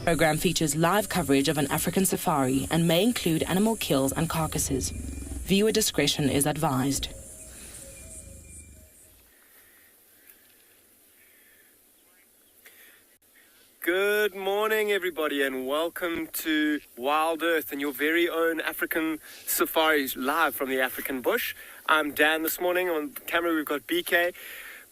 The program features live coverage of an African safari and may include animal kills and carcasses. Viewer discretion is advised. Good morning, everybody, and welcome to Wild Earth and your very own African safaris live from the African bush. I'm Dan this morning. On camera, we've got BK.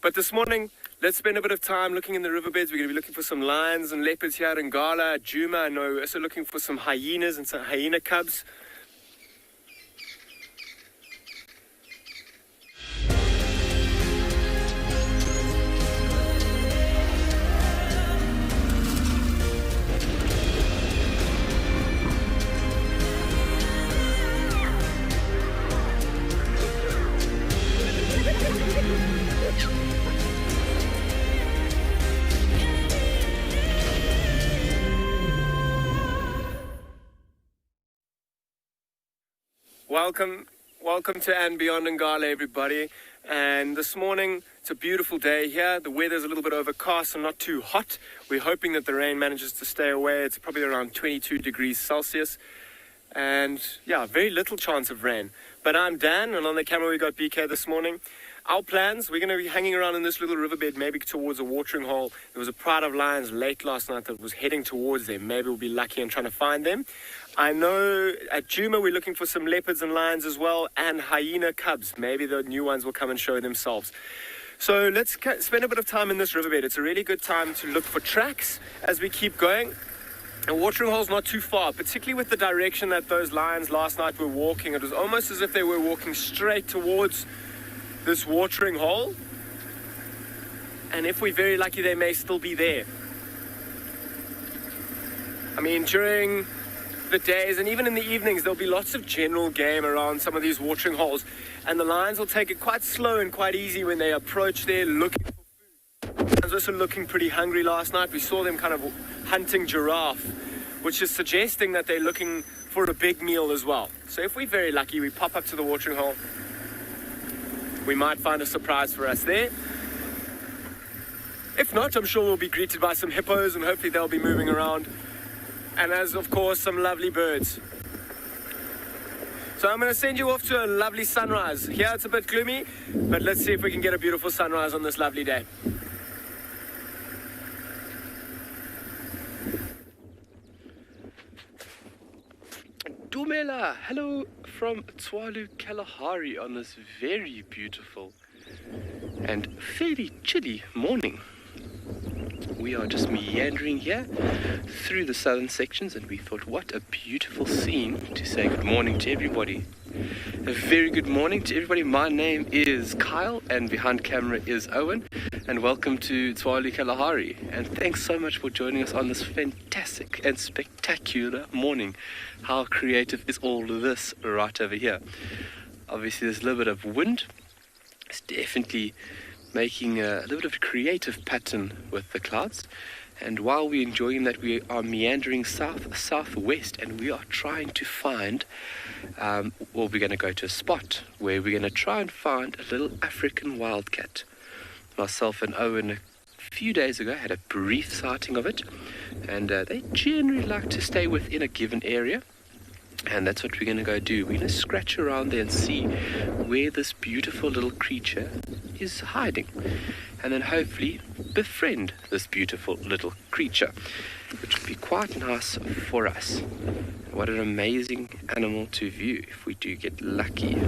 But this morning, let's spend a bit of time looking in the riverbeds. We're going to be looking for some lions and leopards here in Ngala, Djuma. I know we're also looking for some hyenas and some hyena cubs. Welcome to and beyond Ngala, everybody. And this morning, it's a beautiful day here. The weather's a little bit overcast and not too hot. We're hoping that the rain manages to stay away. It's probably around 22 degrees Celsius. And yeah, very little chance of rain. But I'm Dan, and on the camera we got BK this morning. Our plans, we're going to be hanging around in this little riverbed, maybe towards a watering hole. There was a pride of lions late last night that was heading towards them. Maybe we'll be lucky in trying to find them. I know at Djuma we're looking for some leopards and lions as well, and hyena cubs. Maybe the new ones will come and show themselves. So let's spend a bit of time in this riverbed. It's a really good time to look for tracks as we keep going. The watering hole's not too far, particularly with the direction that those lions last night were walking. It was almost as if they were walking straight towards this watering hole, and if we're very lucky they may still be there. I mean, during the days and even in the evenings there'll be lots of general game around some of these watering holes, and the lions will take it quite slow and quite easy when they approach there looking for food. I was also looking pretty hungry last night. We saw them kind of hunting giraffe, which is suggesting that they're looking for a big meal as well. So if we're very lucky, we pop up to the watering hole, we might find a surprise for us there. If not, I'm sure we'll be greeted by some hippos, and hopefully they'll be moving around. And as, of course, some lovely birds. So I'm going to send you off to a lovely sunrise. Here it's a bit gloomy, but let's see if we can get a beautiful sunrise on this lovely day. Dumela, hello from Tswalu Kalahari on this very beautiful and fairly chilly morning. We are just meandering here through the southern sections, and we thought, what a beautiful scene to say good morning to everybody. A very good morning to everybody. My name is Kyle, and behind camera is Owen, and welcome to Tswalu Kalahari. And thanks so much for joining us on this fantastic and spectacular morning. How creative is all of this right over here? Obviously, there's a little bit of wind. It's definitely making a little bit of a creative pattern with the clouds. And while we're enjoying that, we are meandering southwest, and we are trying to find, we're going to go to a spot where we're going to try and find a little African wildcat. Myself and Owen a few days ago had a brief sighting of it, and they generally like to stay within a given area. And that's what we're going to go do. We're going to scratch around there and see where this beautiful little creature is hiding. And then hopefully befriend this beautiful little creature, which would be quite nice for us. What an amazing animal to view if we do get lucky.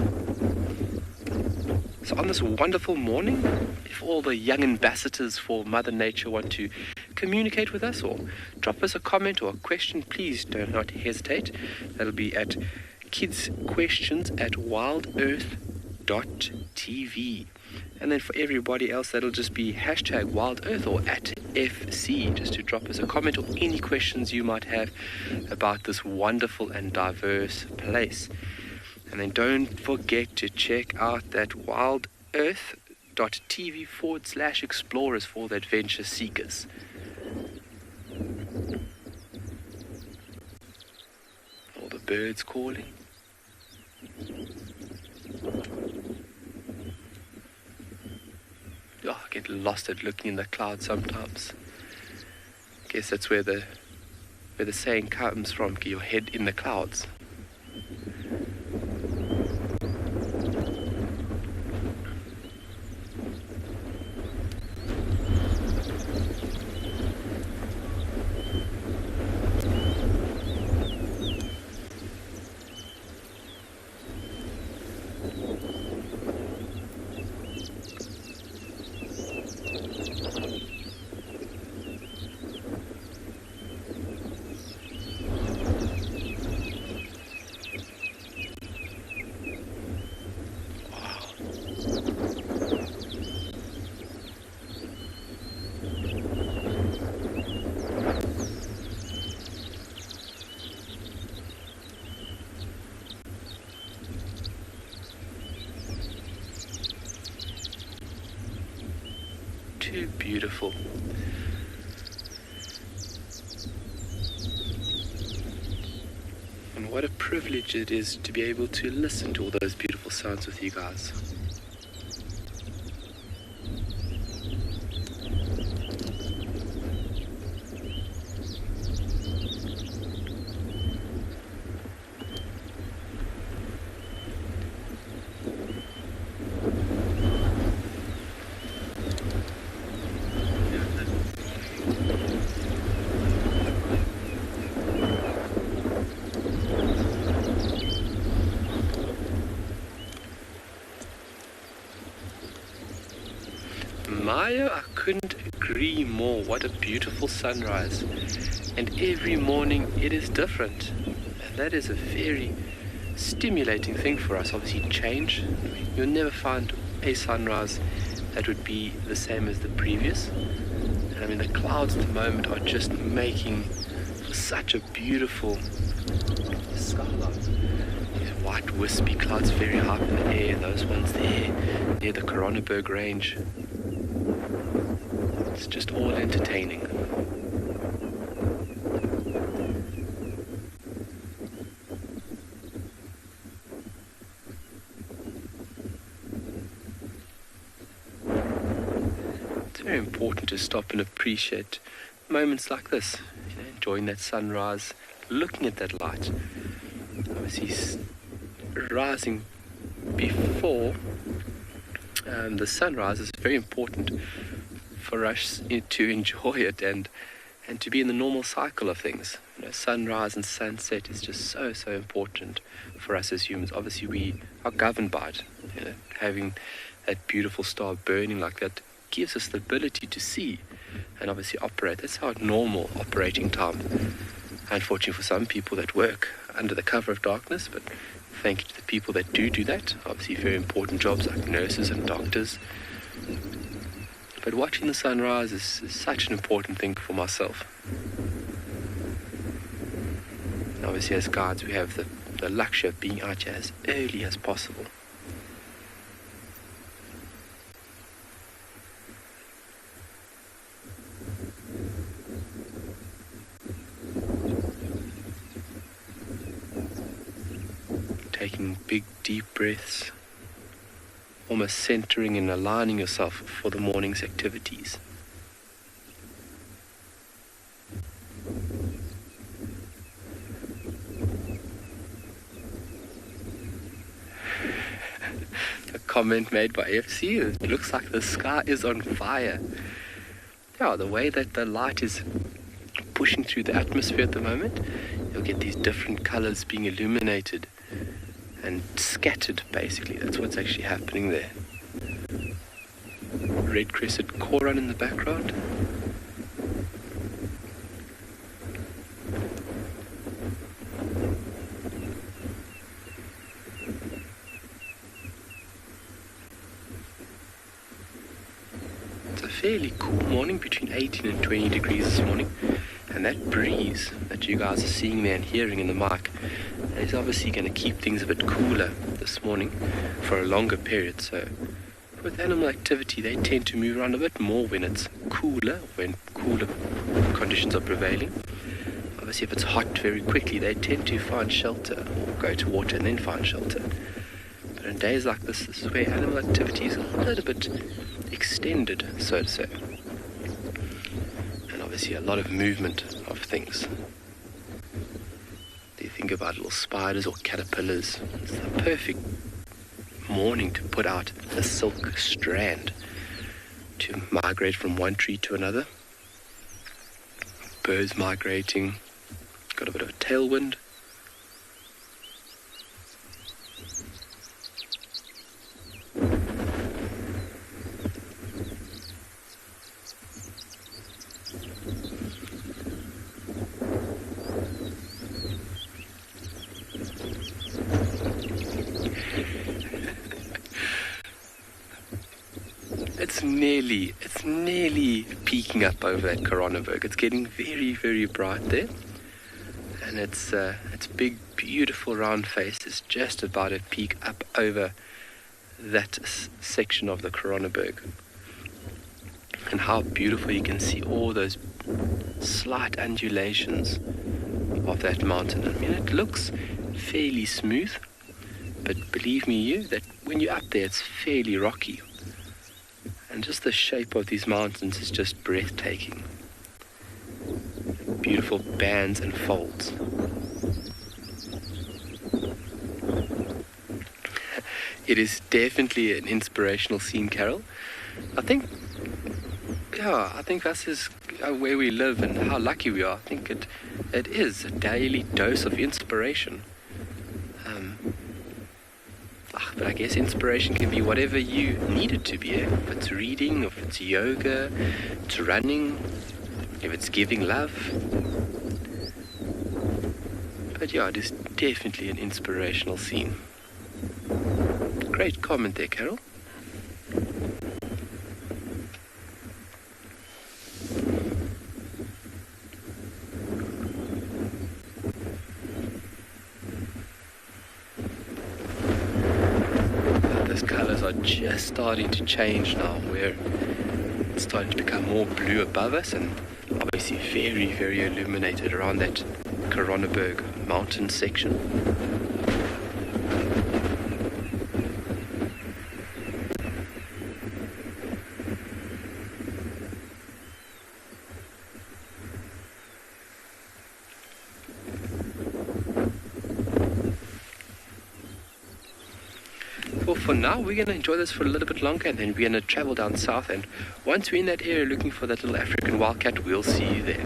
So on this wonderful morning, if all the young ambassadors for Mother Nature want to communicate with us or drop us a comment or a question, please do not hesitate. That'll be at kidquestions@wildearth.tv. And then for everybody else, that'll just be #WildEarth or @FC, just to drop us a comment or any questions you might have about this wonderful and diverse place. And then don't forget to check out that wildearth.tv/explorers for the adventure seekers. All the birds calling. Oh, I get lost at looking in the clouds sometimes. Guess that's where the where the saying comes from, get your head in the clouds. Too beautiful. And what a privilege it is to be able to listen to all those beautiful sounds with you guys. Maya, I couldn't agree more. What a beautiful sunrise. And every morning it is different. And that is a very stimulating thing for us. Obviously change. You'll never find a sunrise that would be the same as the previous. And I mean the clouds at the moment are just making such a beautiful skyline. These white wispy clouds very high in the air. Those ones there near the Coronaburg range. It's just all entertaining. It's very important to stop and appreciate moments like this. You know, enjoying that sunrise, looking at that light. Obviously, rising before the sunrise is very important for us to enjoy it and to be in the normal cycle of things. You know, sunrise and sunset is just so important for us as humans. Obviously we are governed by it. You know, having that beautiful star burning like that gives us the ability to see and obviously operate. That's our normal operating time. Unfortunately for some people that work under the cover of darkness, but thank you to the people that do that. Obviously very important jobs like nurses and doctors. But watching the sunrise is such an important thing for myself. And obviously as guides we have the luxury of being out here as early as possible. Taking big deep breaths. Almost centering and aligning yourself for the morning's activities. A comment made by FC, it looks like the sky is on fire. Yeah, the way that the light is pushing through the atmosphere at the moment, you'll get these different colors being illuminated and scattered, basically. That's what's actually happening there. Red crested coral in the background. It's a fairly cool morning, between 18 and 20 degrees this morning. And that breeze that you guys are seeing there and hearing in the mic is obviously going to keep things a bit cooler this morning for a longer period. So with animal activity, they tend to move around a bit more when it's cooler, when cooler conditions are prevailing. Obviously if it's hot very quickly, they tend to find shelter or go to water and then find shelter. But in days like this is where animal activity is a little bit extended, so to say. And obviously a lot of movement of things. think about little spiders or caterpillars. It's the perfect morning to put out a silk strand to migrate from one tree to another. Birds migrating, got a bit of a tailwind. It's nearly peeking up over that Coronaberg. It's getting very, very bright there. And its big, beautiful round face is just about to peek up over that section of the Coronaberg. And how beautiful you can see all those slight undulations of that mountain. I mean, it looks fairly smooth, but believe me that when you're up there, it's fairly rocky. And just the shape of these mountains is just breathtaking. Beautiful bands and folds. It is definitely an inspirational scene, Carol. I think this is where we live and how lucky we are. I think it is a daily dose of inspiration. But I guess inspiration can be whatever you need it to be. If it's reading, if it's yoga, it's running, if it's giving love. But yeah, it is definitely an inspirational scene. Great comment there, Carol. Are just starting to change now, where it's starting to become more blue above us and obviously very, very illuminated around that Coronaberg mountain section. Well, for now, we're going to enjoy this for a little bit longer, and then we're going to travel down south, and once we're in that area looking for that little African wildcat, we'll see you there.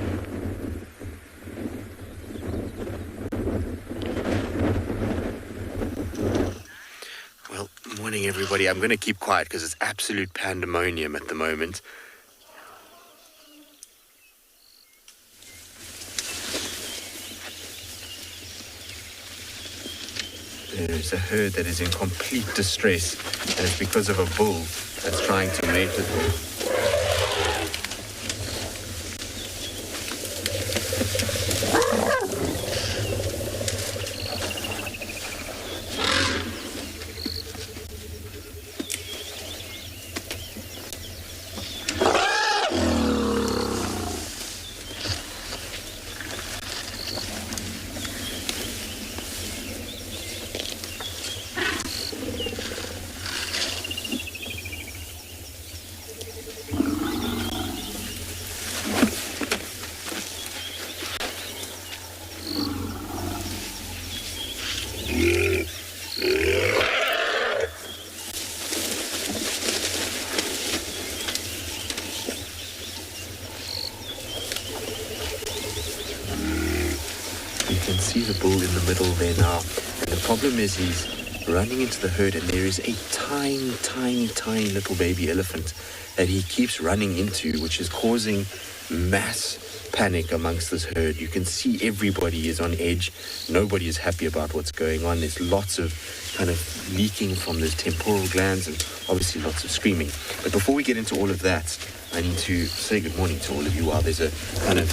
Well, morning everybody. I'm going to keep quiet because it's absolute pandemonium at the moment. There is a herd that is in complete distress, and it's because of a bull that's trying to mate with them. See the bull in the middle there now, and the problem is he's running into the herd, and there is a tiny little baby elephant that he keeps running into, which is causing mass panic amongst this herd. You can see everybody is on edge. Nobody is happy about what's going on. There's lots of kind of leaking from the temporal glands and obviously lots of screaming. But before we get into all of that, I need to say good morning to all of you while there's a kind of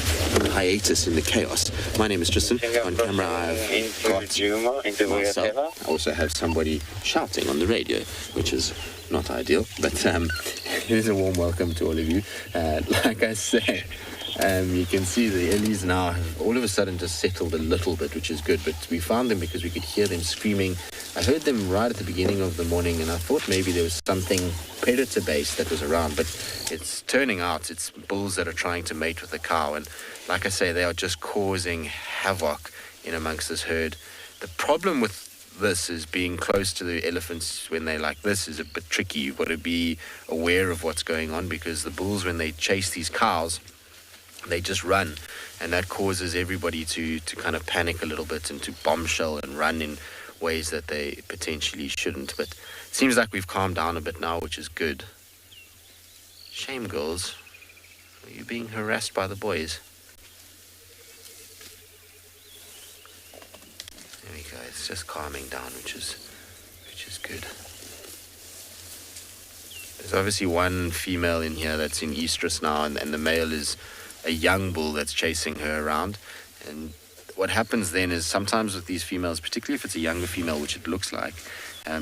hiatus in the chaos. My name is Tristan. On camera I have got myself. I also have somebody shouting on the radio, which is not ideal, but here's a warm welcome to all of you. Like I say, you can see the Ellies now have all of a sudden just settled a little bit, which is good, but we found them because we could hear them screaming. I heard them right at the beginning of the morning, and I thought maybe there was something predator-based that was around, but it's turning out it's bulls that are trying to mate with a cow, and like I say, they are just causing havoc in amongst this herd. The problem with this is being close to the elephants when they're like this is a bit tricky. You've got to be aware of what's going on, because the bulls, when they chase these cows, they just run, and that causes everybody to kind of panic a little bit and to bombshell and run in ways that they potentially shouldn't. But it seems like we've calmed down a bit now, which is good. Shame, girls. Are you being harassed by the boys? There we go. It's just calming down, which is good. There's obviously one female in here that's in estrus now, and the male is a young bull that's chasing her around. And what happens then is sometimes with these females, particularly if it's a younger female, which it looks like,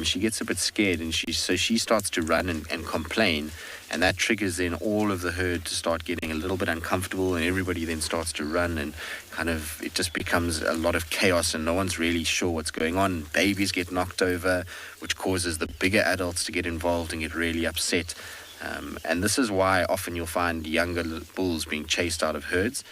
she gets a bit scared, and she starts to run and complain, and that triggers then all of the herd to start getting a little bit uncomfortable, and everybody then starts to run, and kind of it just becomes a lot of chaos, and no one's really sure what's going on. Babies get knocked over, which causes the bigger adults to get involved and get really upset. And this is why often you'll find younger bulls being chased out of herds,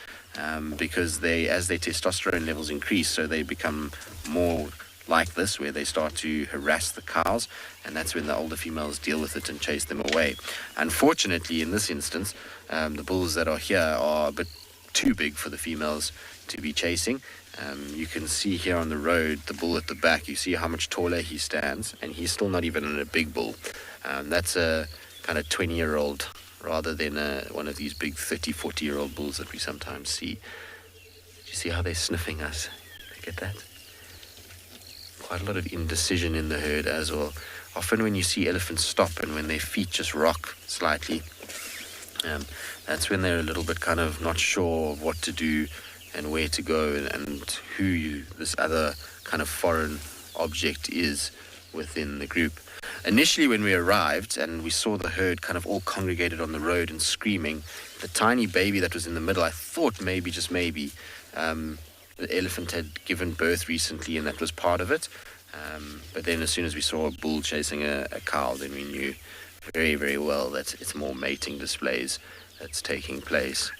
because as their testosterone levels increase, so they become more like this, where they start to harass the cows, and that's when the older females deal with it and chase them away. Unfortunately, in this instance, the bulls that are here are a bit too big for the females to be chasing. You can see here on the road, the bull at the back, you see how much taller he stands, and he's still not even a big bull. That's a kind of 20-year-old rather than one of these big 30, 40-year-old bulls that we sometimes see. Do you see how they're sniffing us? Look at that. Quite a lot of indecision in the herd as well. Often when you see elephants stop and when their feet just rock slightly, that's when they're a little bit kind of not sure of what to do and where to go, and who this other kind of foreign object is within the group. Initially, when we arrived and we saw the herd kind of all congregated on the road and screaming, the tiny baby that was in the middle, I thought maybe, just maybe, the elephant had given birth recently, and that was part of it. But then as soon as we saw a bull chasing a cow, then we knew very, very well that it's more mating displays that's taking place.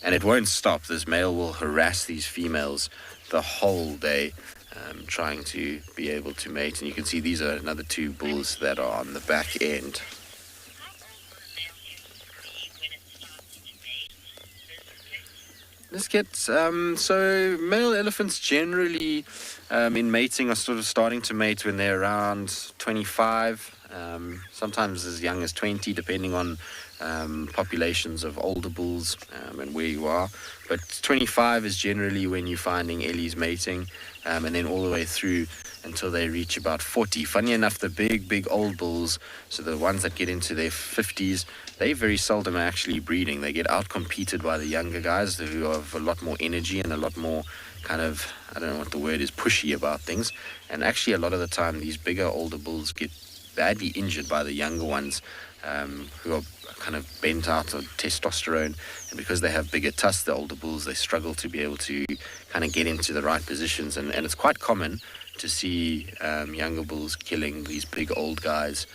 And it won't stop. This male will harass these females the whole day, trying to be able to mate. And you can see these are another two bulls that are on the back end. Let's get, so male elephants generally in mating are sort of starting to mate when they're around 25, sometimes as young as 20, depending on populations of older bulls and where you are. But 25 is generally when you're finding ellies mating, and then all the way through until they reach about 40. Funny enough, the big old bulls, so the ones that get into their 50s, they very seldom are actually breeding. They get outcompeted by the younger guys who have a lot more energy and a lot more kind of, I don't know what the word is, pushy about things. And actually a lot of the time these bigger, older bulls get badly injured by the younger ones, who are kind of bent out of testosterone, and because they have bigger tusks, the older bulls, they struggle to be able to kind of get into the right positions, and it's quite common to see younger bulls killing these big old guys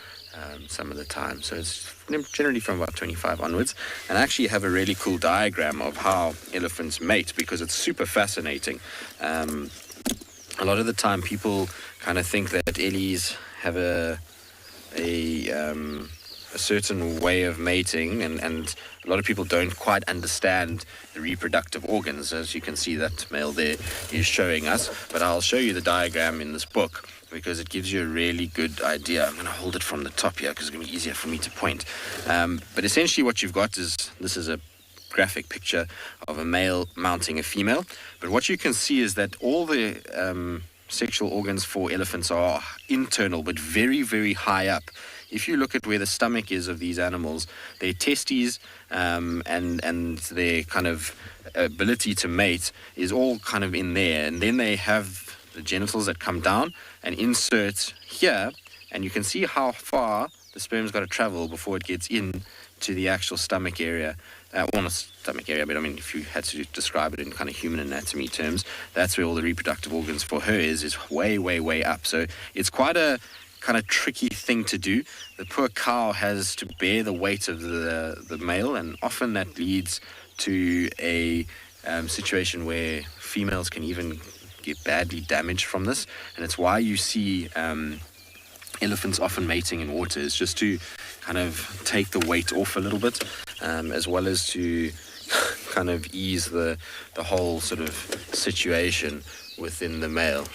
some of the time. So it's generally from about 25 onwards. And I actually have a really cool diagram of how elephants mate, because it's super fascinating. A lot of the time people kind of think that ellies have a certain way of mating, and a lot of people don't quite understand the reproductive organs. As you can see, that male there is showing us, but I'll show you the diagram in this book because it gives you a really good idea. I'm going to hold it from the top here because it's going to be easier for me to point. But essentially what you've got is, this is a graphic picture of a male mounting a female, but what you can see is that all the sexual organs for elephants are internal but very, very high up. If you look at where the stomach is of these animals, their testes and their kind of ability to mate is all kind of in there. And then they have the genitals that come down and insert here. And you can see how far the sperm's got to travel before it gets in to the actual stomach area. Well, not stomach area, but I mean, if you had to describe it in kind of human anatomy terms, that's where all the reproductive organs for her is way, way, way up. So it's quite a kind of tricky thing to do. The poor cow has to bear the weight of the male, and often that leads to a situation where females can even get badly damaged from this, and it's why you see elephants often mating in water, is just to kind of take the weight off a little bit, as well as to kind of ease the whole sort of situation within the male.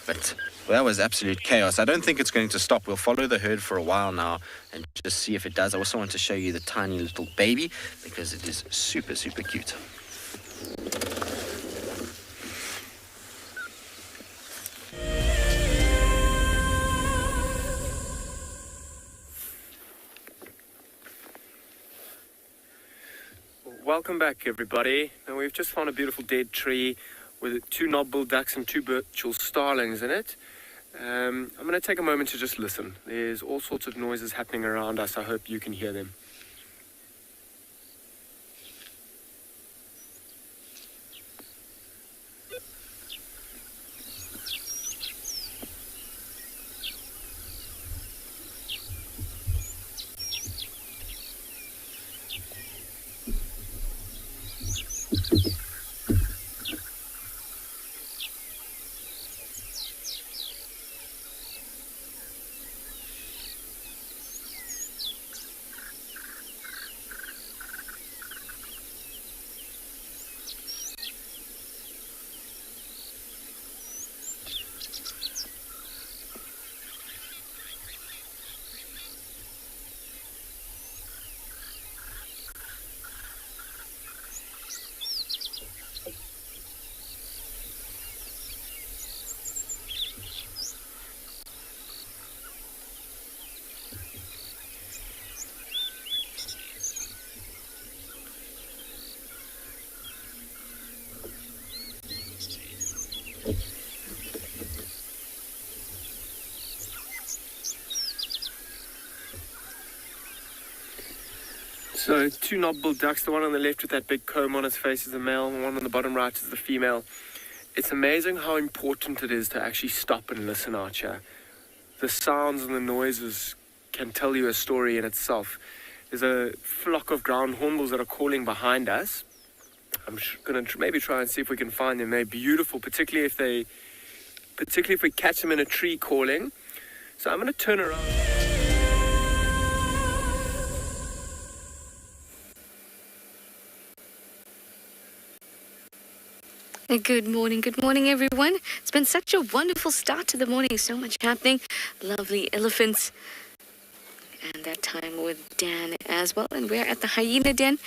But that was absolute chaos. I don't think it's going to stop. We'll follow the herd for a while now and just see if it does. I also want to show you the tiny little baby because it is super, super cute. Welcome back, everybody. Now we've just found a beautiful dead tree with 2 knob-billed ducks and 2 Birchall starlings in it. I'm going to take a moment to just listen. There's all sorts of noises happening around us. I hope you can hear them. So 2 knob-billed ducks, the one on the left with that big comb on its face is the male, and the one on the bottom right is the female. It's amazing how important it is to actually stop and listen out here. The sounds and the noises can tell you a story in itself. There's a flock of ground hornbills that are calling behind us. I'm going to maybe try and see if we can find them. They're beautiful, particularly if we catch them in a tree calling. So I'm going to turn around. Good morning everyone. It's been such a wonderful start to the morning, so much happening. Lovely elephants. And that time with Dan as well. And we're at the hyena den,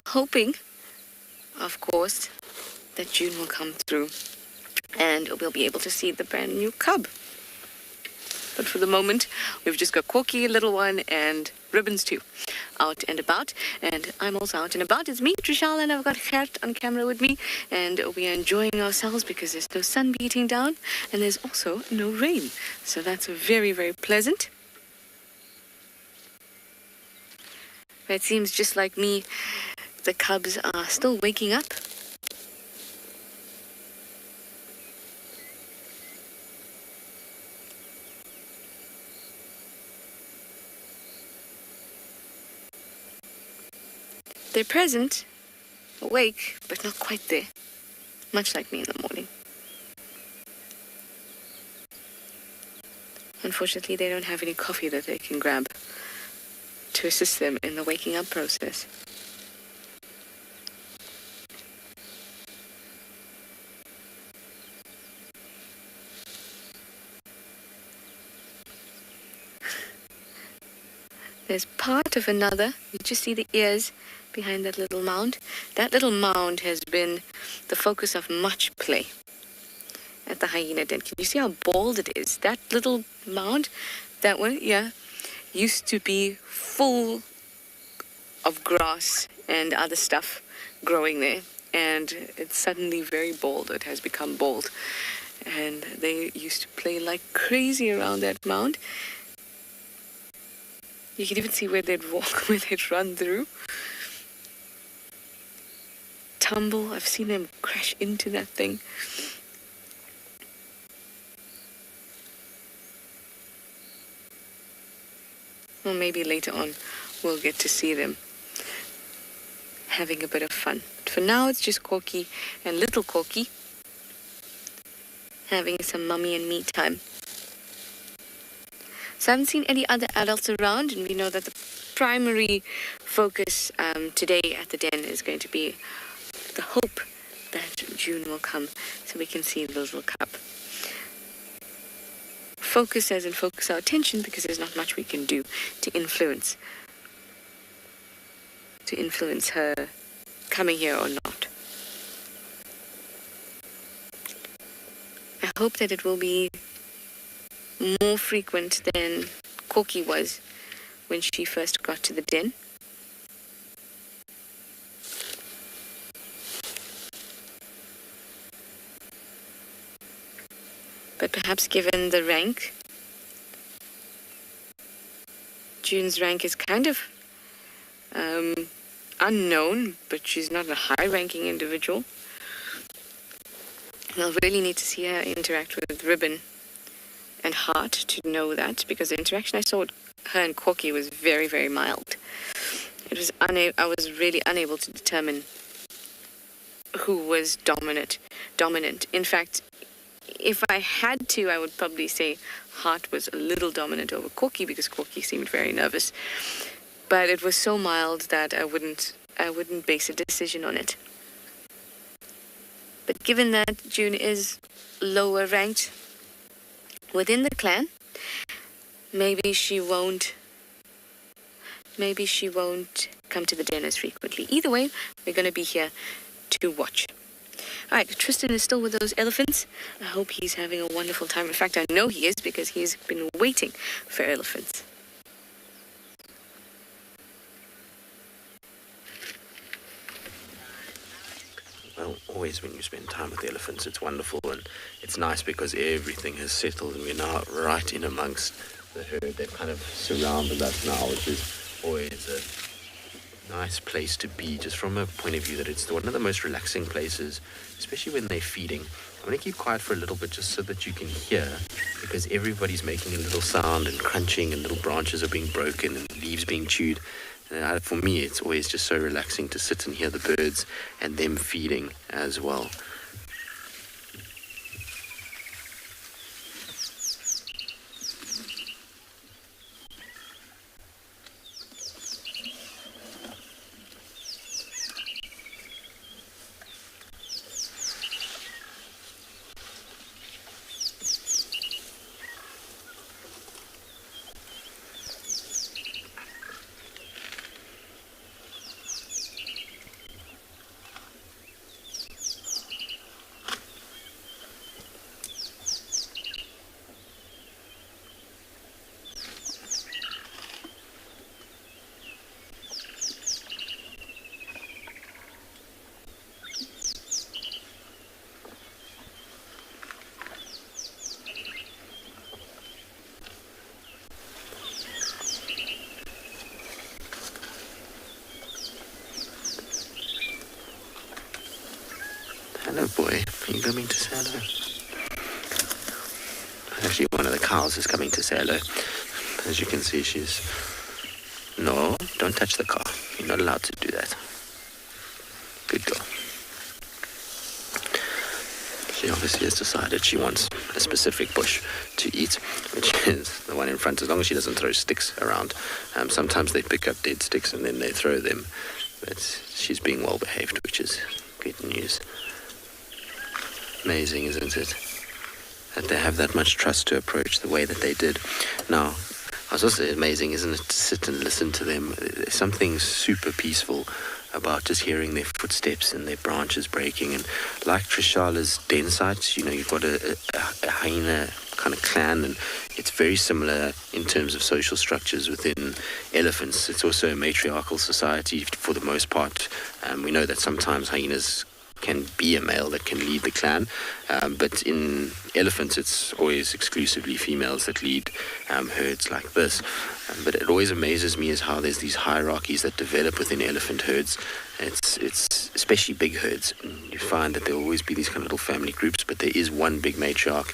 hoping, of course, that June will come through and we'll be able to see the brand new cub. But for the moment, we've just got Corky, little one, and Ribbons too, out and about. And I'm also out and about. It's me, Trishal, and I've got Gert on camera with me. And we are enjoying ourselves because there's no sun beating down and there's also no rain. So that's very, very pleasant. But it seems just like me, the cubs are still waking up. They're present, awake, but not quite there, much like me in the morning. Unfortunately, they don't have any coffee that they can grab to assist them in the waking up process. There's part of another. You just see the ears behind that little mound. That little mound has been the focus of much play at the hyena den. Can you see how bald it is? That little mound, that one, yeah, used to be full of grass and other stuff growing there. And it's suddenly very bald. It has become bald. And they used to play like crazy around that mound. You can even see where they'd walk, where they'd run through. Tumble. I've seen them crash into that thing. Well, maybe later on we'll get to see them having a bit of fun. But for now, it's just Corky and little Corky having some mummy and me time. So I haven't seen any other adults around, and we know that the primary focus today at the den is going to be the hope that June will come so we can see the little cub. Focus as in focus our attention, because there's not much we can do to influence her coming here or not. I hope that it will be more frequent than Corky was when she first got to the den. But perhaps given the rank, June's rank is kind of unknown, but she's not a high-ranking individual. We'll really need to see her interact with Ribbon and Heart to know that, because the interaction I saw with her and Corky was very, very mild. It was I was really unable to determine who was dominant. In fact, if I had to, I would probably say Heart was a little dominant over Corky, because Corky seemed very nervous. But it was so mild that I wouldn't base a decision on it. But given that June is lower ranked within the clan, maybe she won't come to the den as frequently. Either way, we're going to be here to watch. All right, Tristan is still with those elephants. I hope he's having a wonderful time. In fact, I know he is, because he's been waiting for elephants. Well, always when you spend time with the elephants, it's wonderful, and it's nice because everything has settled and we're now right in amongst the herd. They've kind of surrounded us now, which is always a nice place to be, just from a point of view that it's one of the most relaxing places, especially when they're feeding. I'm going to keep quiet for a little bit just so that you can hear, because everybody's making a little sound and crunching, and little branches are being broken and leaves being chewed. And for me, it's always just so relaxing to sit and hear the birds and them feeding as well. Hello, boy. Are you coming to say hello? Actually, one of the cows is coming to say hello. As you can see, she's... No, don't touch the car. You're not allowed to do that. Good girl. She obviously has decided she wants a specific bush to eat, which is the one in front, as long as she doesn't throw sticks around. Sometimes they pick up dead sticks and then they throw them. But she's being well behaved, which is good news. Amazing, isn't it? That they have that much trust to approach the way that they did. Now, it's also amazing, isn't it, to sit and listen to them. There's something super peaceful about just hearing their footsteps and their branches breaking. And like Trishala's den sites, you've got a hyena kind of clan, and it's very similar in terms of social structures within elephants. It's also a matriarchal society for the most part. We know that sometimes hyenas can be a male that can lead the clan, but in elephants it's always exclusively females that lead herds like this. But it always amazes me is how there's these hierarchies that develop within elephant herds. It's especially big herds. You find that there'll always be these kind of little family groups, but there is one big matriarch,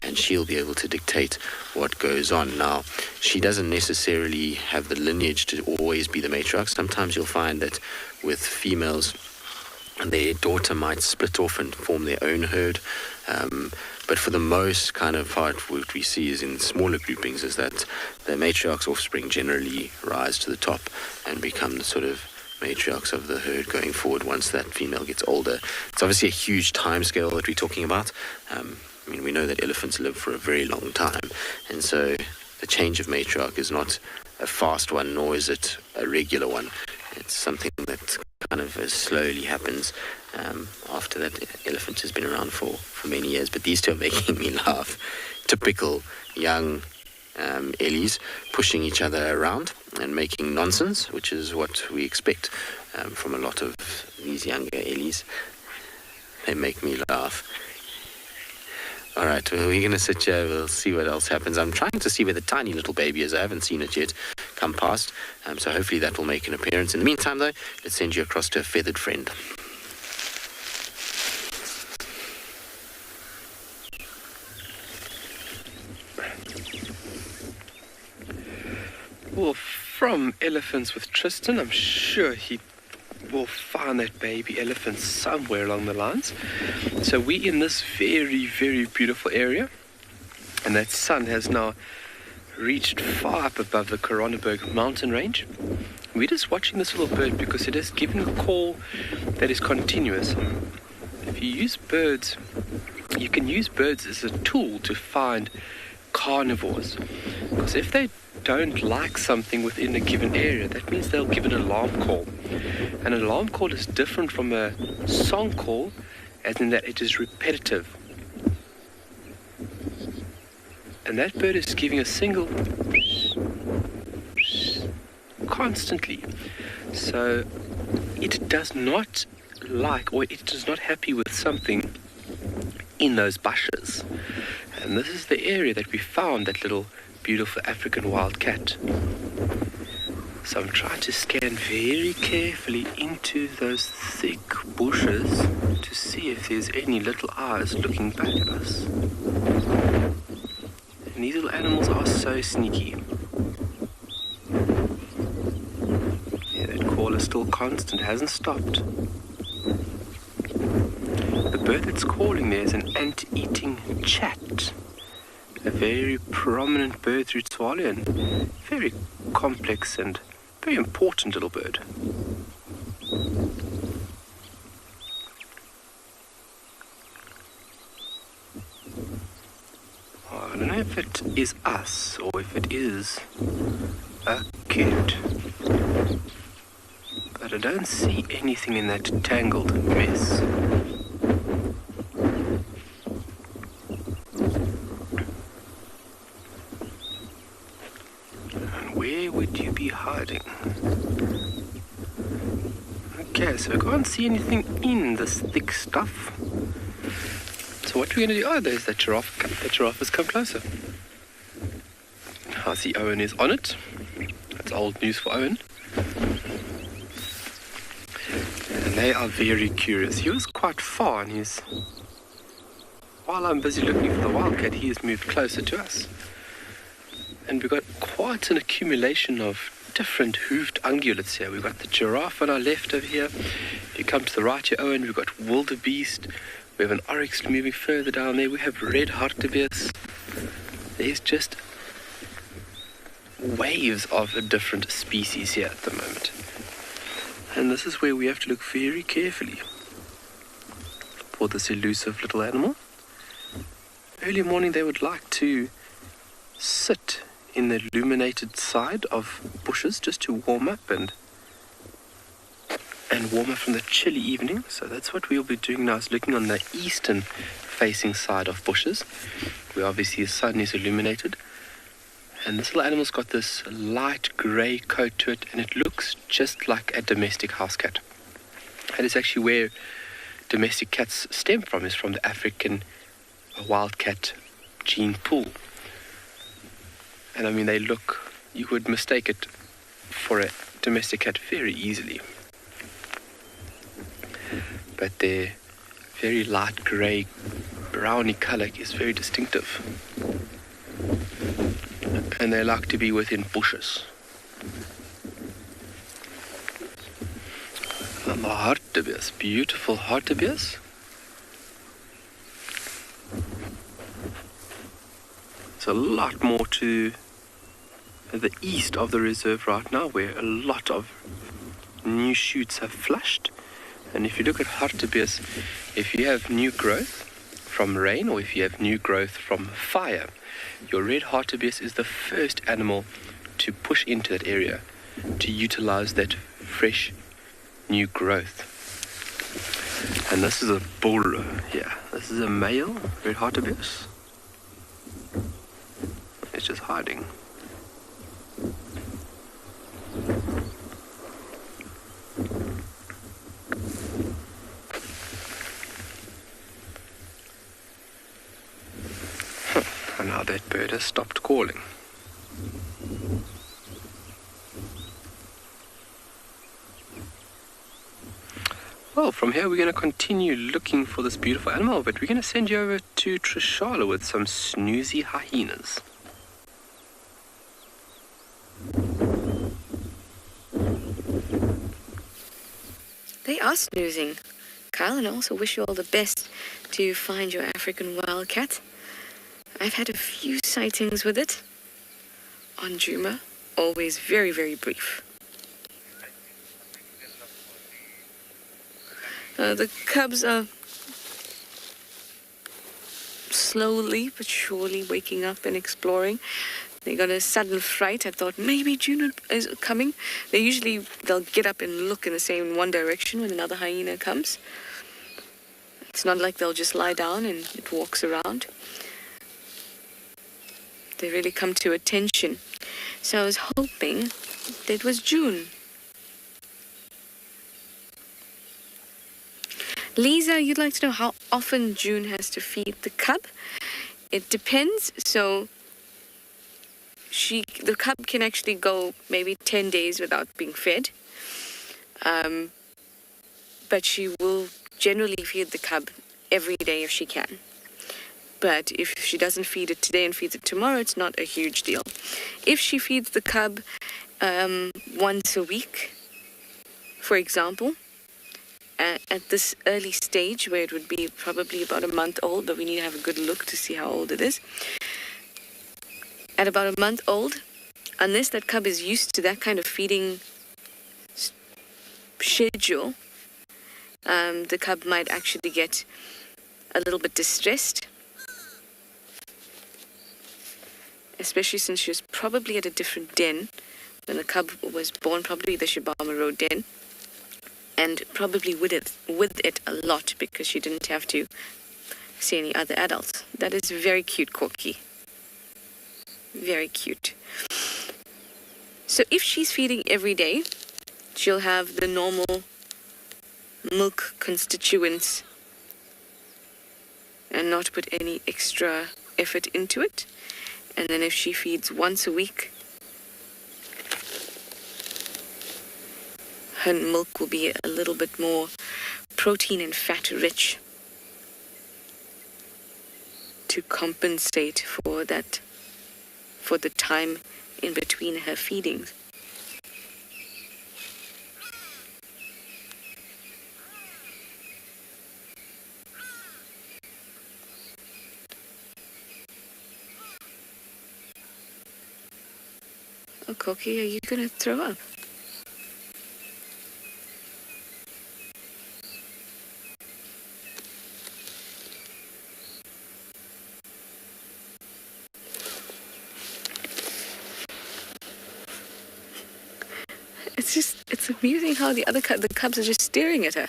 and she'll be able to dictate what goes on. Now, she doesn't necessarily have the lineage to always be the matriarch. Sometimes you'll find that with females, their daughter might split off and form their own herd. But for the most kind of part, what we see is in smaller groupings is that the matriarch's offspring generally rise to the top and become the sort of matriarchs of the herd going forward once that female gets older. It's obviously a huge time scale that we're talking about. I mean, we know that elephants live for a very long time, and so the change of matriarch is not a fast one, nor is it a regular one. It's something that kind of slowly happens after that elephant has been around for many years. But these two are making me laugh. Typical young ellies pushing each other around and making nonsense, which is what we expect from a lot of these younger ellies. They make me laugh. All right, well, we're going to sit here. We'll see what else happens. I'm trying to see where the tiny little baby is. I haven't seen it yet come past, so hopefully that will make an appearance. In the meantime, though, let's send you across to a feathered friend. Well, from Elephants with Tristan, I'm sure he will find that baby elephant somewhere along the lines. So we're in this very, very beautiful area, and that sun has now reached far up above the Coronaburg mountain range. We're just watching this little bird because it is giving a call that is continuous. If you use birds, you can use birds as a tool to find carnivores, because if they don't like something within a given area, that means they'll give an alarm call. An alarm call is different from a song call, as in that it is repetitive. And that bird is giving a single constantly. So it does not like, or it is not happy with something in those bushes. And this is the area that we found that little beautiful African wildcat. So I'm trying to scan very carefully into those thick bushes to see if there's any little eyes looking back at us. And these little animals are so sneaky. Yeah, that call is still constant, hasn't stopped. The bird that's calling there is an ant-eating chat. A very prominent bird through Tswalu, and very complex and very important little bird. I don't know if it is us or if it is a kid, but I don't see anything in that tangled mess. Where would you be hiding? Okay, so I can't see anything in this thick stuff. So what we're going to do? Oh, there's that giraffe. That giraffe has come closer. I see Owen is on it. That's old news for Owen. And they are very curious. He was quite far, and while I'm busy looking for the wildcat, he has moved closer to us. And we've got quite an accumulation of different hooved ungulates here. We've got the giraffe on our left over here. If you come to the right here, Owen, we've got wildebeest. We have an oryx moving further down there. We have red hartebeest. There's just waves of different species here at the moment. And this is where we have to look very carefully for this elusive little animal. Early morning they would like to sit in the illuminated side of bushes just to warm up and warm up from the chilly evening. So that's what we'll be doing now, is looking on the eastern facing side of bushes, where obviously the sun is illuminated. And this little animal's got this light grey coat to it, and it looks just like a domestic house cat. That is actually where domestic cats stem from, is from the African wildcat gene pool. And I mean, you would mistake it for a domestic cat very easily. But their very light grey, browny colour is very distinctive. And they like to be within bushes. And the hartebeest, beautiful hartebeest. It's a lot more to the east of the reserve right now, where a lot of new shoots have flushed. And if you look at hartebeest, if you have new growth from rain or if you have new growth from fire, your red hartebeest is the first animal to push into that area to utilize that fresh new growth. And this is a bull here. This is a male red hartebeest. It's just hiding. And now that bird has stopped calling. Well, from here we're going to continue looking for this beautiful animal, but we're going to send you over to Tswalu with some snoozy hyenas. They are snoozing. Kyle, and I also wish you all the best to find your African wildcat. I've had a few sightings with it on Juma, always very, very brief. The cubs are slowly but surely waking up and exploring. They got a sudden fright. I thought maybe June is coming. They'll get up and look in the same one direction when another hyena comes. It's not like they'll just lie down and it walks around. They really come to attention. So I was hoping that it was June. Lisa, you'd like to know how often June has to feed the cub? It depends. So the cub can actually go maybe 10 days without being fed. But she will generally feed the cub every day if she can. But if she doesn't feed it today and feeds it tomorrow, it's not a huge deal. If she feeds the cub once a week, for example, at this early stage where it would be probably about a month old, but we need to have a good look to see how old it is. At about a month old, unless that cub is used to that kind of feeding schedule, the cub might actually get a little bit distressed, especially since she was probably at a different den when the cub was born, probably the Shibama Road den, and probably with it a lot because she didn't have to see any other adults. That is very cute, Corky. Very cute. So if she's feeding every day, she'll have the normal milk constituents and not put any extra effort into it. And then if she feeds once a week, her milk will be a little bit more protein and fat rich to compensate for that, for the time in between her feedings. Oh, Cokie, are you gonna throw up? It's amusing how the cubs are just staring at her.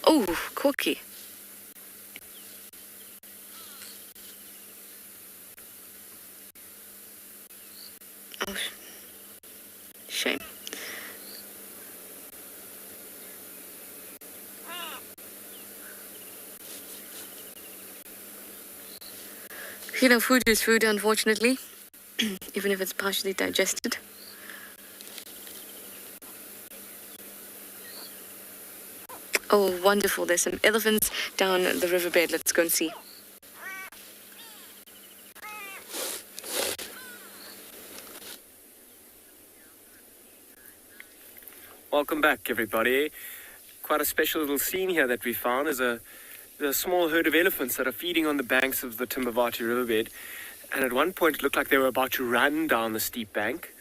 Oh, Corky. Oh, shame. You know, food is food, unfortunately, even if it's partially digested. Oh, wonderful. There's some elephants down the riverbed. Let's go and see. Welcome back, everybody. Quite a special little scene here that we found is a small herd of elephants that are feeding on the banks of the Timbavati riverbed. And at one point, it looked like they were about to run down the steep bank.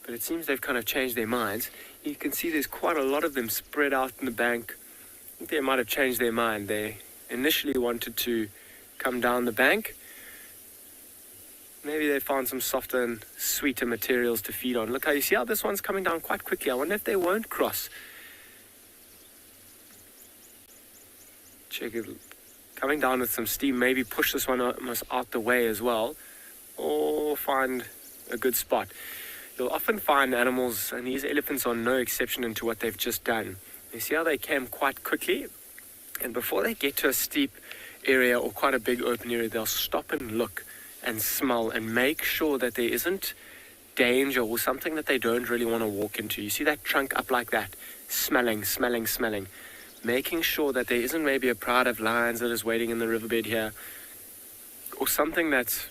But it seems they've kind of changed their minds. You can see there's quite a lot of them spread out in the bank. I think they might have changed their mind. They initially wanted to come down the bank. Maybe they found some softer and sweeter materials to feed on. Look how you see how this one's coming down quite quickly. I wonder if they won't cross. Check it. Coming down with some steam. Maybe push this one almost out the way as well. Or find a good spot. You'll often find animals, and these elephants are no exception into what they've just done. You see how they came quite quickly? And before they get to a steep area or quite a big open area, they'll stop and look and smell and make sure that there isn't danger or something that they don't really want to walk into. You see that trunk up like that, smelling, making sure that there isn't maybe a pride of lions that is waiting in the riverbed here, or something that's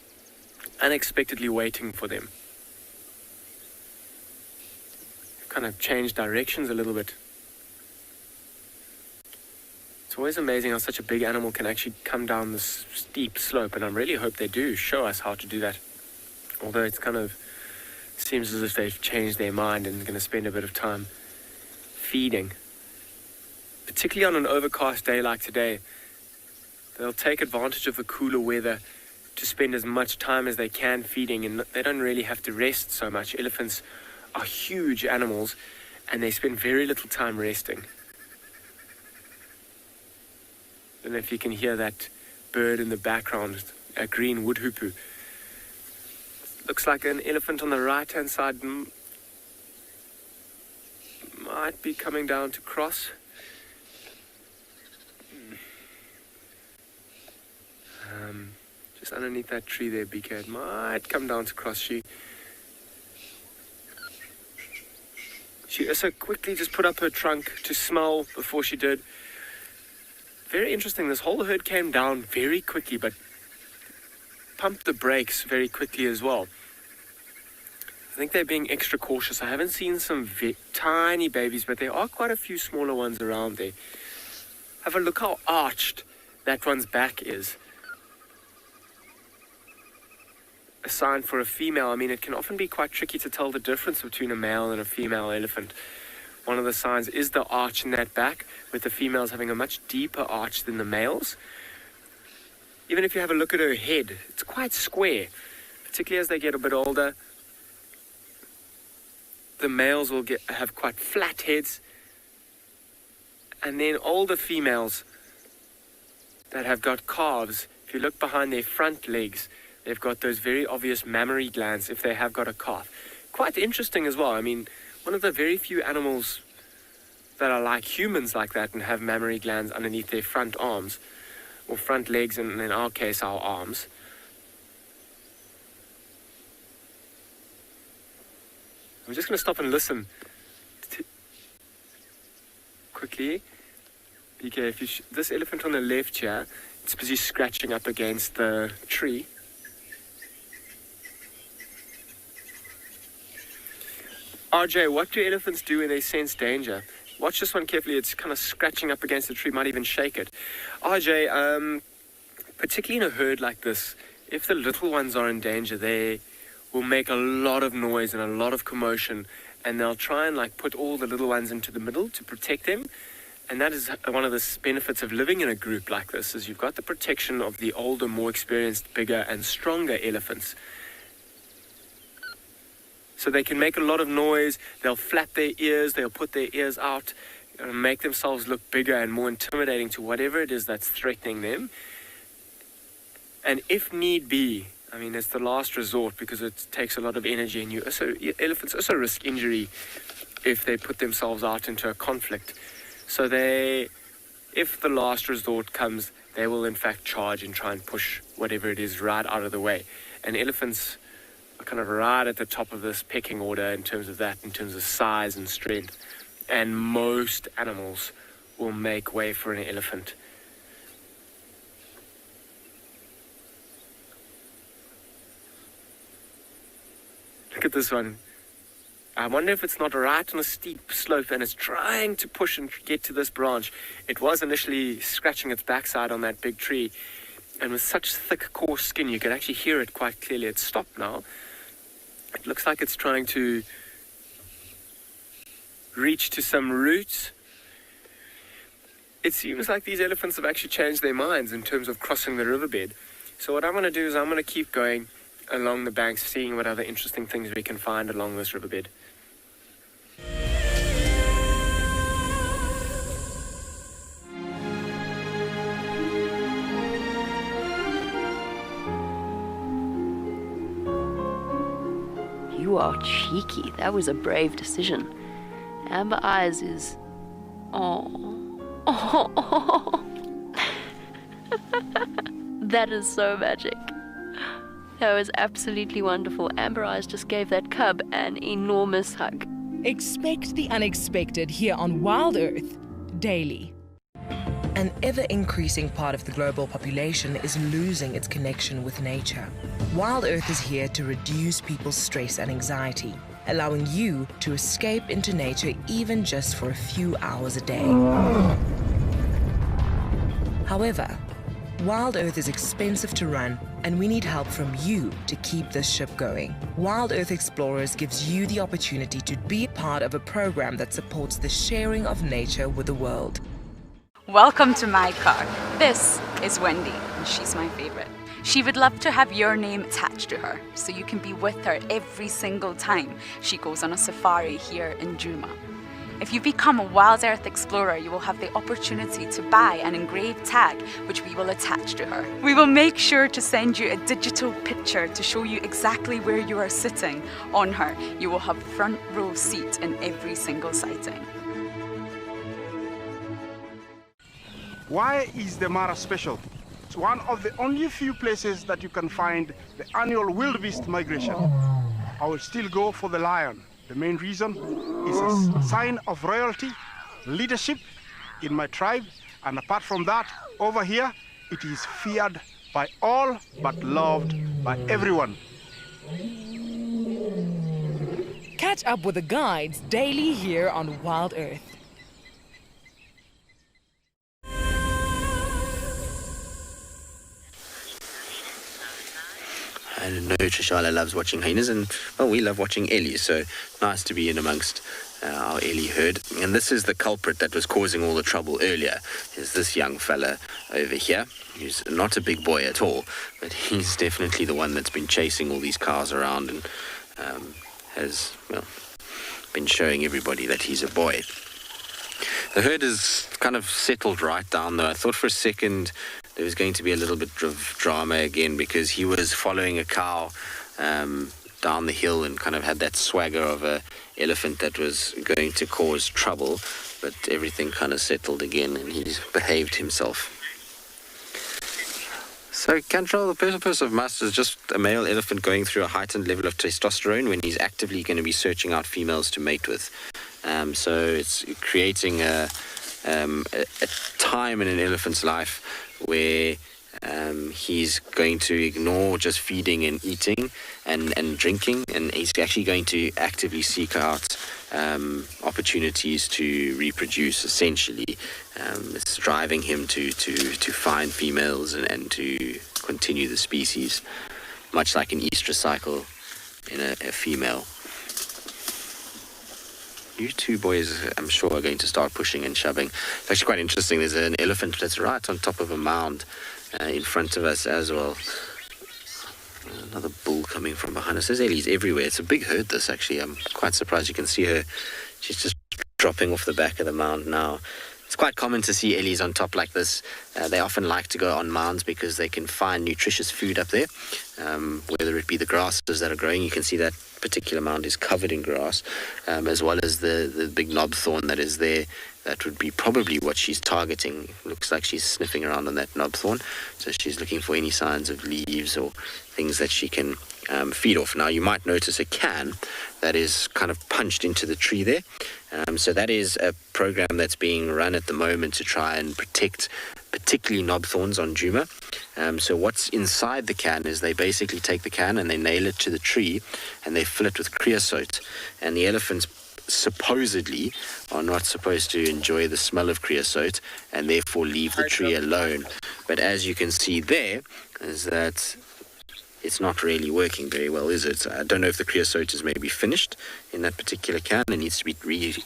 unexpectedly waiting for them. Kind of change directions a little bit. It's always amazing how such a big animal can actually come down this steep slope, and I really hope they do show us how to do that. Although it's kind of seems as if they've changed their mind and going to spend a bit of time feeding. Particularly on an overcast day like today, they'll take advantage of the cooler weather to spend as much time as they can feeding, and they don't really have to rest so much. Elephants are huge animals, and they spend very little time resting. I don't know if you can hear that bird in the background, a green woodhoopoe. Looks like an elephant on the right-hand side might be coming down to cross. Just underneath that tree there, BK, it might come down to cross. She also quickly just put up her trunk to smell before she did. Very interesting, this whole herd came down very quickly, but pumped the brakes very quickly as well. I think they're being extra cautious. I haven't seen some tiny babies, but there are quite a few smaller ones around there. Have a look how arched that one's back is. A sign for a female. I mean, it can often be quite tricky to tell the difference between a male and a female elephant. One of the signs is the arch in that back, with the females having a much deeper arch than the males. Even if you have a look at her head, it's quite square, particularly as they get a bit older. The males will have quite flat heads, and then older females that have got calves, if you look behind their front legs, they've got those very obvious mammary glands if they have got a calf. Quite interesting as well. I mean, one of the very few animals that are like humans like that and have mammary glands underneath their front arms, or front legs, and in our case, our arms. I'm just going to stop and listen quickly. BK, if this elephant on the left here, it's busy scratching up against the tree. RJ, what do elephants do when they sense danger? Watch this one carefully. It's kind of scratching up against the tree, might even shake it. RJ, particularly in a herd like this, if the little ones are in danger, they will make a lot of noise and a lot of commotion, and they'll try and put all the little ones into the middle to protect them. And that is one of the benefits of living in a group like this, is you've got the protection of the older, more experienced, bigger and stronger elephants. So they can make a lot of noise, they'll flap their ears, they'll put their ears out, and make themselves look bigger and more intimidating to whatever it is that's threatening them. And if need be, I mean, it's the last resort because it takes a lot of energy, and elephants also risk injury if they put themselves out into a conflict. So if the last resort comes, they will in fact charge and try and push whatever it is right out of the way. And elephants are kind of right at the top of this pecking order in terms of size and strength. And most animals will make way for an elephant. Look at this one. I wonder if it's not right on a steep slope and it's trying to push and get to this branch. It was initially scratching its backside on that big tree, and with such thick, coarse skin, you could actually hear it quite clearly. It's stopped now. It looks like it's trying to reach to some roots. It seems like these elephants have actually changed their minds in terms of crossing the riverbed. So what I'm going to do is I'm going to keep going along the banks, seeing what other interesting things we can find along this riverbed. You are cheeky. That was a brave decision. Amber Eyes is... Oh. That is so magic. That was absolutely wonderful. Amber Eyes just gave that cub an enormous hug. Expect the unexpected here on Wild Earth daily. An ever-increasing part of the global population is losing its connection with nature. Wild Earth is here to reduce people's stress and anxiety, allowing you to escape into nature even just for a few hours a day. However, Wild Earth is expensive to run, and we need help from you to keep this ship going. Wild Earth Explorers gives you the opportunity to be part of a program that supports the sharing of nature with the world. Welcome to my car. This is Wendy, and she's my favorite. She would love to have your name attached to her, so you can be with her every single time she goes on a safari here in Djuma. If you become a Wild Earth Explorer, you will have the opportunity to buy an engraved tag, which we will attach to her. We will make sure to send you a digital picture to show you exactly where you are sitting on her. You will have front row seat in every single sighting. Why is the Mara special? It's one of the only few places that you can find the annual wildebeest migration. I will still go for the lion. The main reason is a sign of royalty, leadership in my tribe, and apart from that, over here, it is feared by all but loved by everyone. Catch up with the guides daily here on Wild Earth. I know Trishala loves watching hyenas, and well, we love watching Ellie, so nice to be in amongst our Ellie herd. And this is the culprit that was causing all the trouble earlier, is this young fella over here, who's not a big boy at all, but he's definitely the one that's been chasing all these cars around and has, well, been showing everybody that he's a boy. The herd is kind of settled right down, though. I thought for a second there was going to be a little bit of drama again, because he was following a cow down the hill and kind of had that swagger of a elephant that was going to cause trouble, but everything kind of settled again and he's behaved himself. So Cantrell, the purpose of must is just a male elephant going through a heightened level of testosterone when he's actively going to be searching out females to mate with. So it's creating a time in an elephant's life where he's going to ignore just feeding and eating and drinking, and he's actually going to actively seek out opportunities to reproduce, essentially. It's driving him to find females and to continue the species, much like an estrous cycle in a female. You two boys, I'm sure, are going to start pushing and shoving. It's actually quite interesting. There's an elephant that's right on top of a mound in front of us as well. Another bull coming from behind us. There's Ellie's everywhere. It's a big herd, this, actually. I'm quite surprised. You can see her. She's just dropping off the back of the mound now. It's quite common to see Ellie's on top like this. They often like to go on mounds because they can find nutritious food up there, whether it be the grasses that are growing. You can see that particular mound is covered in grass, as well as the big knob thorn that is there. That would be probably what she's targeting. Looks like she's sniffing around on that knob thorn, so she's looking for any signs of leaves or things that she can feed off. Now you might notice a can that is kind of punched into the tree there. So that is a program that's being run at the moment to try and protect particularly knobthorns on Juma. So what's inside the can is they basically take the can and they nail it to the tree and they fill it with creosote. And the elephants supposedly are not supposed to enjoy the smell of creosote and therefore leave the tree alone. But as you can see there, is that it's not really working very well, is it? I don't know if the creosote is maybe finished in that particular can and needs to be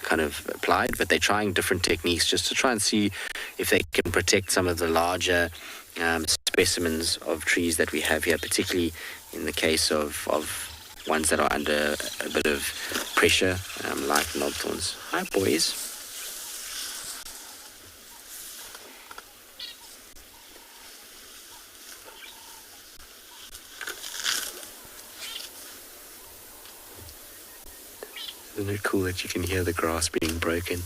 kind of applied, but they're trying different techniques just to try and see if they can protect some of the larger specimens of trees that we have here, particularly in the case of ones that are under a bit of pressure, like knobthorns. Hi, boys. Isn't it cool that you can hear the grass being broken?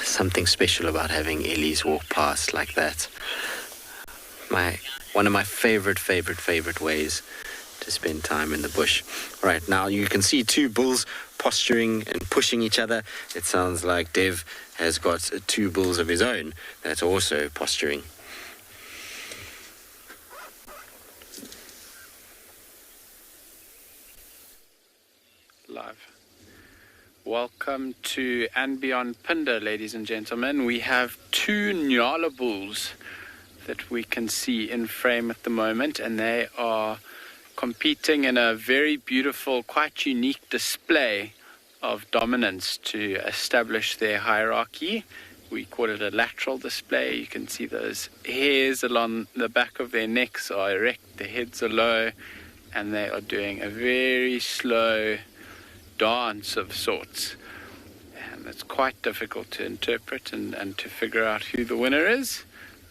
Something special about having Ellies walk past like that. One of my favorite ways to spend time in the bush. Right, now you can see two bulls posturing and pushing each other. It sounds like Dev has got two bulls of his own that's also posturing. Live. Welcome to and beyond Phinda, ladies and gentlemen. We have two Nyala bulls that we can see in frame at the moment, and they are competing in a very beautiful, quite unique display of dominance to establish their hierarchy. We call it a lateral display. You can see those hairs along the back of their necks are erect, the heads are low, and they are doing a very slow dance of sorts. And it's quite difficult to interpret and to figure out who the winner is,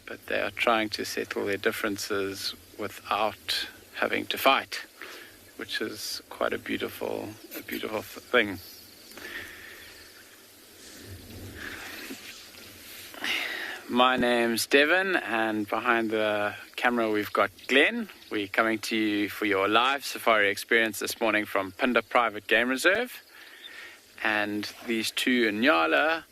but they are trying to settle their differences without having to fight, which is quite a beautiful thing. My name's Devon, and behind the camera we've got Glenn. We're coming to you for your live safari experience this morning from Phinda Private Game Reserve. And these two Nyala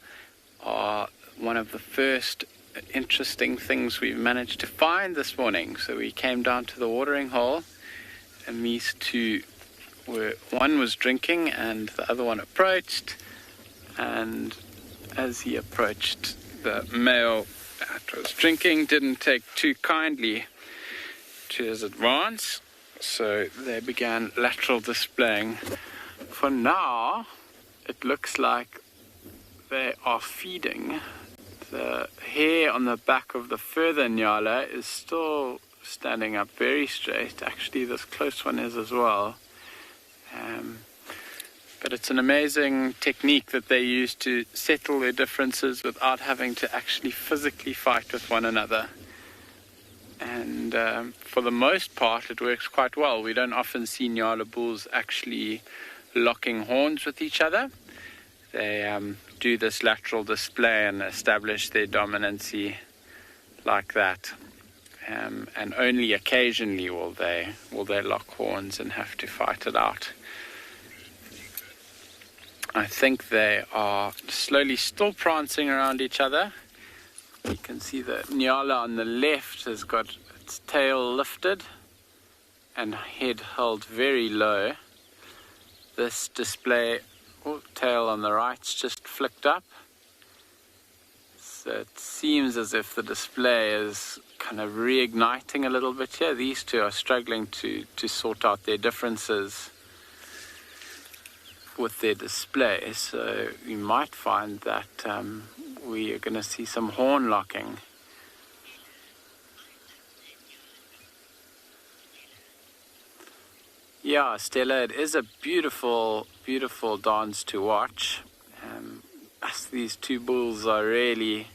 are one of the first interesting things we've managed to find this morning. So we came down to the watering hole, and these two one was drinking and the other one approached, and as he approached, the male that was drinking didn't take too kindly to his advance, so they began lateral displaying. For now, it looks like they are feeding. The hair on the back of the further Nyala is still standing up very straight. Actually, this close one is as well. But it's an amazing technique that they use to settle their differences without having to actually physically fight with one another. And for the most part, it works quite well. We don't often see Nyala bulls actually locking horns with each other. They do this lateral display and establish their dominancy like that. And only occasionally will they lock horns and have to fight it out. I think they are slowly still prancing around each other. You can see the Nyala on the left has got its tail lifted and head held very low. This display, tail on the right's just flicked up. So it seems as if the display is kind of reigniting a little bit here. These two are struggling to sort out their differences. with their display, so you might find that we are going to see some horn locking. Yeah, Stella, it is a beautiful, beautiful dance to watch. These two bulls are really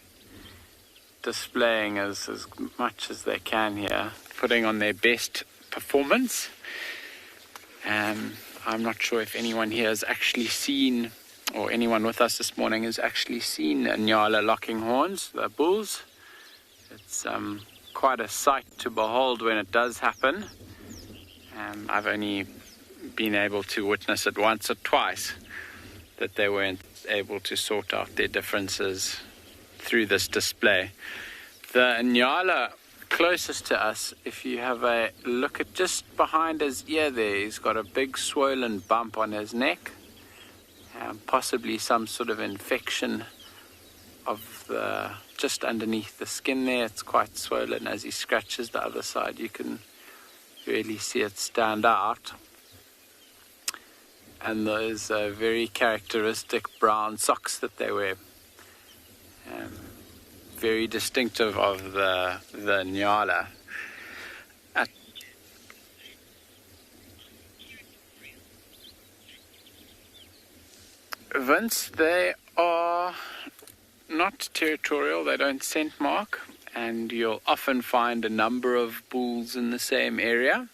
displaying as much as they can here, putting on their best performance. I'm not sure if anyone here has actually seen, or anyone with us this morning has actually seen Nyala locking horns, the bulls. It's quite a sight to behold when it does happen. I've only been able to witness it once or twice, that they weren't able to sort out their differences through this display. The Nyala closest to us, if you have a look at just behind his ear there, he's got a big swollen bump on his neck, possibly some sort of infection of just underneath the skin there. It's quite swollen. As he scratches the other side, you can really see it stand out. And those very characteristic brown socks that they wear, very distinctive of the Nyala. Vince, they are not territorial, they don't scent mark, and you'll often find a number of bulls in the same area.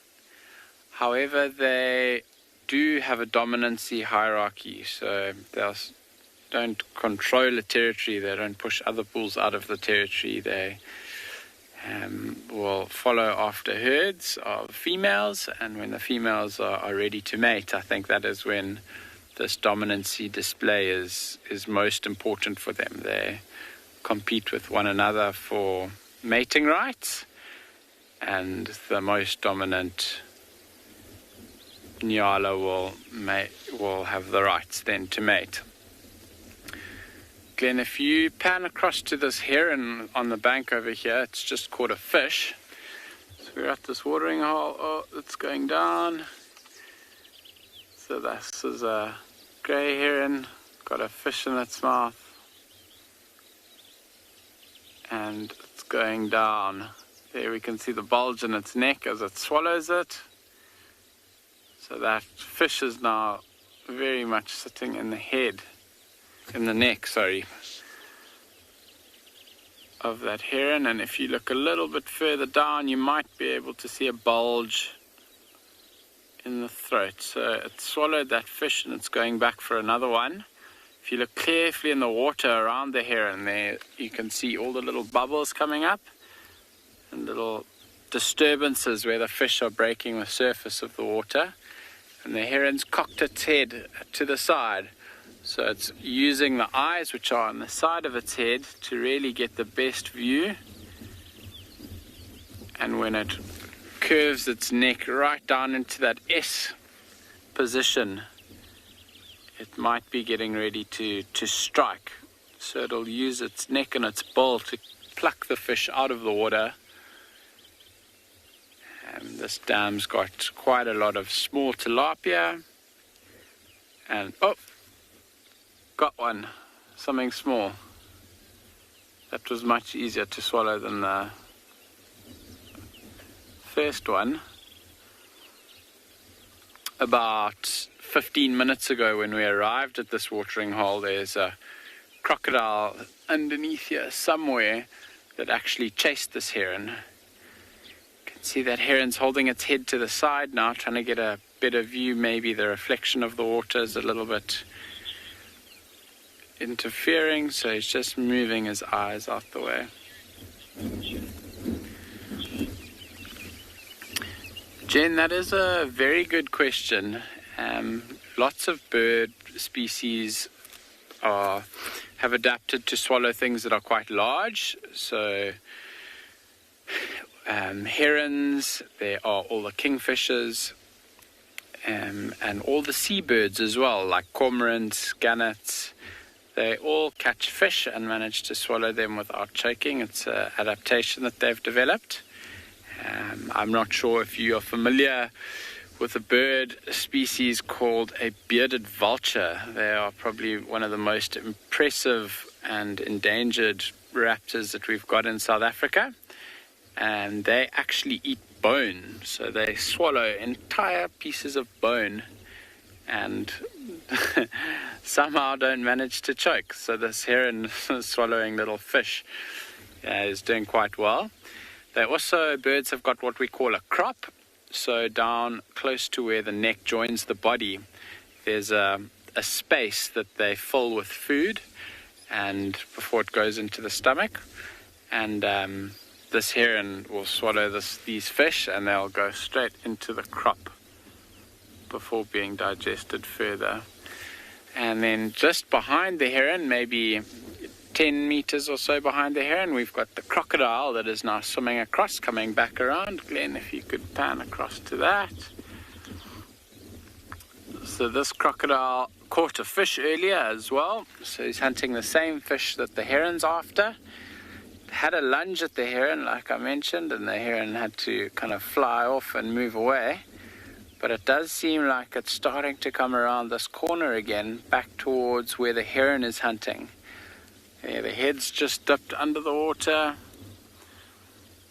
However, they do have a dominancy hierarchy, so they don't control a territory, they don't push other bulls out of the territory. They will follow after herds of females, and when the females are ready to mate, I think that is when this dominancy display is most important for them. They compete with one another for mating rights, and the most dominant Nyala will have the rights then to mate. Glenn, if you pan across to this heron on the bank over here, it's just caught a fish. So we're at this watering hole. Oh, it's going down. So this is a grey heron, got a fish in its mouth, and it's going down. There we can see the bulge in its neck as it swallows it. So that fish is now very much sitting in the neck, of that heron. And if you look a little bit further down, you might be able to see a bulge in the throat. So it swallowed that fish and it's going back for another one. If you look carefully in the water around the heron there, you can see all the little bubbles coming up and little disturbances where the fish are breaking the surface of the water. And the heron's cocked its head to the side. So it's using the eyes, which are on the side of its head, to really get the best view. And when it curves its neck right down into that S position, it might be getting ready to strike. So it'll use its neck and its bill to pluck the fish out of the water. And this dam's got quite a lot of small tilapia. And, oh, got one, something small. That was much easier to swallow than the first one. About 15 minutes ago when we arrived at this watering hole, there's a crocodile underneath here somewhere that actually chased this heron. You can see that heron's holding its head to the side now, trying to get a better view. Maybe the reflection of the water is a little bit interfering, so he's just moving his eyes out the way. Jen, that is a very good question. Lots of bird species have adapted to swallow things that are quite large. So herons, there are all the kingfishers, and all the seabirds as well, like cormorants, gannets. They all catch fish and manage to swallow them without choking. It's an adaptation that they've developed. I'm not sure if you are familiar with a bird species called a bearded vulture. They are probably one of the most impressive and endangered raptors that we've got in South Africa. And they actually eat bone. So they swallow entire pieces of bone and somehow don't manage to choke. So this heron swallowing little fish is doing quite well. They also, birds have got what we call a crop. So down close to where the neck joins the body, there's a space that they fill with food and before it goes into the stomach. And this heron will swallow these fish and they'll go straight into the crop before being digested further. And then just behind the heron, maybe 10 meters or so behind the heron, we've got the crocodile that is now swimming across, coming back around. Glenn, if you could pan across to that. So this crocodile caught a fish earlier as well. So he's hunting the same fish that the heron's after. Had a lunge at the heron, like I mentioned, and the heron had to kind of fly off and move away. But it does seem like it's starting to come around this corner again, back towards where the heron is hunting. Yeah, the head's just dipped under the water.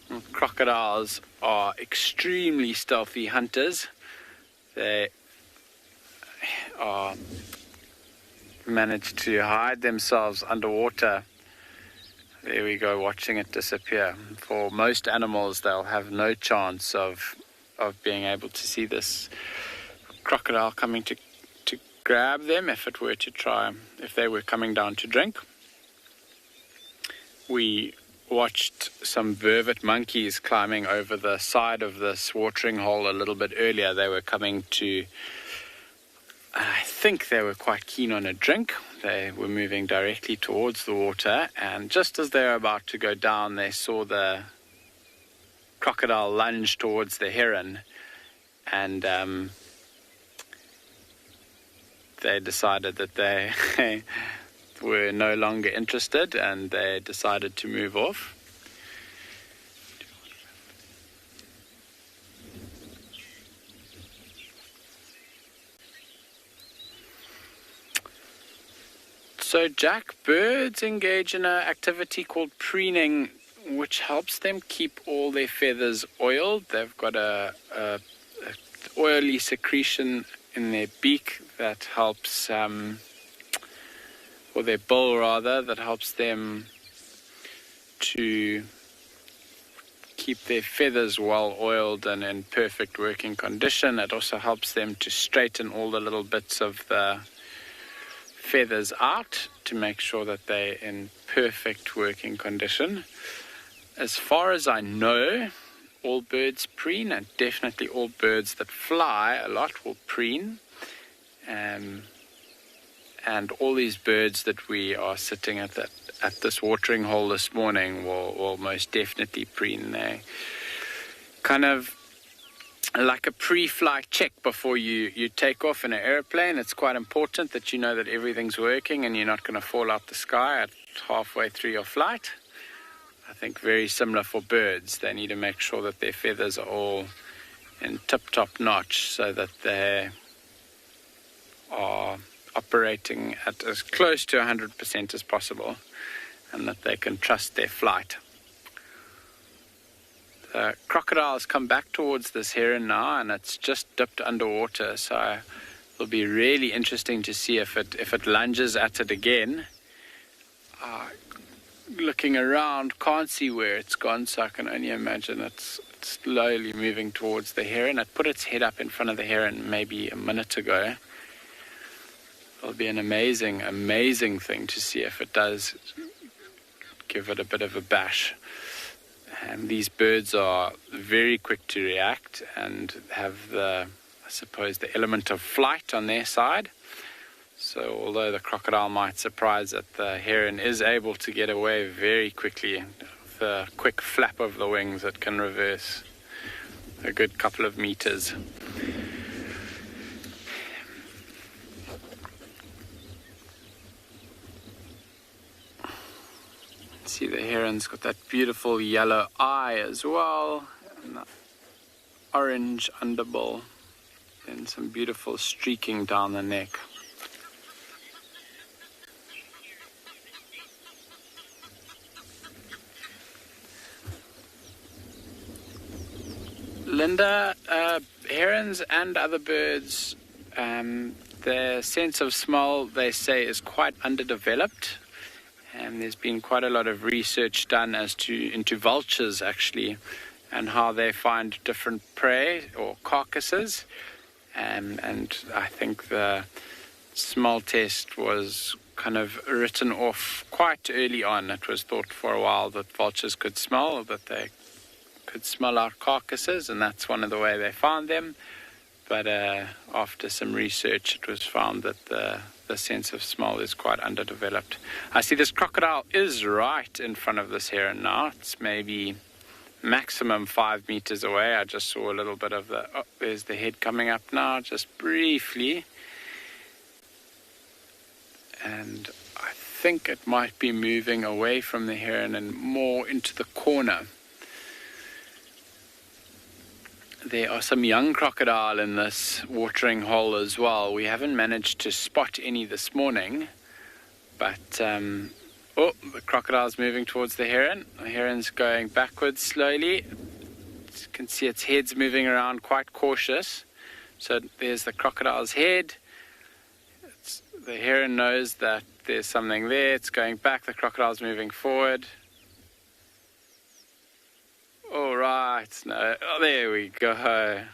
And crocodiles are extremely stealthy hunters. They manage to hide themselves underwater. There we go, watching it disappear. For most animals, they'll have no chance of being able to see this crocodile coming to grab them if they were coming down to drink. We watched some vervet monkeys climbing over the side of this watering hole a little bit earlier. They were coming to, I think they were quite keen on a drink. They were moving directly towards the water, and just as they were about to go down, they saw the crocodile lunge towards the heron, and they decided that they were no longer interested, and they decided to move off. So Jack, birds engage in an activity called preening, which helps them keep all their feathers oiled. They've got a oily secretion in their beak that helps, or their bill rather, that helps them to keep their feathers well oiled and in perfect working condition. It also helps them to straighten all the little bits of the feathers out to make sure that they're in perfect working condition. As far as I know, all birds preen, and definitely all birds that fly a lot will preen. And all these birds that we are sitting at this watering hole this morning will most definitely preen. They kind of like a pre-flight check before you take off in an airplane. It's quite important that you know that everything's working and you're not going to fall out the sky at halfway through your flight. I think very similar for birds. They need to make sure that their feathers are all in tip-top notch so that they are operating at as close to 100% as possible and that they can trust their flight. The crocodile has come back towards this heron now, and it's just dipped underwater, so it'll be really interesting to see if it lunges at it again. Looking around, can't see where it's gone, so I can only imagine it's slowly moving towards the heron. It put its head up in front of the heron maybe a minute ago. It'll be an amazing, amazing thing to see if it does give it a bit of a bash. And these birds are very quick to react and have I suppose, the element of flight on their side. So although the crocodile might surprise it, the heron is able to get away very quickly. With a quick flap of the wings, it can reverse a good couple of meters. See, the heron's got that beautiful yellow eye as well, and the orange underbill. Then some beautiful streaking down the neck. Linda, herons and other birds, their sense of smell, they say, is quite underdeveloped. And there's been quite a lot of research done into vultures, actually, and how they find different prey or carcasses. And I think the smell test was kind of written off quite early on. It was thought for a while that vultures could smell, that they could smell out carcasses, and that's one of the way they found them. But after some research, it was found that the sense of smell is quite underdeveloped. I see this crocodile is right in front of this heron now. It's maybe maximum 5 meters away. I just saw a little bit of there's the head coming up now, just briefly. And I think it might be moving away from the heron and more into the corner. There are some young crocodile in this watering hole as well. We haven't managed to spot any this morning, but the crocodile's moving towards the heron. The heron's going backwards slowly. You can see its head's moving around, quite cautious. So there's the crocodile's head. The heron knows that there's something there. It's going back. The crocodile's moving forward. All right, no, there we go.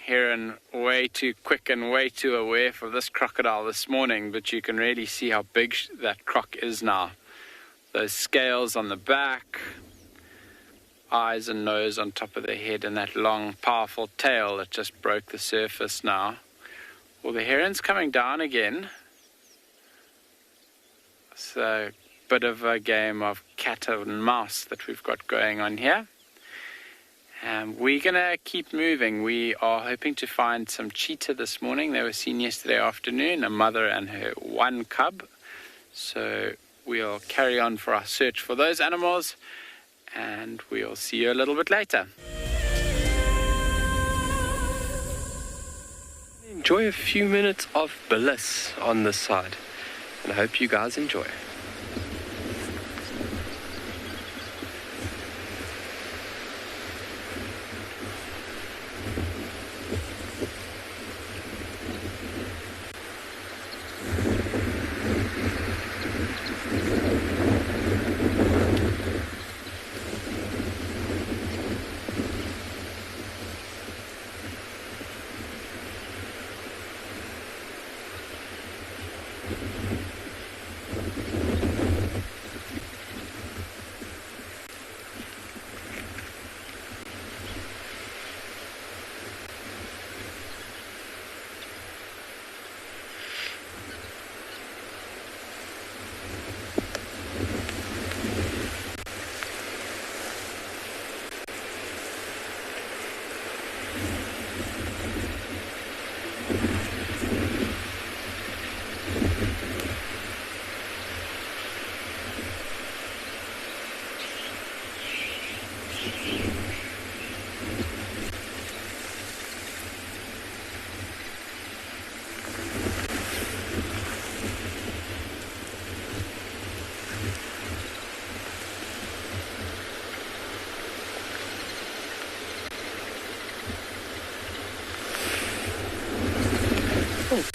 Heron way too quick and way too aware for this crocodile this morning, but you can really see how big that croc is now. Those scales on the back, eyes and nose on top of the head, and that long, powerful tail that just broke the surface now. Well, the heron's coming down again. So bit of a game of cat and mouse that we've got going on here. And we're going to keep moving. We are hoping to find some cheetah this morning. They were seen yesterday afternoon, a mother and her one cub. So we'll carry on for our search for those animals, and we'll see you a little bit later. Enjoy a few minutes of bliss on this side, and I hope you guys enjoy.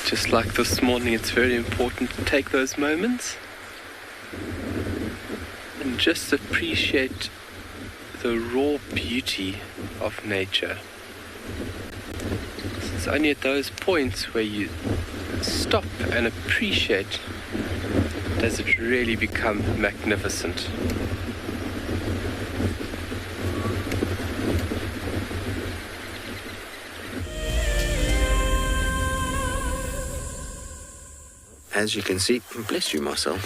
Just like this morning, it's very important to take those moments and just appreciate the raw beauty of nature. It's only at those points where you stop and appreciate does it really become magnificent. As you can see, bless you, Marcel.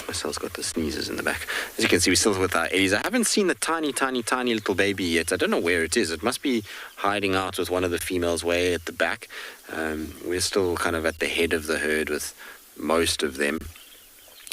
Marcel's got the sneezes in the back. As you can see, we're still with our Eddies. I haven't seen the tiny, tiny, tiny little baby yet. I don't know where it is. It must be hiding out with one of the females way at the back. We're still kind of at the head of the herd with most of them.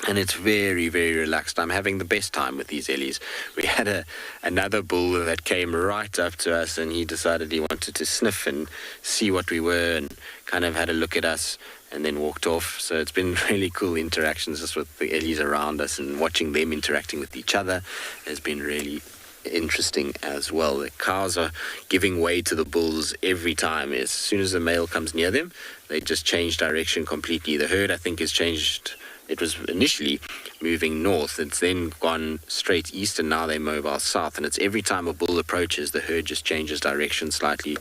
And it's very, very relaxed. I'm having the best time with these Ellies. We had another bull that came right up to us, and he decided he wanted to sniff and see what we were, and kind of had a look at us and then walked off. So it's been really cool interactions just with the Ellies around us, and watching them interacting with each other has been really interesting as well. The cows are giving way to the bulls every time. As soon as the male comes near them, they just change direction completely. The herd, I think, has changed. It was initially moving north, it's then gone straight east, and now they're mobile south. And it's every time a bull approaches, the herd just changes direction slightly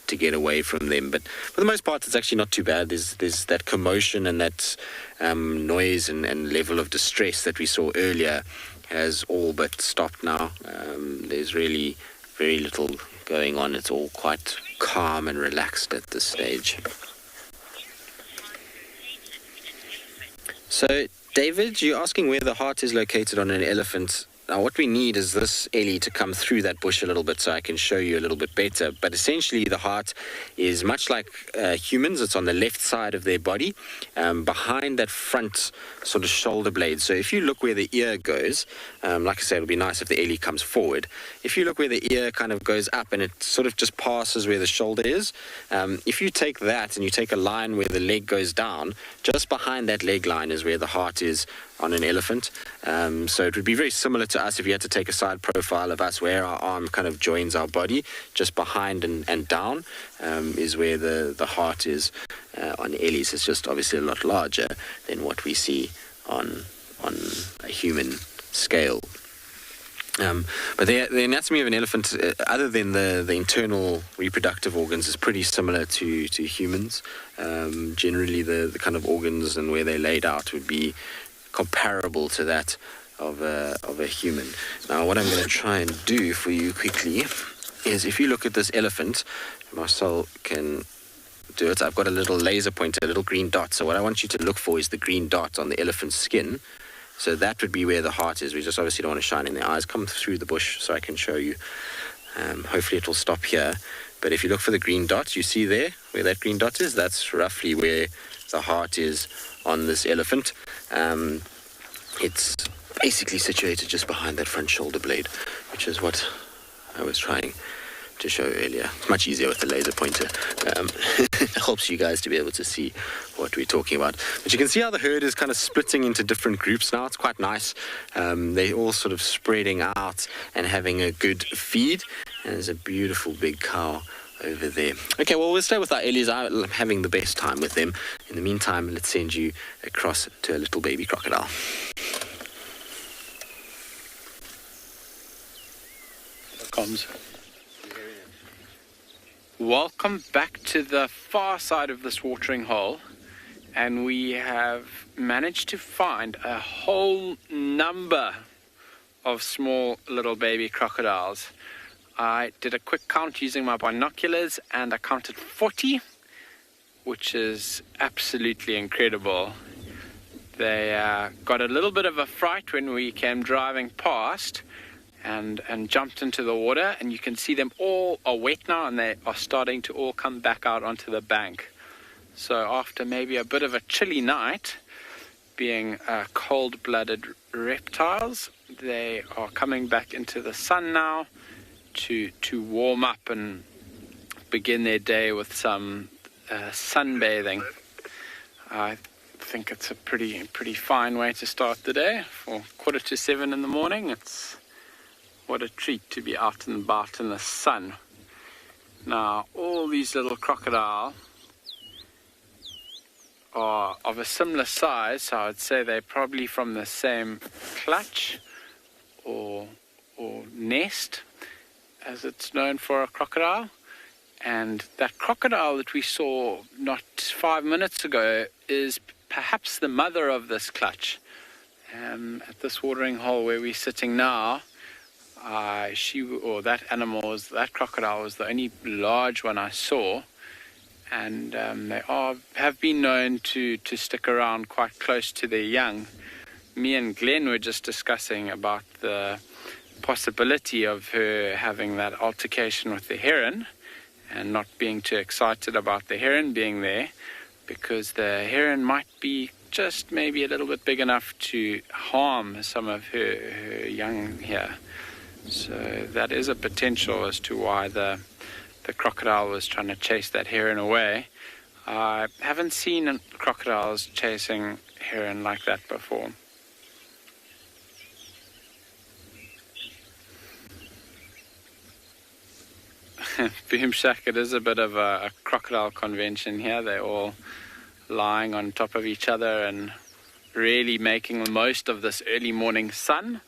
to get away from them. But for the most part, it's actually not too bad. There's that commotion and that noise and level of distress that we saw earlier has all but stopped now. There's really very little going on. It's all quite calm and relaxed at this stage. So, David, you're asking where the heart is located on an elephant. Now, what we need is this Ellie to come through that bush a little bit so I can show you a little bit better. But essentially, the heart is much like humans. It's on the left side of their body, behind that front sort of shoulder blade. So if you look where the ear goes, like I said, it'll be nice if the Ellie comes forward. If you look where the ear kind of goes up and it sort of just passes where the shoulder is, if you take that and you take a line where the leg goes down, just behind that leg line is where the heart is on an elephant. So it would be very similar to us if you had to take a side profile of us where our arm kind of joins our body. Just behind and down is where the heart is on Ellies. It's just obviously a lot larger than what we see on a human scale. But the anatomy of an elephant, other than the internal reproductive organs, is pretty similar to humans. Generally, the kind of organs and where they're laid out would be comparable to that of a human. Now, what I'm going to try and do for you quickly is, if you look at this elephant, Marcel can do it. I've got a little laser pointer, a little green dot. So what I want you to look for is the green dot on the elephant's skin. So that would be where the heart is. We just obviously don't want to shine in their eyes. Come through the bush so I can show you. Hopefully it will stop here. But if you look for the green dot, you see there where that green dot is? That's roughly where the heart is on this elephant. It's basically situated just behind that front shoulder blade, which is what I was trying to show earlier. It's much easier with the laser pointer. It helps you guys to be able to see what we're talking about. But you can see how the herd is kind of splitting into different groups now. It's quite nice. They're all sort of spreading out and having a good feed. And there's a beautiful big cow over there. Okay, well, we'll stay with our Ellies. I'm having the best time with them. In the meantime, let's send you across to a little baby crocodile. Comes. Welcome back to the far side of this watering hole, and we have managed to find a whole number of small little baby crocodiles. I did a quick count using my binoculars and I counted 40, which is absolutely incredible. They got a little bit of a fright when we came driving past and jumped into the water, and you can see them all are wet now and they are starting to all come back out onto the bank. So after maybe a bit of a chilly night, being cold-blooded reptiles, they are coming back into the sun now to warm up and begin their day with some sunbathing. I think it's a pretty fine way to start the day. For 6:45 in the morning, it's what a treat to be out and about in the sun. Now, all these little crocodile are of a similar size, so I'd say they're probably from the same clutch or nest, as it's known for a crocodile. And that crocodile that we saw not 5 minutes ago is perhaps the mother of this clutch. At this watering hole where we're sitting now, that crocodile was the only large one I saw, and they have been known to stick around quite close to their young. Me and Glenn were just discussing about the possibility of her having that altercation with the heron and not being too excited about the heron being there, because the heron might be just maybe a little bit big enough to harm some of her young here. So that is a potential as to why the crocodile was trying to chase that heron away. I haven't seen crocodiles chasing heron like that before. Boomshack, it is a bit of a crocodile convention here. They're all lying on top of each other and really making the most of this early morning sun.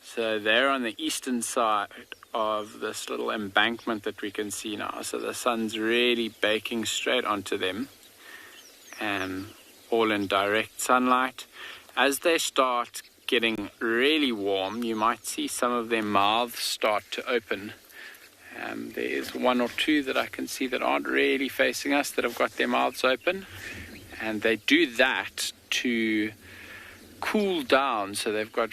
So they're on the eastern side of this little embankment that we can see now. So the sun's really baking straight onto them, and all in direct sunlight. As they start getting really warm, you might see some of their mouths start to open. There's one or two that I can see that aren't really facing us, that have got their mouths open. And they do that to cool down. So they've got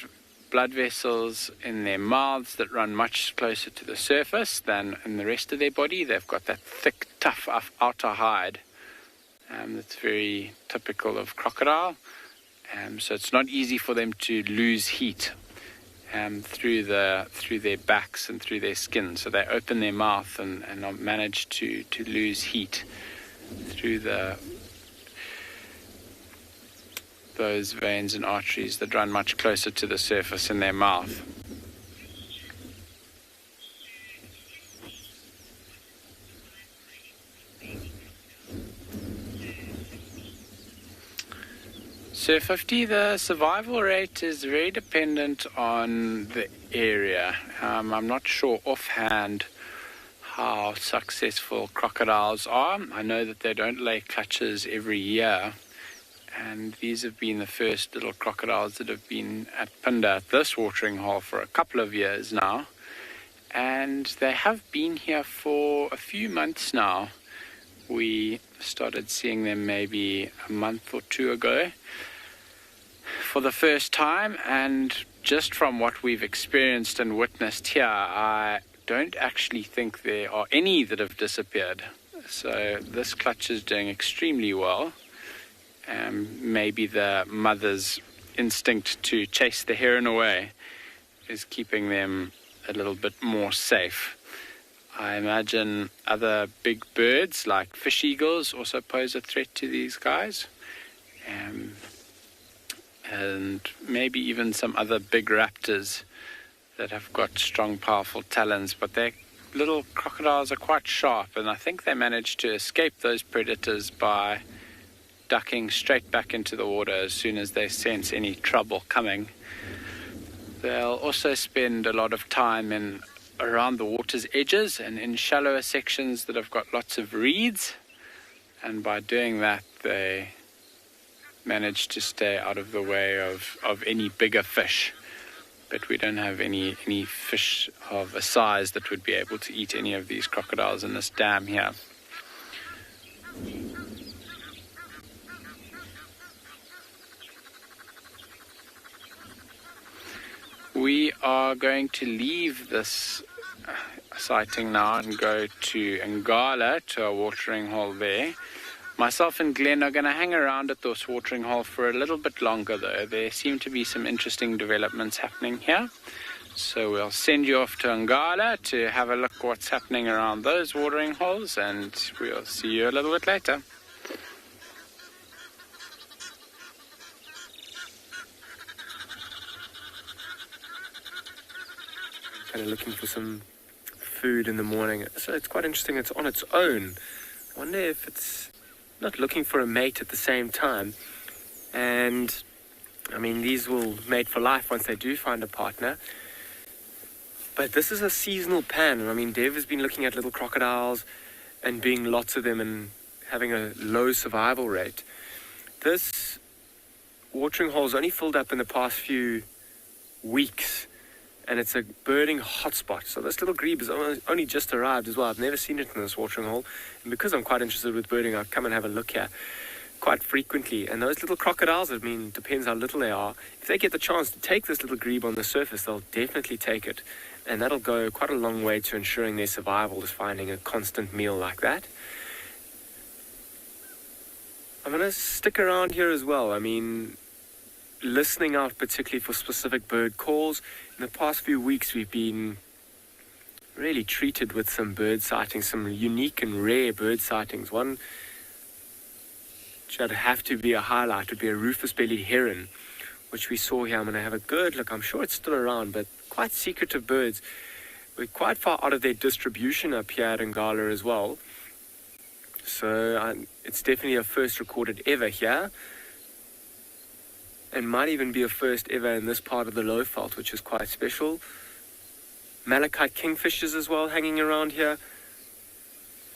blood vessels in their mouths that run much closer to the surface than in the rest of their body. They've got that thick, tough outer hide that's very typical of crocodile. So it's not easy for them to lose heat through their backs and through their skin. So they open their mouth and manage to lose heat through those veins and arteries that run much closer to the surface in their mouth. So 50, the survival rate is very dependent on the area. I'm not sure offhand how successful crocodiles are. I know that they don't lay clutches every year. And these have been the first little crocodiles that have been at Pinda at this watering hole for a couple of years now. And they have been here for a few months now. We started seeing them maybe a month or two ago for the first time. And just from what we've experienced and witnessed here, I don't actually think there are any that have disappeared. So this clutch is doing extremely well. Maybe the mother's instinct to chase the heron away is keeping them a little bit more safe. I imagine other big birds like fish eagles also pose a threat to these guys. And maybe even some other big raptors that have got strong, powerful talons. But their little crocodiles are quite sharp, and I think they manage to escape those predators by ducking straight back into the water as soon as they sense any trouble coming. They'll also spend a lot of time around the water's edges and in shallower sections that have got lots of reeds, and by doing that they manage to stay out of the way of any bigger fish. But we don't have any fish of a size that would be able to eat any of these crocodiles in this dam here. We are going to leave this sighting now and go to Ngala, to our watering hole there. Myself and Glenn are going to hang around at this watering hole for a little bit longer though. There seem to be some interesting developments happening here. So we'll send you off to Ngala to have a look what's happening around those watering holes, and we'll see you a little bit later. Kind of looking for some food in the morning. So it's quite interesting, it's on its own. I wonder if it's not looking for a mate at the same time. And I mean, these will mate for life once they do find a partner. But this is a seasonal pan. I mean, Dev has been looking at little crocodiles and being lots of them and having a low survival rate. This watering hole's only filled up in the past few weeks, and it's a birding hotspot. So this little grebe has only just arrived as well. I've never seen it in this watering hole, and because I'm quite interested with birding, I come and have a look here quite frequently. And those little crocodiles, I mean, depends how little they are, if they get the chance to take this little grebe on the surface, they'll definitely take it, and that'll go quite a long way to ensuring their survival, is finding a constant meal like that. I'm going to stick around here as well. I mean, listening out particularly for specific bird calls. In the past few weeks, we've been really treated with some bird sightings, some unique and rare bird sightings. One which would have to be a highlight would be a rufous-bellied heron, which we saw here. I'm going to have a good look. I'm sure it's still around, but quite secretive birds. We're quite far out of their distribution up here at Ngala as well. So it's definitely a first recorded ever here. And might even be a first ever in this part of the Lowveld, which is quite special. Malachite kingfishers as well hanging around here.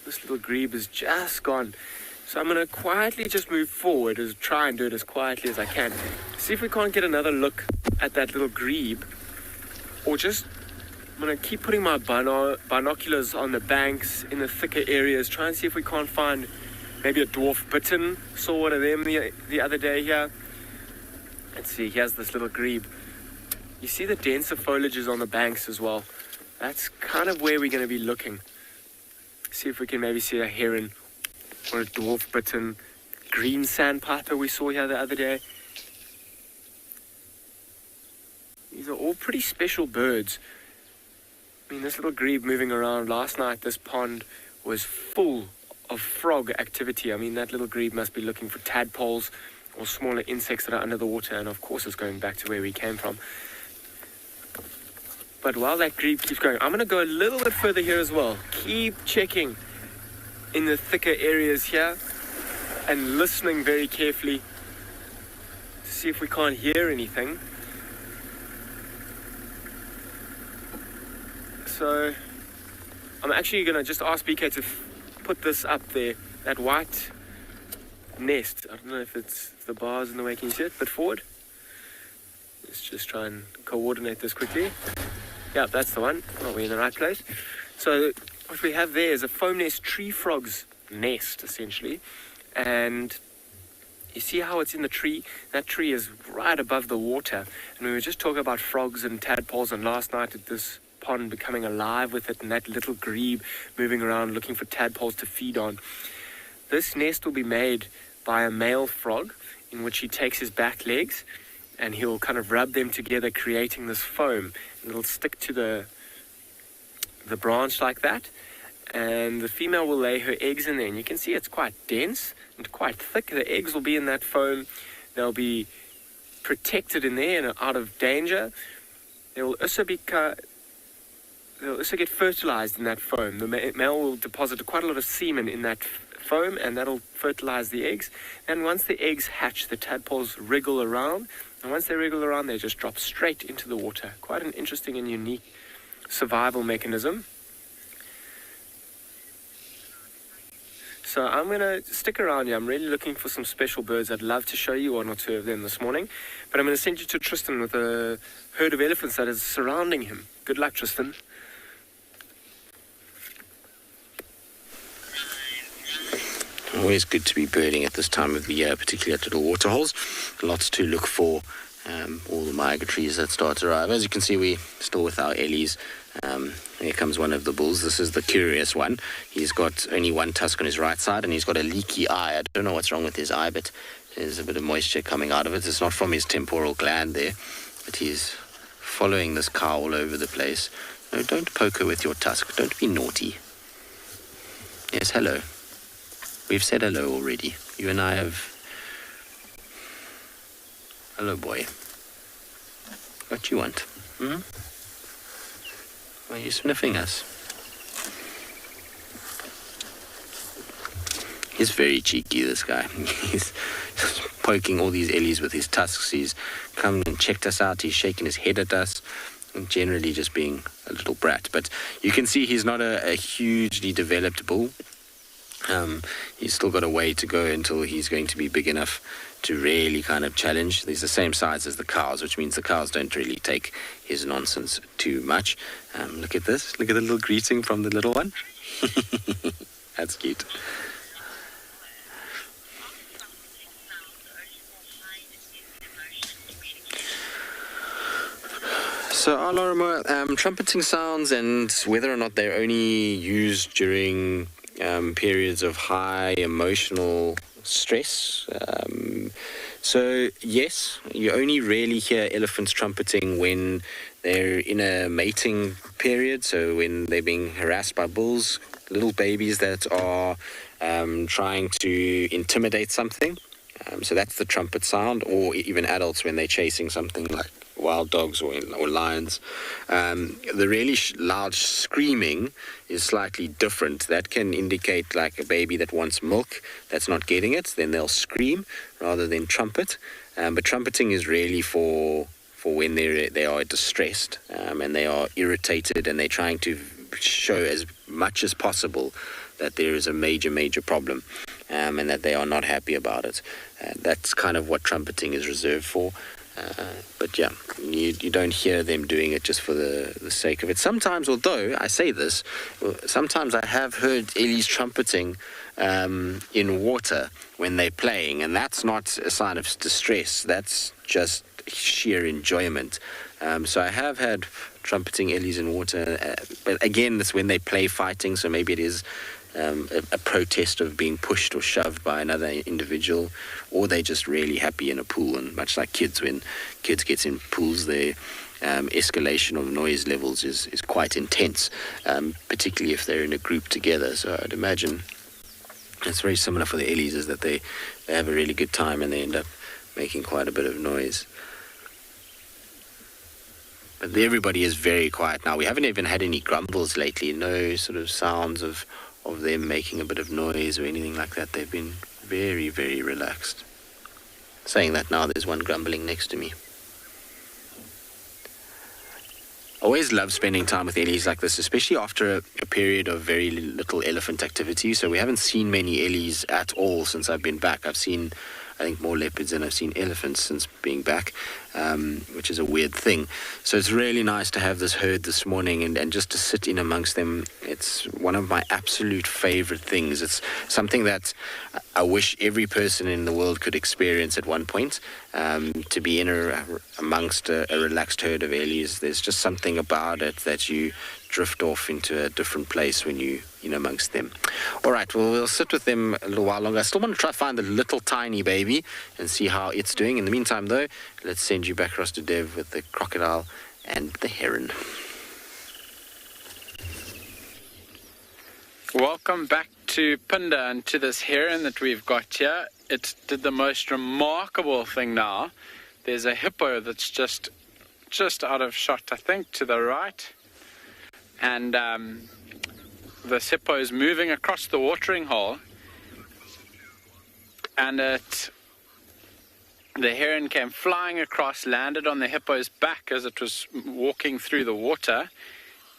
This little grebe is just gone. So I'm going to quietly just move forward, try and do it as quietly as I can. See if we can't get another look at that little grebe. Or just, I'm going to keep putting my binoculars on the banks, in the thicker areas, try and see if we can't find maybe a dwarf bittern. Saw one of them the other day here. Let's see, here's this little grebe. You see the denser foliages on the banks as well. That's kind of where we're going to be looking. See if we can maybe see a heron or a dwarf bittern. Green sandpiper we saw here the other day. These are all pretty special birds. I mean, this little grebe moving around last night, this pond was full of frog activity. I mean, that little grebe must be looking for tadpoles or smaller insects that are under the water, and of course it's going back to where we came from. But while that grebe keeps going, I'm going to go a little bit further here as well. Keep checking in the thicker areas here and listening very carefully to see if we can't hear anything. So I'm actually going to just ask BK to put this up there, that white nest. I don't know if it's the bars in the way. Can you see it? A bit forward. Let's just try and coordinate this quickly. Yeah, that's the one. Oh, we're in the right place. So what we have there is a foam nest tree frog's nest, essentially. And you see how it's in the tree? That tree is right above the water. And we were just talking about frogs and tadpoles, and last night at this pond becoming alive with it, and that little grebe moving around looking for tadpoles to feed on. This nest will be made by a male frog, in which he takes his back legs and he'll kind of rub them together, creating this foam, and it'll stick to the branch like that, and the female will lay her eggs in there, and you can see it's quite dense and quite thick. The eggs will be in that foam. They'll be protected in there and out of danger. They will also they'll also get fertilized in that foam. The male will deposit quite a lot of semen in that foam, and that'll fertilize the eggs. And once the eggs hatch, the tadpoles wriggle around, and once they wriggle around, they just drop straight into the water. Quite an interesting and unique survival mechanism. So I'm going to stick around here. I'm really looking for some special birds. I'd love to show you one or two of them this morning, but I'm going to send you to Tristan with a herd of elephants that is surrounding him. Good luck, Tristan. Always good to be birding at this time of the year, particularly at little waterholes. Lots to look for, all the migratories that start to arrive. As you can see, we're still with our ellies. Here comes one of the bulls. This is the curious one. He's got only one tusk on his right side, and he's got a leaky eye. I don't know what's wrong with his eye, but there's a bit of moisture coming out of it. It's not from his temporal gland there, but he's following this cow all over the place. No, don't poke her with your tusk. Don't be naughty. Yes, hello. We've said hello already. You and I have... Hello, boy. What you want? Why are you sniffing us? He's very cheeky, this guy. He's poking all these ellies with his tusks. He's come and checked us out. He's shaking his head at us. And generally just being a little brat. But you can see he's not a hugely developed bull. He's still got a way to go until he's going to be big enough to really kind of challenge. He's the same size as the cows, which means the cows don't really take his nonsense too much. Look at this. Look at the little greeting from the little one. That's cute. So our Lorimer, trumpeting sounds, and whether or not they're only used during periods of high emotional stress. So yes, you only really hear elephants trumpeting when they're in a mating period, so when they're being harassed by bulls, little babies that are trying to intimidate something. So that's the trumpet sound, or even adults when they're chasing something like wild dogs or lions. The really loud screaming is slightly different. That can indicate like a baby that wants milk that's not getting it, then they'll scream rather than trumpet. But trumpeting is really for when they are distressed and they are irritated and they're trying to show as much as possible that there is a major problem and that they are not happy about it. That's kind of what trumpeting is reserved for. But yeah, you don't hear them doing it just for the sake of it. Sometimes, although I say this, sometimes I have heard Ellies trumpeting in water when they're playing, and that's not a sign of distress. That's just sheer enjoyment. So I have had trumpeting Ellies in water, but again, that's when they play fighting, so maybe it is a protest of being pushed or shoved by another individual, or they're just really happy in a pool. And much like kids, when kids get in pools, their escalation of noise levels is quite intense, particularly if they're in a group together. So I'd imagine it's very similar for the Ellies, is that they have a really good time and they end up making quite a bit of noise. But everybody is very quiet now. We haven't even had any grumbles lately, no sort of sounds of them making a bit of noise or anything like that. They've been very, very relaxed. Saying that now, there's one grumbling next to me. I always love spending time with Ellies like this, especially after a period of very little elephant activity. So we haven't seen many Ellies at all since I've been back. I've seen, I think, more leopards than I've seen elephants since being back, which is a weird thing. So it's really nice to have this herd this morning and just to sit in amongst them. It's one of my absolute favorite things. It's something that I wish every person in the world could experience at one point, to be amongst a relaxed herd of Ellies. There's just something about it that you drift off into a different place when you're in amongst them. All right, well, we'll sit with them a little while longer. I still want to try to find the little tiny baby and see how it's doing. In the meantime, though, let's send you back across to Dev with the crocodile and the heron. Welcome back to Pinda and to this heron that we've got here. It did the most remarkable thing now. There's a hippo that's just out of shot, I think, to the right. And this hippo is moving across the watering hole. And the heron came flying across, landed on the hippo's back as it was walking through the water,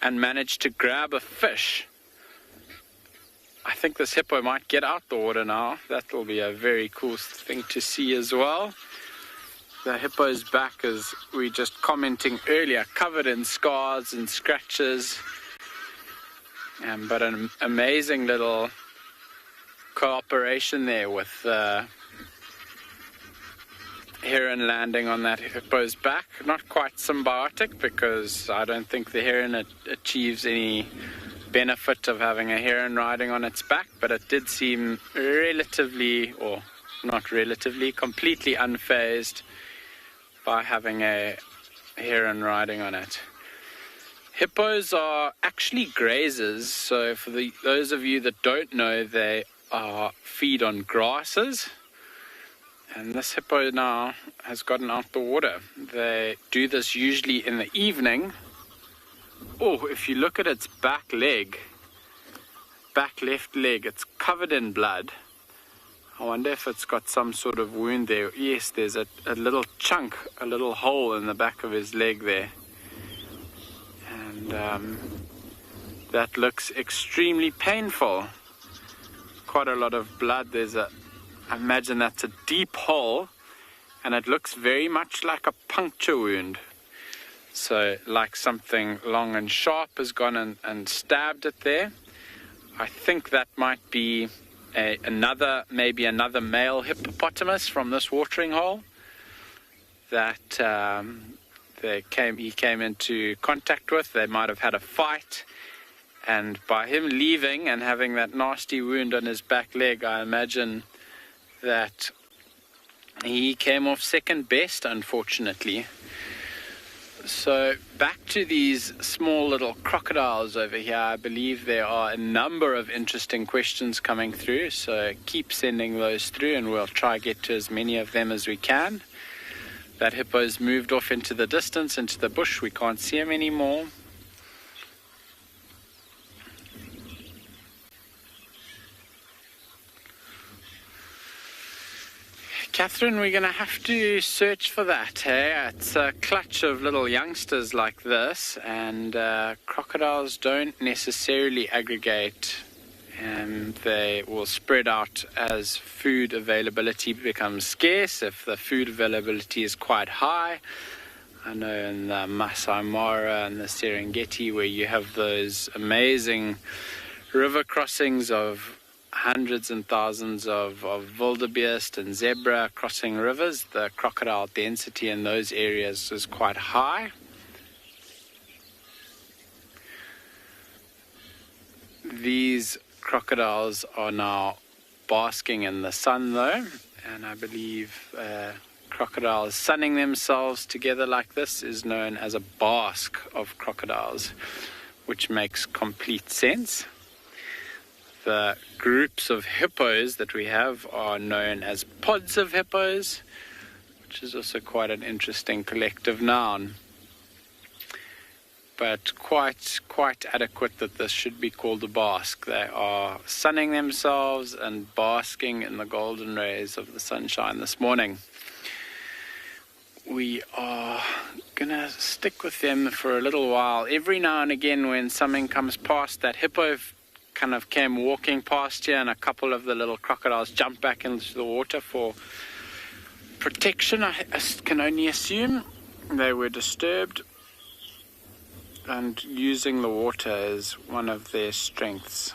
and managed to grab a fish. I think this hippo might get out the water now. That will be a very cool thing to see as well. The hippo's back, as we just commenting earlier, covered in scars and scratches. But an amazing little cooperation there with the heron landing on that hippo's back. Not quite symbiotic, because I don't think the heron achieves any benefit of having a heron riding on its back, but it did seem relatively, or not relatively, completely unfazed by having a heron riding on it. Hippos are actually grazers, so for those of you that don't know, they feed on grasses. And this hippo now has gotten out the water. They do this usually in the evening. Oh, if you look at its back left leg, it's covered in blood. I wonder if it's got some sort of wound there. Yes, there's a little chunk, a little hole in the back of his leg there. And that looks extremely painful. Quite a lot of blood. I imagine that's a deep hole, and it looks very much like a puncture wound. So like something long and sharp has gone and stabbed it there. I think that might be maybe another male hippopotamus from this watering hole that he came into contact with. They might have had a fight, and by him leaving and having that nasty wound on his back leg, I imagine that he came off second best, unfortunately. So back to these small little crocodiles over here. I believe there are a number of interesting questions coming through, so keep sending those through and we'll try to get to as many of them as we can. That hippo's moved off into the distance, into the bush. We can't see him anymore. Catherine, we're going to have to search for that, hey? It's a clutch of little youngsters like this, and crocodiles don't necessarily aggregate, and they will spread out as food availability becomes scarce. If the food availability is quite high, I know in the Masai Mara and the Serengeti, where you have those amazing river crossings of hundreds and thousands of wildebeest and zebra crossing rivers, the crocodile density in those areas is quite high. These crocodiles are now basking in the sun though, and I believe crocodiles sunning themselves together like this is known as a bask of crocodiles, which makes complete sense. The groups of hippos that we have are known as pods of hippos, which is also quite an interesting collective noun. But quite adequate that this should be called a bask. They are sunning themselves and basking in the golden rays of the sunshine this morning. We are going to stick with them for a little while. Every now and again when something comes past, that hippo kind of came walking past here and a couple of the little crocodiles jumped back into the water for protection. I can only assume they were disturbed, and using the water is one of their strengths.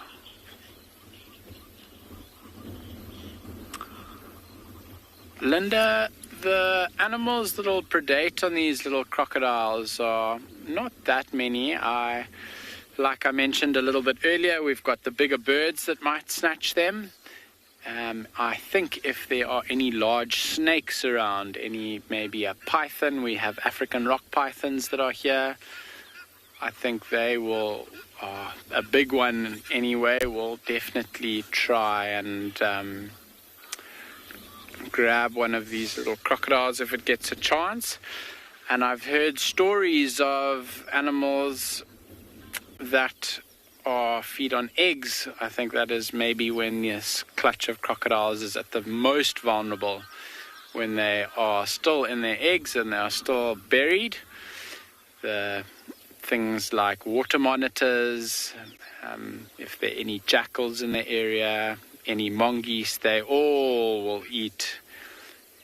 Linda, the animals that will predate on these little crocodiles are not that many. Like I mentioned a little bit earlier, we've got the bigger birds that might snatch them. I think if there are any large snakes around, maybe a python, we have African rock pythons that are here. I think they will, a big one anyway, will definitely try and grab one of these little crocodiles if it gets a chance. And I've heard stories of animals that feed on eggs. I think that is maybe when this clutch of crocodiles is at the most vulnerable, when they are still in their eggs and they are still buried. The things like water monitors, if there are any jackals in the area, any mongoose, they all will eat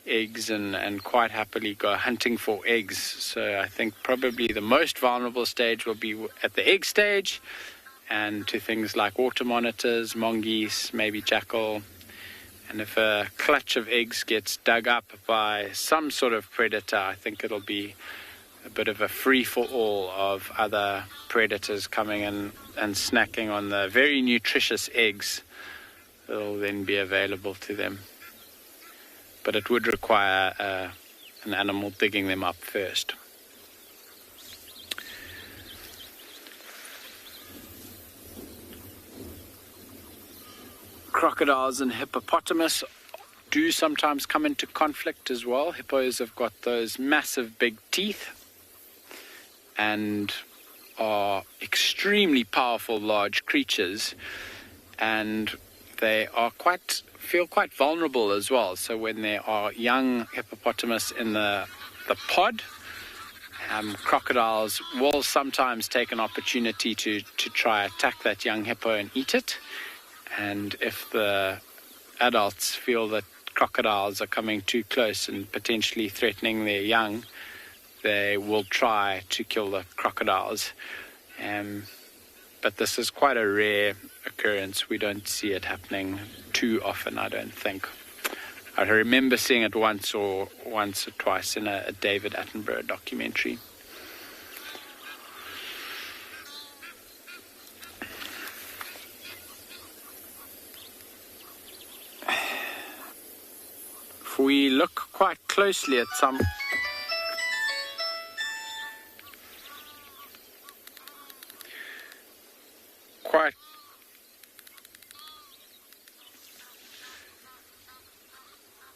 eggs and quite happily go hunting for eggs. So I think probably the most vulnerable stage will be at the egg stage, and to things like water monitors, mongoose, maybe jackal. And if a clutch of eggs gets dug up by some sort of predator, I think it'll be a bit of a free-for-all of other predators coming in and snacking on the very nutritious eggs that will then be available to them. But it would require an animal digging them up first. Crocodiles and hippopotamus do sometimes come into conflict as well. Hippos have got those massive big teeth and are extremely powerful large creatures, and they are feel quite vulnerable as well. So when there are young hippopotamus in the pod, crocodiles will sometimes take an opportunity to try attack that young hippo and eat it. And if the adults feel that crocodiles are coming too close and potentially threatening their young, they will try to kill the crocodiles. But this is quite a rare occurrence. We don't see it happening too often, I don't think. I remember seeing it once or twice in a David Attenborough documentary. we look quite closely at some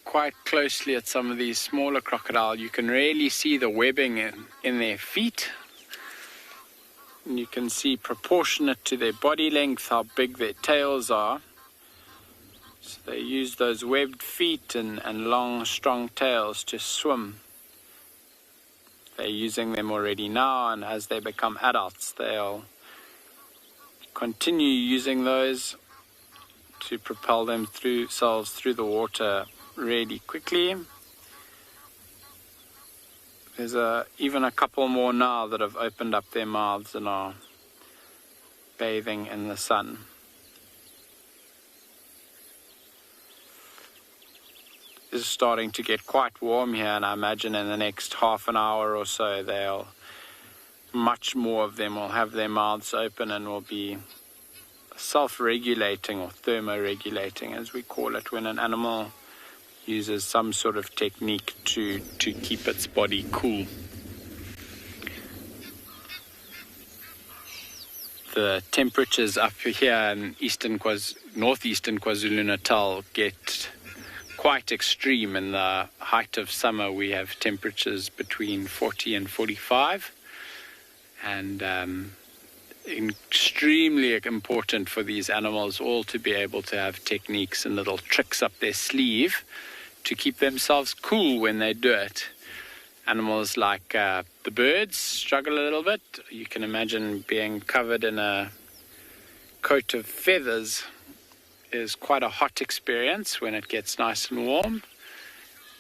quite closely at some of these smaller crocodile, you can really see the webbing in their feet. And you can see proportionate to their body length how big their tails are. So they use those webbed feet and long, strong tails to swim. They're using them already now, and as they become adults, they'll continue using those to propel themselves through the water really quickly. There's even a couple more now that have opened up their mouths and are bathing in the sun. It's starting to get quite warm here, and I imagine in the next half an hour or so much more of them will have their mouths open and will be self-regulating or thermoregulating, as we call it, when an animal uses some sort of technique to keep its body cool. The temperatures up here in northeastern KwaZulu-Natal get quite extreme. In the height of summer, we have temperatures between 40 and 45, and extremely important for these animals all to be able to have techniques and little tricks up their sleeve to keep themselves cool when they do it. Animals like the birds struggle a little bit. You can imagine being covered in a coat of feathers is quite a hot experience when it gets nice and warm.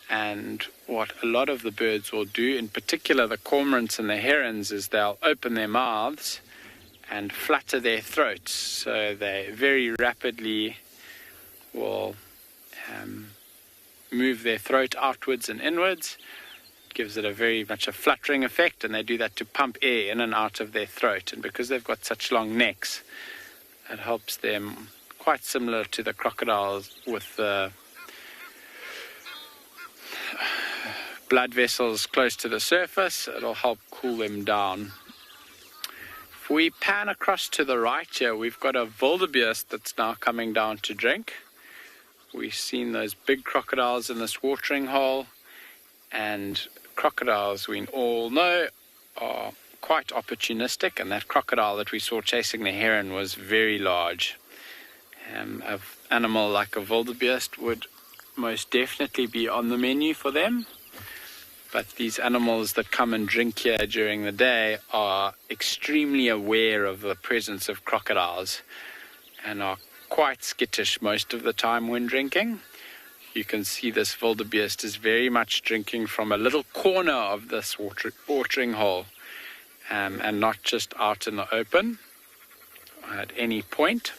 And what a lot of the birds will do, in particular the cormorants and the herons, is they'll open their mouths and flutter their throats. So they very rapidly will move their throat outwards and inwards. It gives it very much a fluttering effect, and they do that to pump air in and out of their throat. And because they've got such long necks, it helps them, quite similar to the crocodiles with the blood vessels close to the surface. It'll help cool them down. If we pan across to the right here, we've got a wildebeest that's now coming down to drink. We've seen those big crocodiles in this watering hole, and crocodiles, we all know, are quite opportunistic, and that crocodile that we saw chasing the heron was very large. An animal like a wildebeest would most definitely be on the menu for them, but these animals that come and drink here during the day are extremely aware of the presence of crocodiles and are quite skittish most of the time when drinking. You can see this wildebeest is very much drinking from a little corner of this watering hole, and not just out in the open at any point.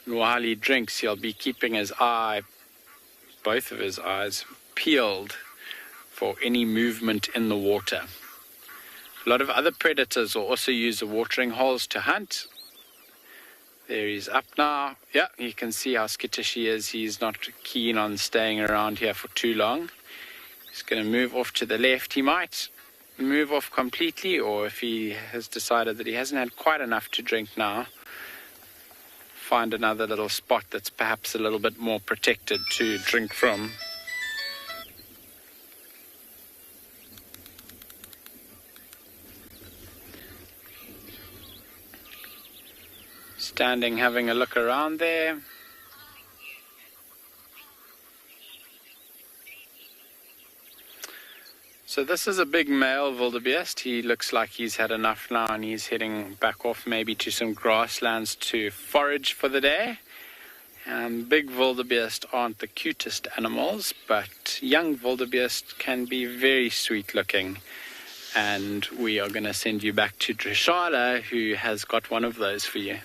And while he drinks, he'll be keeping both of his eyes peeled for any movement in the water. A lot of other predators will also use the watering holes to hunt. There he's up now. Yeah, you can see how skittish he is. He's not keen on staying around here for too long. He's going to move off to the left. He might move off completely, or if he has decided that he hasn't had quite enough to drink now, find another little spot that's perhaps a little bit more protected to drink from. Standing, having a look around there. So this is a big male wildebeest. He looks like he's had enough now, and he's heading back off maybe to some grasslands to forage for the day. Big wildebeest aren't the cutest animals, but young wildebeest can be very sweet looking. And we are going to send you back to Tswalu, who has got one of those for you.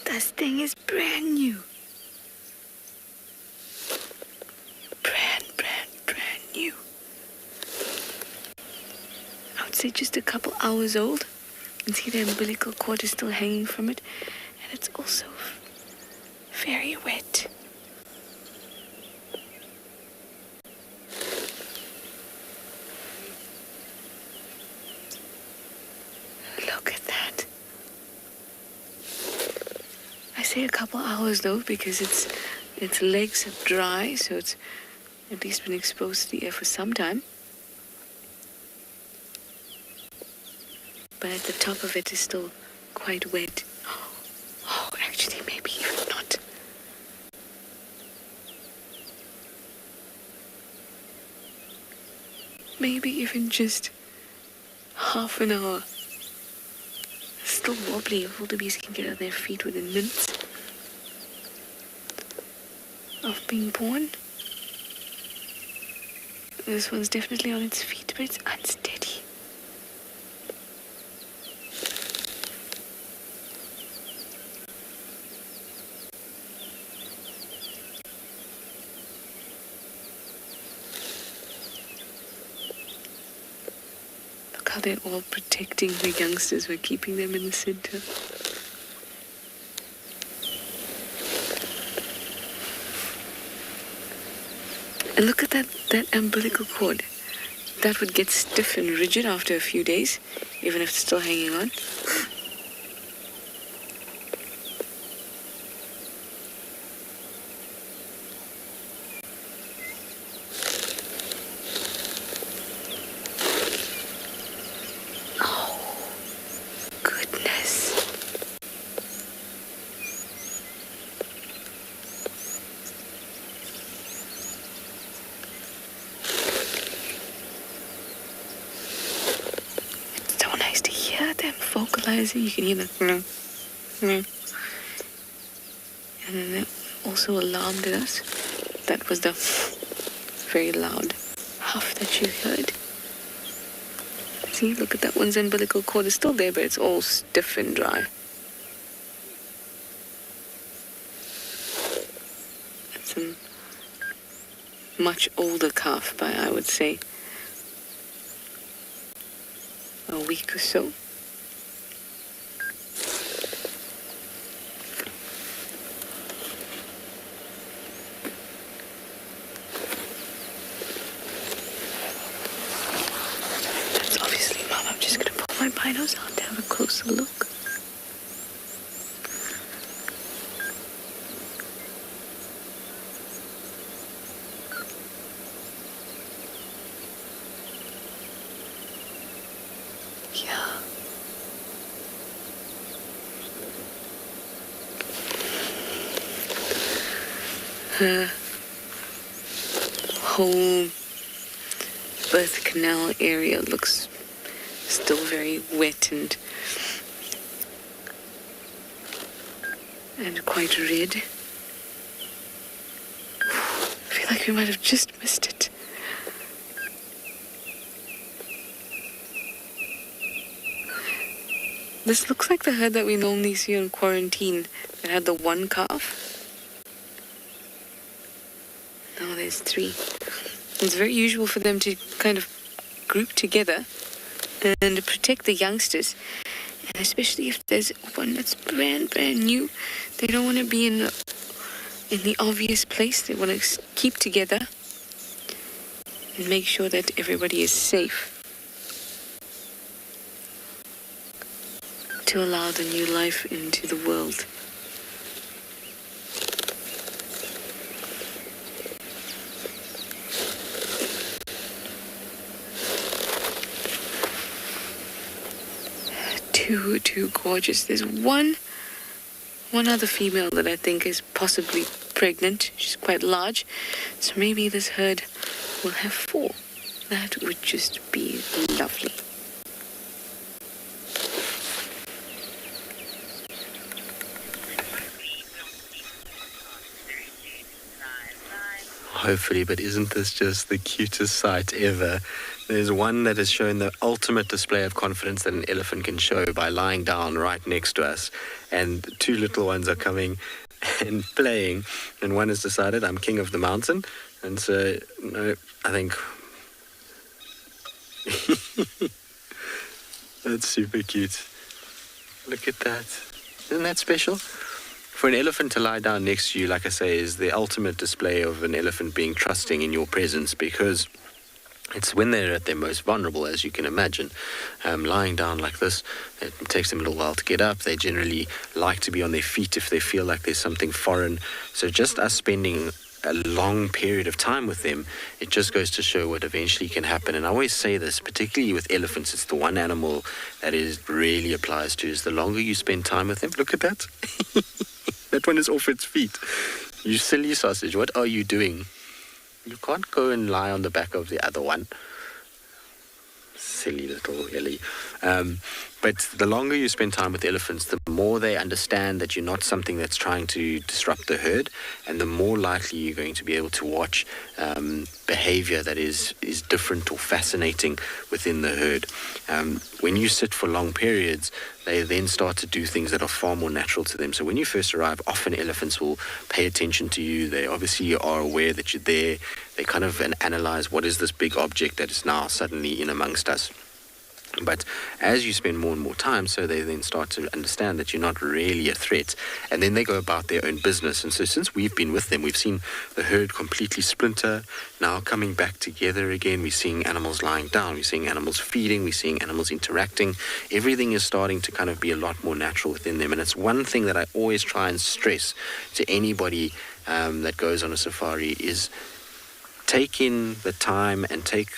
This thing is brand new. Brand new. I would say just a couple hours old. You can see the umbilical cord is still hanging from it. And it's also very wet. Look at that. I say a couple hours though because its legs are dry, so it's at least been exposed to the air for some time. But at the top of it is still quite wet. Oh, actually, maybe even not. Maybe even just half an hour. Still wobbly. Wildebeest can get on their feet within minutes of being born. This one's definitely on its feet, but it's unsteady. Look how they're all protecting the youngsters. We're keeping them in the center. And look at that umbilical cord. That would get stiff and rigid after a few days, even if it's still hanging on. Oh, goodness. Them vocalizing, you can hear the and then it also alarmed us. That was the very loud huff that you heard. See, look at that one's umbilical cord is still there, but it's all stiff and dry. It's a much older calf by, I would say, a week or so. That's obviously Mom. I'm just gonna pull my binos out to have a closer look. Yeah. Her whole birth canal area looks still very wet and quite red. I feel like we might have just missed it. This looks like the herd that we normally see in quarantine that had the one calf. Now there's three. It's very usual for them to kind of group together and protect the youngsters. And especially if there's one that's brand new, they don't want to be in the obvious place. They want to keep together and make sure that everybody is safe to allow the new life into the world. Too gorgeous. There's one other female that I think is possibly pregnant. She's quite large, so maybe this herd will have 4. That would just be lovely. Hopefully, but isn't this just the cutest sight ever? There's one that has shown the ultimate display of confidence that an elephant can show by lying down right next to us, and 2 little ones are coming and playing, and one has decided, I'm king of the mountain, and so, no, I think that's super cute. Look at that. Isn't that special? For an elephant to lie down next to you, like I say, is the ultimate display of an elephant being trusting in your presence, because it's when they're at their most vulnerable, as you can imagine. Lying down like this, it takes them a little while to get up. They generally like to be on their feet if they feel like there's something foreign. So just us spending a long period of time with them, it just goes to show what eventually can happen. And I always say this, particularly with elephants, it's the one animal that is really applies to, is the longer you spend time with them. Look at that. That one is off its feet. You silly sausage, what are you doing? You can't go and lie on the back of the other one. Silly little Ellie. But the longer you spend time with elephants, the more they understand that you're not something that's trying to disrupt the herd, and the more likely you're going to be able to watch behavior that is different or fascinating within the herd. When you sit for long periods, they then start to do things that are far more natural to them. So when you first arrive, often elephants will pay attention to you. They obviously are aware that you're there. They kind of analyze, what is this big object that is now suddenly in amongst us? But as you spend more and more time, so they then start to understand that you're not really a threat, and then they go about their own business. And so since we've been with them, we've seen the herd completely splinter, now coming back together again. We're seeing animals lying down, we're seeing animals feeding, we're seeing animals interacting. Everything is starting to kind of be a lot more natural within them. And it's one thing that I always try and stress to anybody that goes on a safari is take in the time and take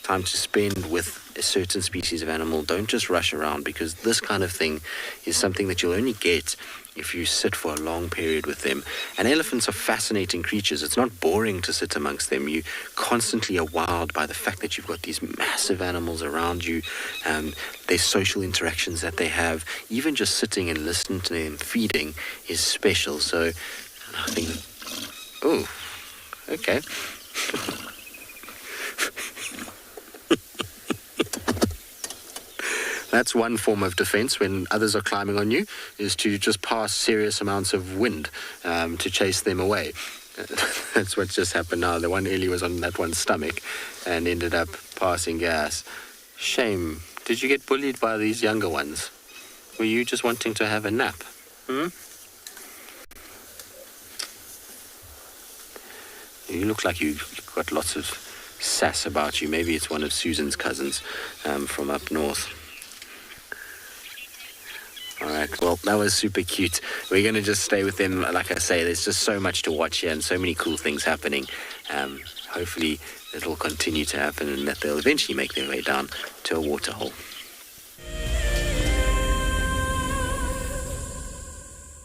time to spend with a certain species of animal. Don't just rush around, because this kind of thing is something that you'll only get if you sit for a long period with them. And elephants are fascinating creatures. It's not boring to sit amongst them. You constantly are wowed by the fact that you've got these massive animals around you. There's social interactions that they have. Even just sitting and listening to them feeding is special. So I think, oh, okay. That's one form of defense when others are climbing on you, is to just pass serious amounts of wind to chase them away. That's what just happened now. The one Ellie was on that one's stomach and ended up passing gas. Shame. Did you get bullied by these younger ones? Were you just wanting to have a nap? You look like you've got lots of sass about you. Maybe it's one of Susan's cousins from up north. All right, well, that was super cute. We're going to just stay with them. Like I say, there's just so much to watch here and so many cool things happening. Hopefully it'll continue to happen and that they'll eventually make their way down to a waterhole.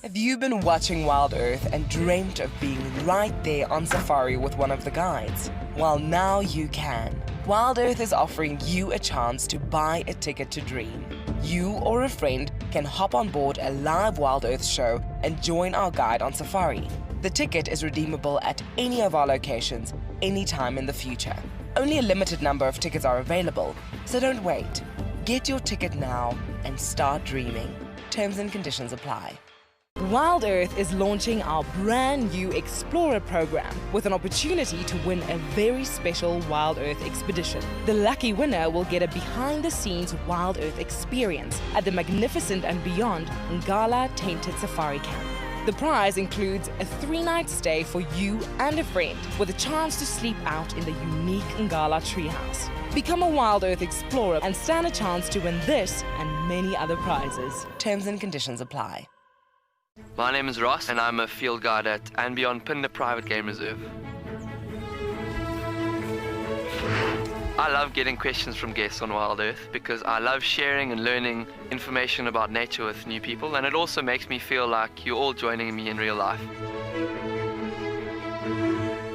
Have you been watching Wild Earth and dreamt of being right there on safari with one of the guides? Well, now you can. Wild Earth is offering you a chance to buy a ticket to dream. You or a friend can hop on board a live Wild Earth show and join our guide on safari. The ticket is redeemable at any of our locations, anytime in the future. Only a limited number of tickets are available, so don't wait. Get your ticket now and start dreaming. Terms and conditions apply. Wild Earth is launching our brand new Explorer program with an opportunity to win a very special Wild Earth expedition. The lucky winner will get a behind-the-scenes Wild Earth experience at the magnificent and beyond Ngala Tainted Safari Camp. The prize includes a 3-night stay for you and a friend with a chance to sleep out in the unique Ngala treehouse. Become a Wild Earth Explorer and stand a chance to win this and many other prizes. Terms and conditions apply. My name is Ross and I'm a field guide at and beyond Pinda Private Game Reserve. I love getting questions from guests on Wild Earth because I love sharing and learning information about nature with new people, and it also makes me feel like you're all joining me in real life.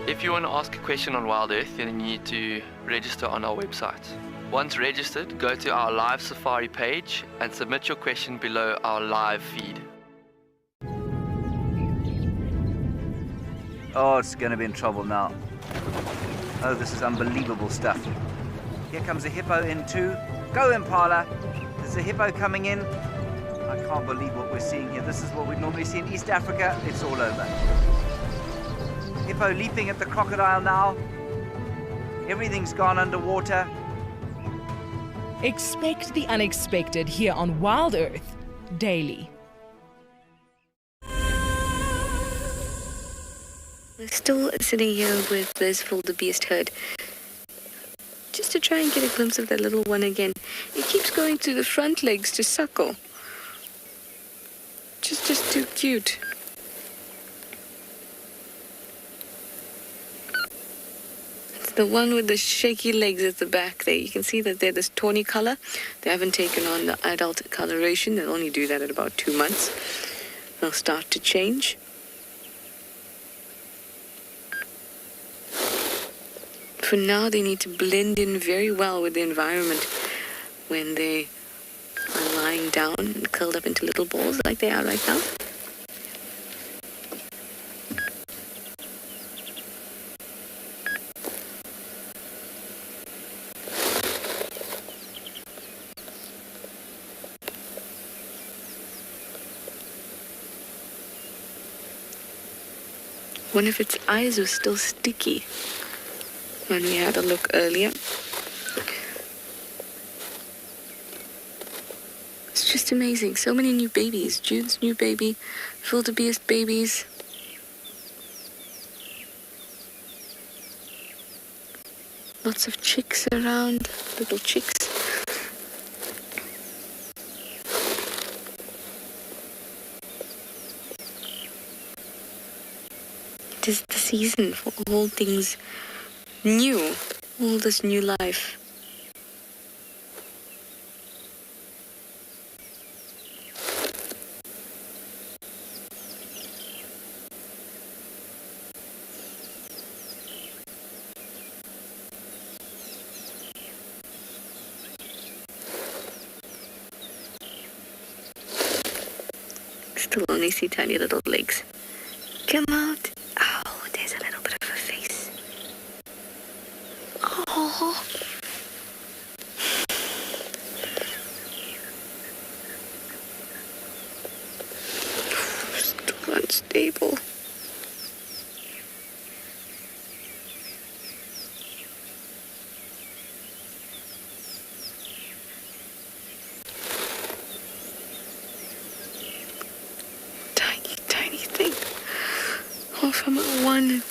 If you want to ask a question on Wild Earth, then you need to register on our website. Once registered, go to our live safari page and submit your question below our live feed. Oh, it's going to be in trouble now. Oh, this is unbelievable stuff. Here comes a hippo in too. Go, Impala. There's a hippo coming in. I can't believe what we're seeing here. This is what we normally see in East Africa. It's all over. Hippo leaping at the crocodile now. Everything's gone underwater. Expect the unexpected here on Wild Earth daily. We're still sitting here with this wildebeest herd, just to try and get a glimpse of that little one again. It keeps going to the front legs to suckle. Just too cute. It's the one with the shaky legs at the back there. You can see that they're this tawny color. They haven't taken on the adult coloration. They'll only do that at about 2 months. They'll start to change. For now, they need to blend in very well with the environment when they are lying down and curled up into little balls like they are right now. One of its eyes was still sticky when we had a look earlier. It's just amazing. So many new babies. Jude's new baby, wildebeest babies. Lots of chicks around, little chicks. It is the season for all things new, all this new life. Still only see tiny little legs. Come out. Oh, there's a little bit of a face. Oh. Still unstable. Tiny thing. Oh, from one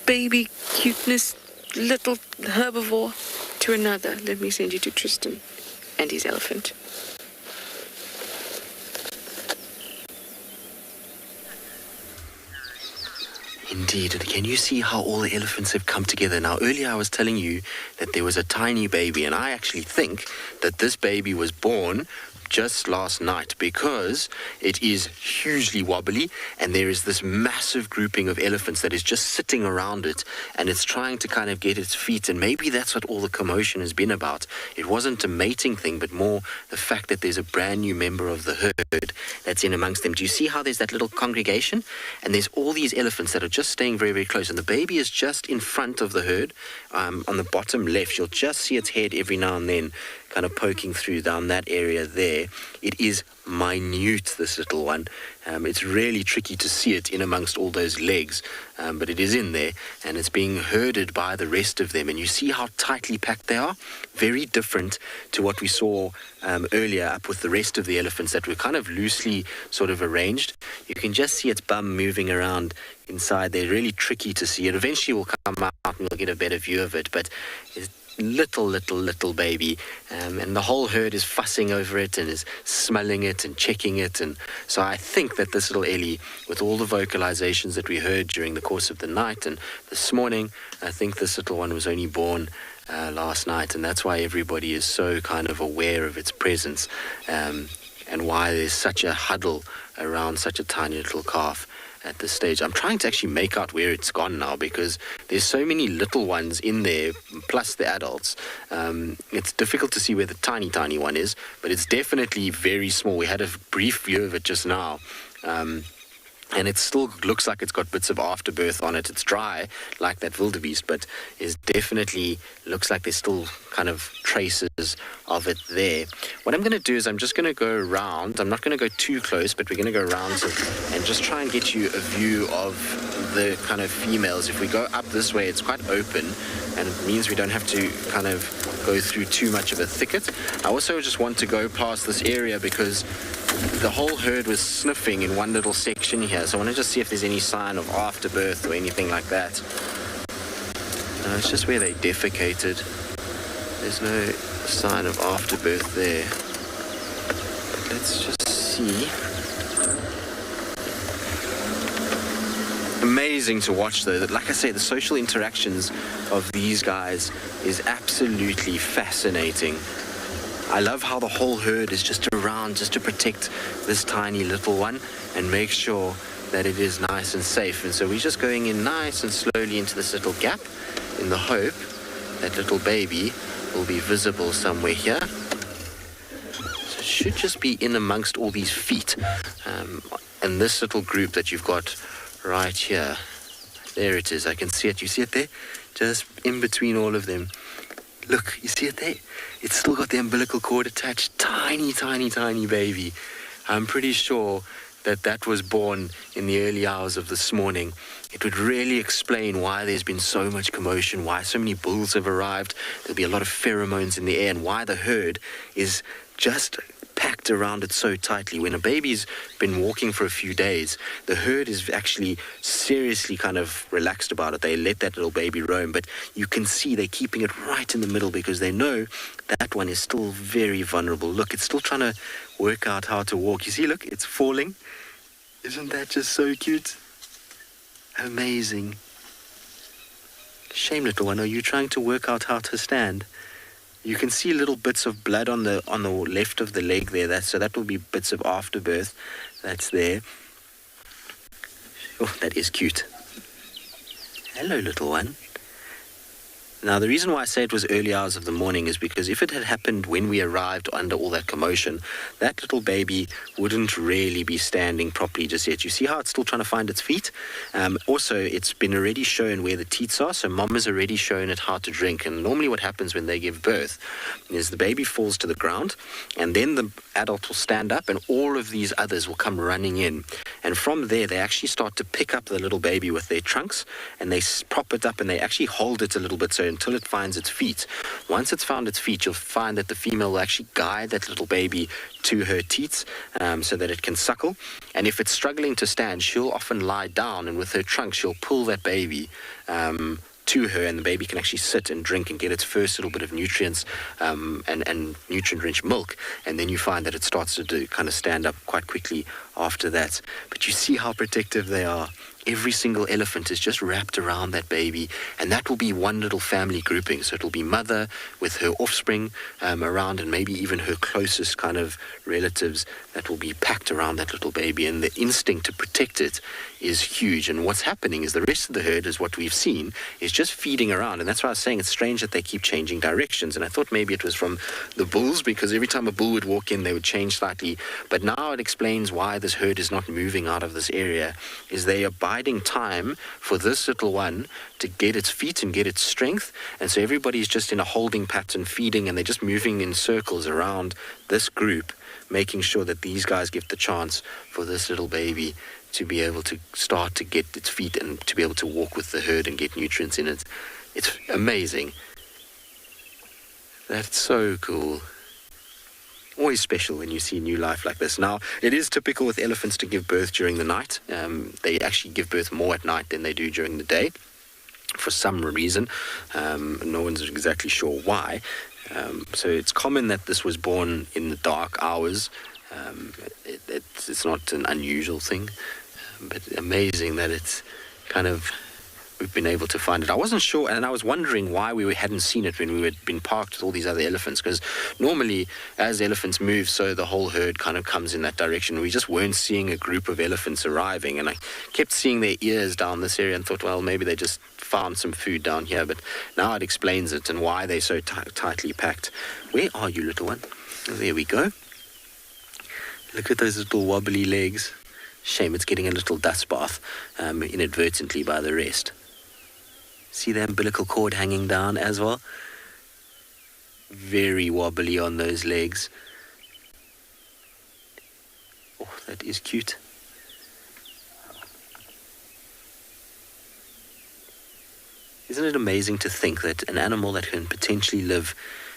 baby cuteness little herbivore to another. Let me send you to Tristan and his elephant. Indeed, and can you see how all the elephants have come together? Now, earlier I was telling you that there was a tiny baby, and I actually think that this baby was born just last night because it is hugely wobbly and there is this massive grouping of elephants that is just sitting around it and it's trying to kind of get its feet, and maybe that's what all the commotion has been about. It wasn't a mating thing, but more the fact that there's a brand new member of the herd that's in amongst them. Do you see how there's that little congregation and there's all these elephants that are just staying very, very close, and the baby is just in front of the herd on the bottom left. You'll just see its head every now and then kind of poking through down that area there. It is minute, this little one. It's really tricky to see it in amongst all those legs, but it is in there and it's being herded by the rest of them. And you see how tightly packed they are? Very different to what we saw earlier up with the rest of the elephants that were kind of loosely sort of arranged. You can just see its bum moving around inside. They're really tricky to see. It eventually will come out and we'll get a better view of it, but it's little baby, and the whole herd is fussing over it and is smelling it and checking it. And so I think that this little Ellie, with all the vocalizations that we heard during the course of the night and this morning, I think this little one was only born last night, and that's why everybody is so kind of aware of its presence, and why there's such a huddle around such a tiny little calf at this stage. I'm trying to actually make out where it's gone now because there's so many little ones in there, plus the adults. It's difficult to see where the tiny one is, but it's definitely very small. We had a brief view of it just now. And it still looks like it's got bits of afterbirth on it. It's dry, like that wildebeest, but it definitely looks like there's still kind of traces of it there. What I'm going to do is I'm just going to go around. I'm not going to go too close, but we're going to go around and just try and get you a view of the kind of females. If we go up this way, it's quite open, and it means we don't have to kind of go through too much of a thicket. I also just want to go past this area because the whole herd was sniffing in one little section here, so I want to just see if there's any sign of afterbirth or anything like that. No, it's just where they defecated. There's no sign of afterbirth there. But let's just see. Amazing to watch though. That, like I say, the social interactions of these guys is absolutely fascinating. I love how the whole herd is just around just to protect this tiny little one and make sure that it is nice and safe. And so we're just going in nice and slowly into this little gap in the hope that little baby will be visible somewhere here. So it should just be in amongst all these feet. And this little group that you've got right here. There it is. I can see it. You see it there? Just in between all of them. Look, you see it there? It's still got the umbilical cord attached. Tiny, tiny, tiny baby. I'm pretty sure that that was born in the early hours of this morning. It would really explain why there's been so much commotion, why so many bulls have arrived. There'll be a lot of pheromones in the air, and why the herd is just packed around it so tightly. When a baby's been walking for a few days, the herd is actually seriously kind of relaxed about it. They let that little baby roam, but you can see they're keeping it right in the middle because they know that one is still very vulnerable. Look, it's still trying to work out how to walk. You see, look, it's falling. Isn't that just so cute? Amazing. Shame, little one, are you trying to work out how to stand? You can see little bits of blood on the left of the leg there. So that will be bits of afterbirth. That's there. Oh, that is cute. Hello, little one. Now, the reason why I say it was early hours of the morning is because if it had happened when we arrived under all that commotion, that little baby wouldn't really be standing properly just yet. You see how it's still trying to find its feet? Also, it's been already shown where the teats are, so mom has already shown it how to drink. And normally what happens when they give birth is the baby falls to the ground, and then the adult will stand up, and all of these others will come running in. And from there, they actually start to pick up the little baby with their trunks, and they prop it up, and they actually hold it a little bit so until it finds its feet. Once it's found its feet, you'll find that the female will actually guide that little baby to her teats so that it can suckle. And if it's struggling to stand, she'll often lie down, and with her trunk, she'll pull that baby to her, and the baby can actually sit and drink and get its first little bit of nutrients and nutrient-rich milk. And then you find that it starts to kind of stand up quite quickly after that. But you see how protective they are. Every single elephant is just wrapped around that baby, and that will be one little family grouping. So it'll be mother with her offspring around, and maybe even her closest kind of relatives that will be packed around that little baby. And the instinct to protect it is huge. And what's happening is the rest of the herd, is what we've seen, is just feeding around. And that's why I was saying it's strange that they keep changing directions. And I thought maybe it was from the bulls, because every time a bull would walk in, they would change slightly. But now it explains why this herd is not moving out of this area, is they are biding time for this little one to get its feet and get its strength. And so everybody's just in a holding pattern, feeding, and they're just moving in circles around this group, making sure that these guys give the chance for this little baby to be able to start to get its feet and to be able to walk with the herd and get nutrients in it. It's amazing. That's so cool. Always special when you see new life like this. Now, it is typical with elephants to give birth during the night. They actually give birth more at night than they do during the day, for some reason. No one's exactly sure why. So it's common that this was born in the dark hours. It's not an unusual thing, but amazing that it's kind of, we've been able to find it. I wasn't sure, and I was wondering why we hadn't seen it when we had been parked with all these other elephants, because normally as elephants move, so the whole herd kind of comes in that direction. We just weren't seeing a group of elephants arriving, and I kept seeing their ears down this area and thought, well, maybe they just found some food down here. But now it explains it and why they're so tightly packed. Where are you, little one? There we go. Look at those little wobbly legs. Shame it's getting a little dust bath inadvertently by the rest. See the umbilical cord hanging down as well? Very wobbly on those legs. Oh, that is cute. Isn't it amazing to think that an animal that can potentially live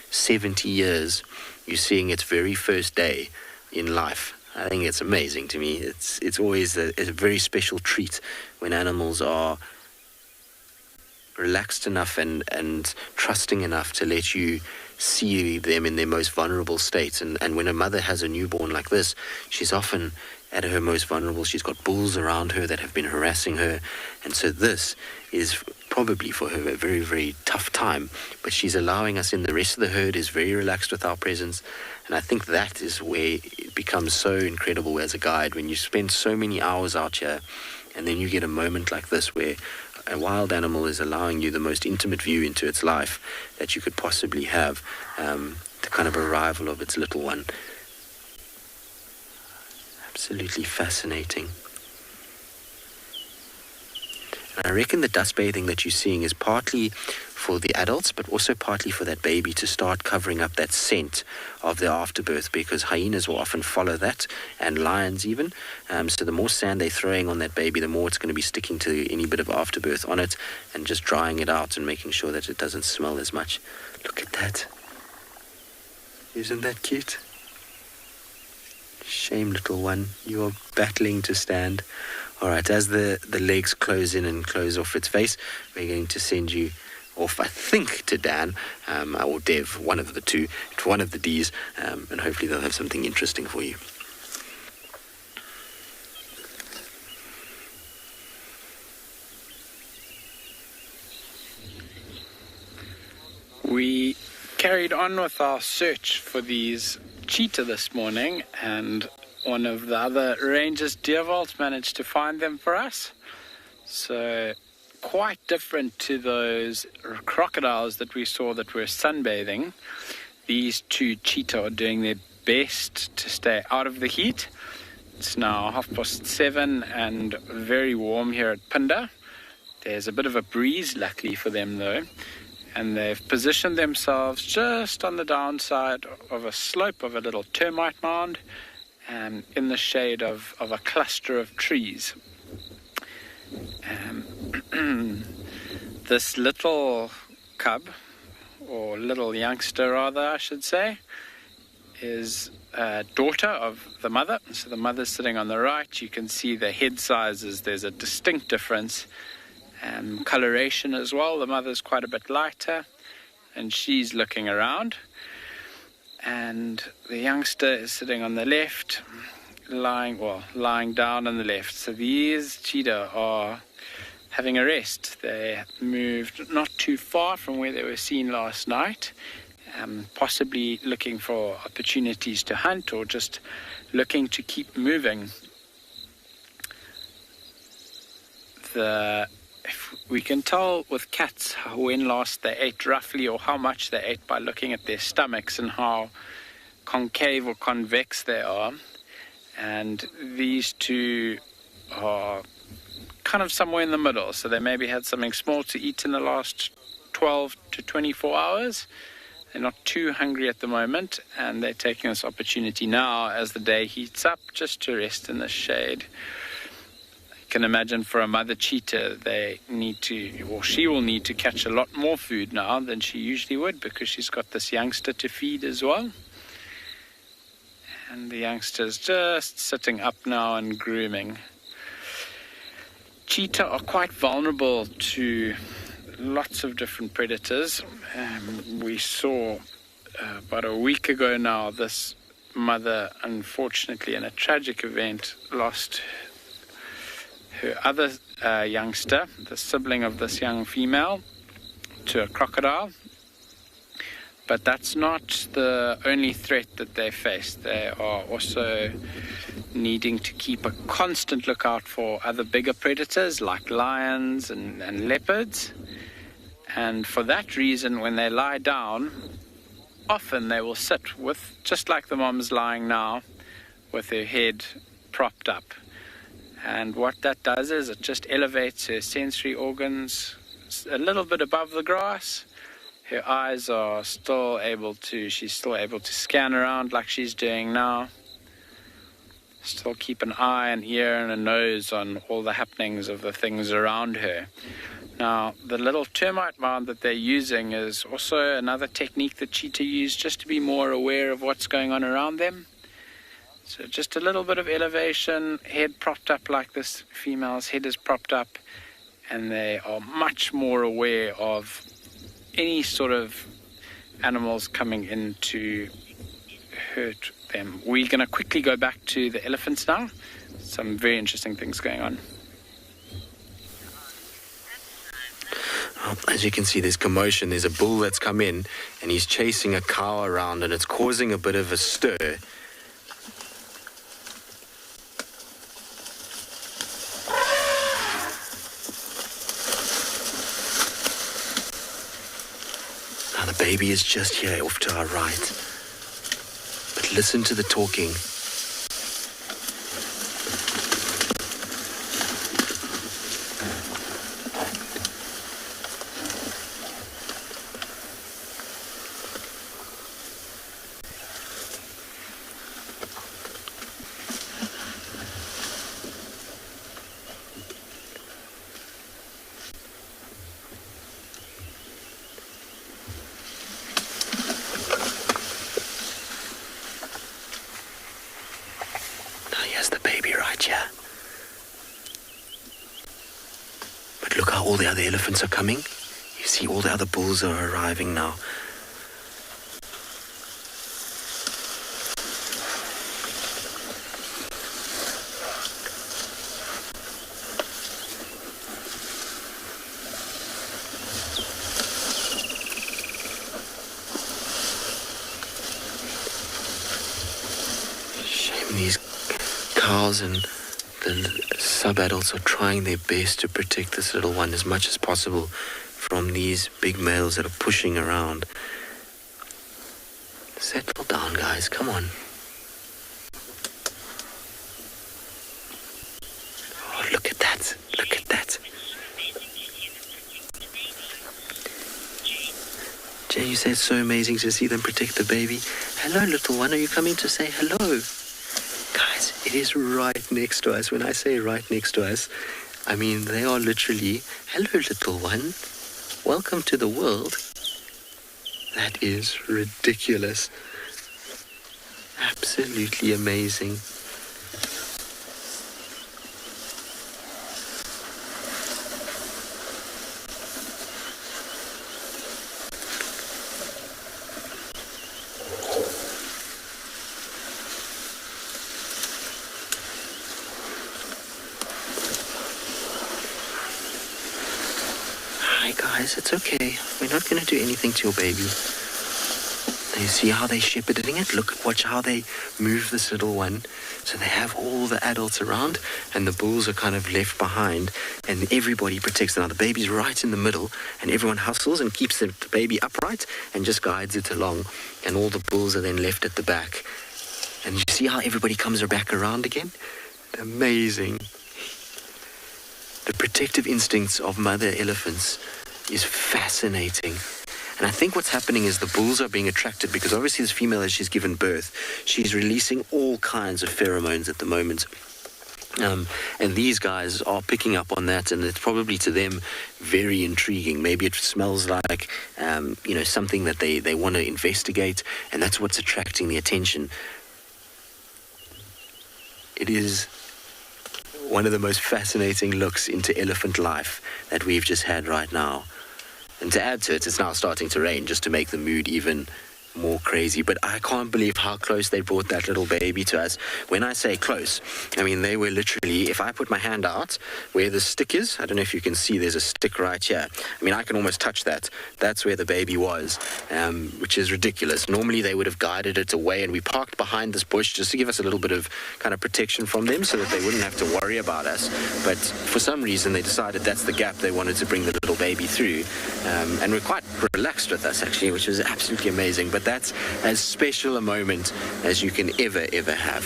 70 years, you're seeing its very first day in life? I think it's amazing to me. It's always a very special treat when animals are relaxed enough and trusting enough to let you see them in their most vulnerable state. And when a mother has a newborn like this, she's often at her most vulnerable. She's got bulls around her that have been harassing her, and so this is probably for her a very, very tough time, but she's allowing us in. The rest of the herd is very relaxed with our presence, and I think that is where it becomes so incredible as a guide, when you spend so many hours out here and then you get a moment like this where a wild animal is allowing you the most intimate view into its life that you could possibly have, the kind of arrival of its little one. Absolutely fascinating. And I reckon the dust bathing that you're seeing is partly for the adults, but also partly for that baby to start covering up that scent of their afterbirth, because hyenas will often follow that, and lions even. So the more sand they're throwing on that baby, the more it's going to be sticking to any bit of afterbirth on it, and just drying it out and making sure that it doesn't smell as much. Look at that. Isn't that cute? Shame, little one, you are battling to stand. All right, as the legs close in and close off its face, we're going to send you off, I think, to Dan or Dev, one of the two, to one of the Ds, and hopefully they'll have something interesting for you. We carried on with our search for these cheetah this morning, and one of the other rangers, Deerwald, managed to find them for us. So quite different to those crocodiles that we saw that were sunbathing. These two cheetah are doing their best to stay out of the heat. It's now 7:30 and very warm here at Pinda. There's a bit of a breeze, luckily for them though, and they've positioned themselves just on the downside of a slope of a little termite mound, in the shade of a cluster of trees. This little cub, or little youngster rather I should say, is a daughter of the mother. So the mother's sitting on the right. You can see the head sizes, there's a distinct difference. Coloration as well, the mother's quite a bit lighter, and she's looking around. And the youngster is sitting on the left, lying down on the left. So these cheetah are having a rest. They moved not too far from where they were seen last night, possibly looking for opportunities to hunt or just looking to keep moving. If we can tell with cats when last they ate roughly, or how much they ate, by looking at their stomachs and how concave or convex they are. And these two are kind of somewhere in the middle. So they maybe had something small to eat in the last 12 to 24 hours. They're not too hungry at the moment, and they're taking this opportunity now as the day heats up just to rest in the shade. Can imagine for a mother cheetah, she will need to catch a lot more food now than she usually would, because she's got this youngster to feed as well. And the youngster's just sitting up now and grooming. Cheetah are quite vulnerable to lots of different predators. We saw about a week ago now, this mother, unfortunately in a tragic event, lost her other youngster, the sibling of this young female, to a crocodile. But that's not the only threat that they face. They are also needing to keep a constant lookout for other bigger predators like lions and leopards. And for that reason, when they lie down, often they will sit with, just like the mom's lying now, with her head propped up. And what that does is it just elevates her sensory organs a little bit above the grass. Her eyes are she's still able to scan around like she's doing now. Still keep an eye, an ear, and a nose on all the happenings of the things around her. Now, the little termite mound that they're using is also another technique that cheetah use just to be more aware of what's going on around them. So just a little bit of elevation, head propped up like this, female's head is propped up, and they are much more aware of any sort of animals coming in to hurt them. We're going to quickly go back to the elephants now. Some very interesting things going on. As you can see, there's commotion. There's a bull that's come in, and he's chasing a cow around, and it's causing a bit of a stir. Now the baby is just here off to our right. But listen to the talking. But look how all the other elephants are coming. You see all the other bulls are arriving now. Shame these cows and the sub-adults are trying their best to protect this little one as much as possible from these big males that are pushing around. Settle down, guys. Come on. Oh, look at that. Look at that. Jay, you say it's so amazing to see them protect the baby. Hello, little one. Are you coming to say hello? Guys, it is right next to us. When I say right next to us, I mean they are literally, hello little one, welcome to the world. That is ridiculous. Absolutely amazing. Hi guys, it's okay. We're not going to do anything to your baby. You see how they're shepherding it? Look, watch how they move this little one. So they have all the adults around and the bulls are kind of left behind and everybody protects them. Now the baby's right in the middle and everyone hustles and keeps the baby upright and just guides it along. And all the bulls are then left at the back. And you see how everybody comes back around again? Amazing. The protective instincts of mother elephants is fascinating. And I think what's happening is the bulls are being attracted because obviously this female, as she's given birth, she's releasing all kinds of pheromones at the moment. And these guys are picking up on that, and it's probably to them very intriguing. Maybe it smells like, something that they want to investigate, and that's what's attracting the attention. It is one of the most fascinating looks into elephant life that we've just had right now. And to add to it, it's now starting to rain just to make the mood even more crazy. But I can't believe how close they brought that little baby to us. When I say close, I mean they were literally, if I put my hand out where the stick is, I don't know if you can see, there's a stick right here. I mean, I can almost touch that. That's where the baby was, which is ridiculous. Normally they would have guided it away, and we parked behind this bush just to give us a little bit of kind of protection from them so that they wouldn't have to worry about us. But for some reason they decided that's the gap they wanted to bring the little baby through, and we're quite relaxed with us actually, which was absolutely amazing. But that's as special a moment as you can ever have.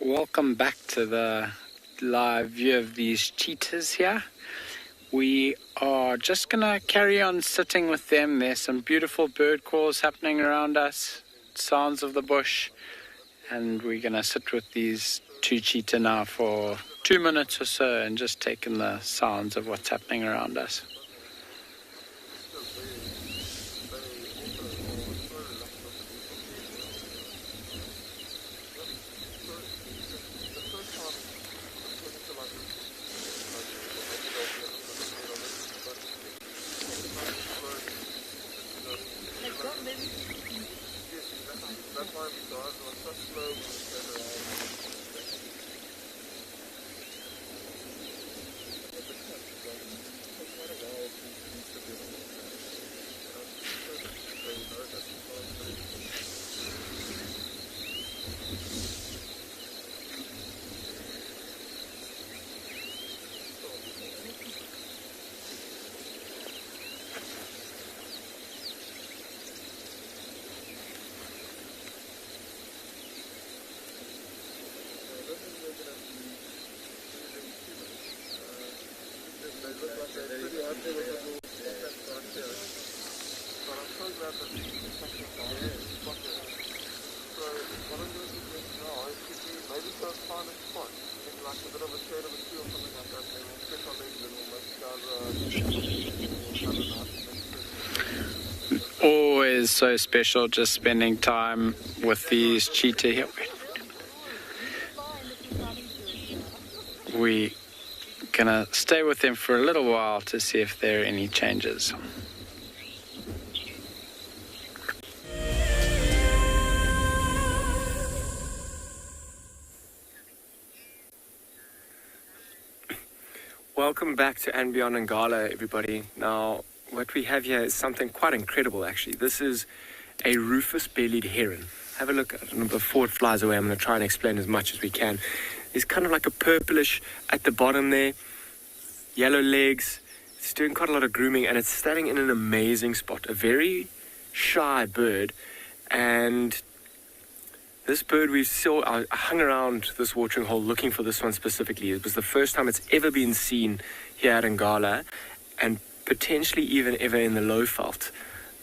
Welcome back to the live view of these cheetahs here. We are just going to carry on sitting with them. There's some beautiful bird calls happening around us, sounds of the bush, and we're going to sit with these two cheetah now for 2 2 minutes or so and just take in the sounds of what's happening around us. Always so special just spending time with these cheetah here. We're gonna stay with them for a little while to see if there are any changes. Welcome back to And Beyond Ngala, everybody. Now, what we have here is something quite incredible, actually. This is a rufous-bellied heron. Have a look at it before it flies away. I'm going to try and explain as much as we can. It's kind of like a purplish at the bottom there, yellow legs. It's doing quite a lot of grooming, and it's standing in an amazing spot. A very shy bird, and this bird I hung around this watering hole looking for this one specifically. It was the first time it's ever been seen here at Ngala, and potentially even ever in the Lowveld.